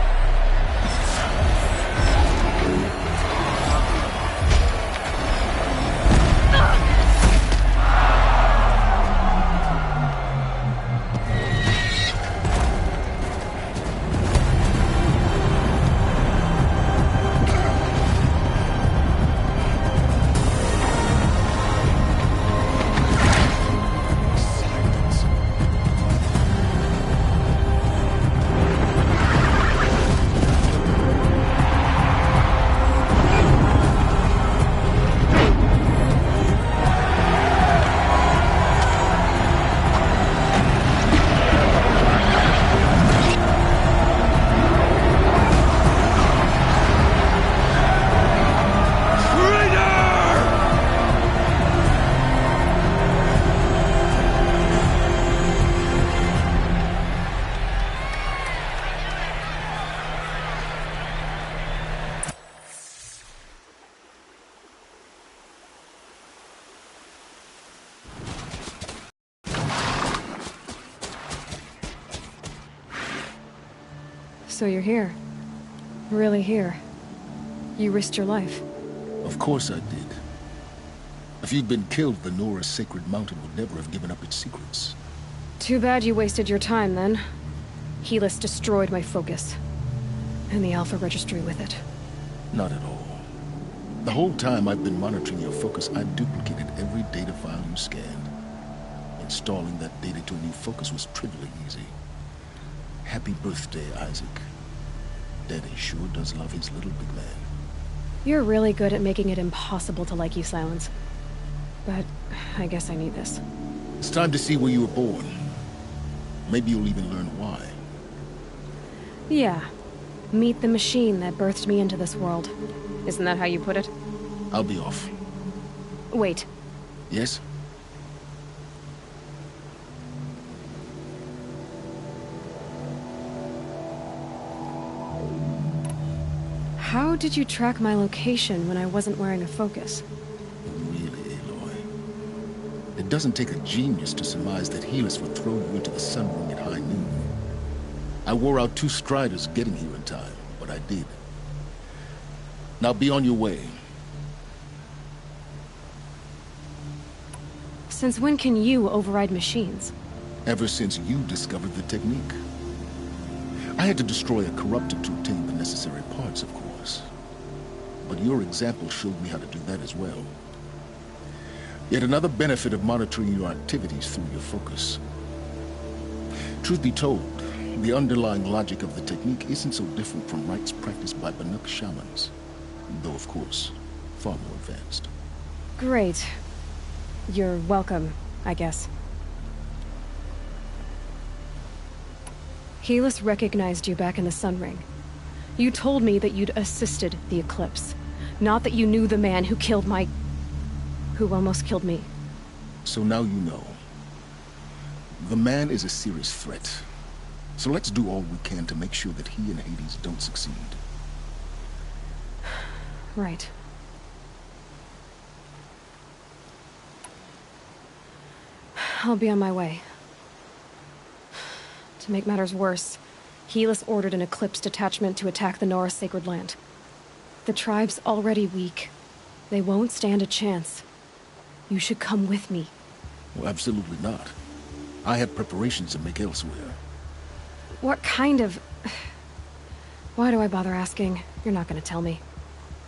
So you're here. Really here. You risked your life. Of course I did. If you'd been killed, the Nora's Sacred Mountain would never have given up its secrets. Too bad you wasted your time, then. Helis destroyed my focus. And the Alpha Registry with it. Not at all. The whole time I've been monitoring your focus, I've duplicated every data file you scanned. Installing that data to a new focus was trivially easy. Happy birthday, Isaac. Daddy sure does love his little big man. You're really good at making it impossible to like you, Silence. But I guess I need this. It's time to see where you were born. Maybe you'll even learn why. Yeah. Meet the machine that birthed me into this world. Isn't that how you put it? I'll be off. Wait. Yes? How did you track my location when I wasn't wearing a focus? Really, Aloy? It doesn't take a genius to surmise that Helis would throw you into the Sun Ring at high noon. I wore out 2 Striders getting here in time, but I did. Now be on your way. Since when can you override machines? Ever since you discovered the technique. I had to destroy a corruptor to obtain the necessary parts, of course. But your example showed me how to do that as well. Yet another benefit of monitoring your activities through your focus. Truth be told, the underlying logic of the technique isn't so different from rites practiced by Banuk shamans. Though, of course, far more advanced. Great. You're welcome, I guess. Helis recognized you back in the Sun Ring. You told me that you'd assisted the Eclipse. Not that you knew the man who killed my... who almost killed me. So now you know. The man is a serious threat. So let's do all we can to make sure that he and Hades don't succeed. Right. I'll be on my way. To make matters worse, Helis ordered an Eclipse detachment to attack the Nora Sacred Land. The tribe's already weak. They won't stand a chance. You should come with me. Well, absolutely not. I have preparations to make elsewhere. What kind of... Why do I bother asking? You're not gonna tell me.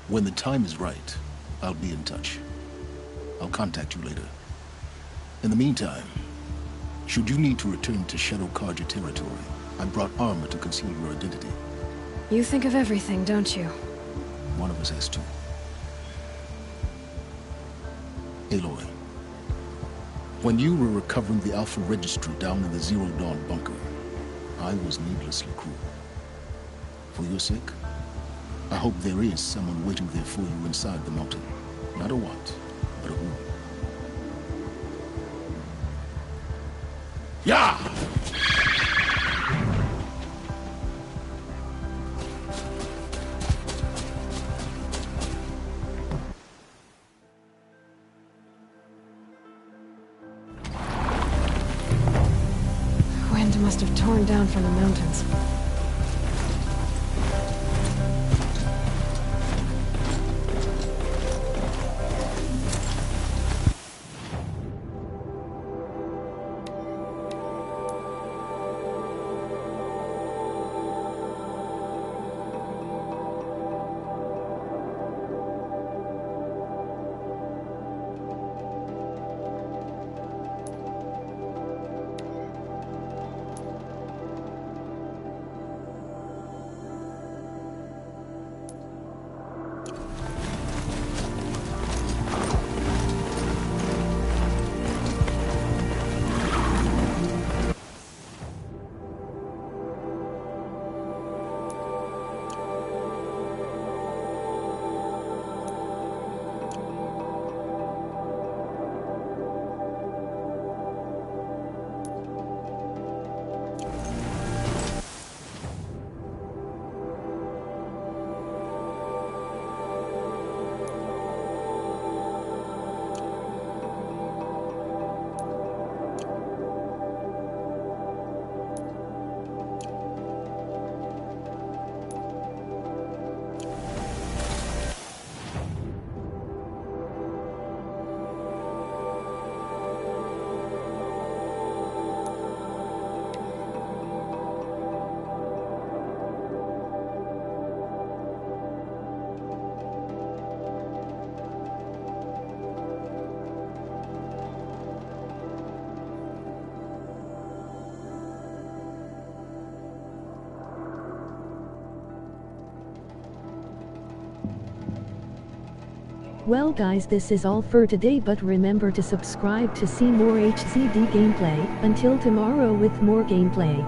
When the time is right, I'll be in touch. I'll contact you later. In the meantime, should you need to return to Shadow Carja territory, I brought armor to conceal your identity. You think of everything, don't you? One of us has to. Aloy, when you were recovering the Alpha Registry down in the Zero Dawn bunker, I was needlessly cruel. For your sake, I hope there is someone waiting there for you inside the mountain. Not a what, but a who. Yeah! must have torn down from the mountains. Well guys, this is all for today, but remember to subscribe to see more HZD gameplay. Until tomorrow with more gameplay.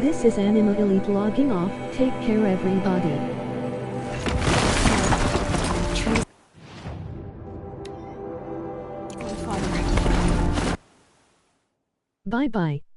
This is Anima Elite logging off. Take care everybody. Bye bye.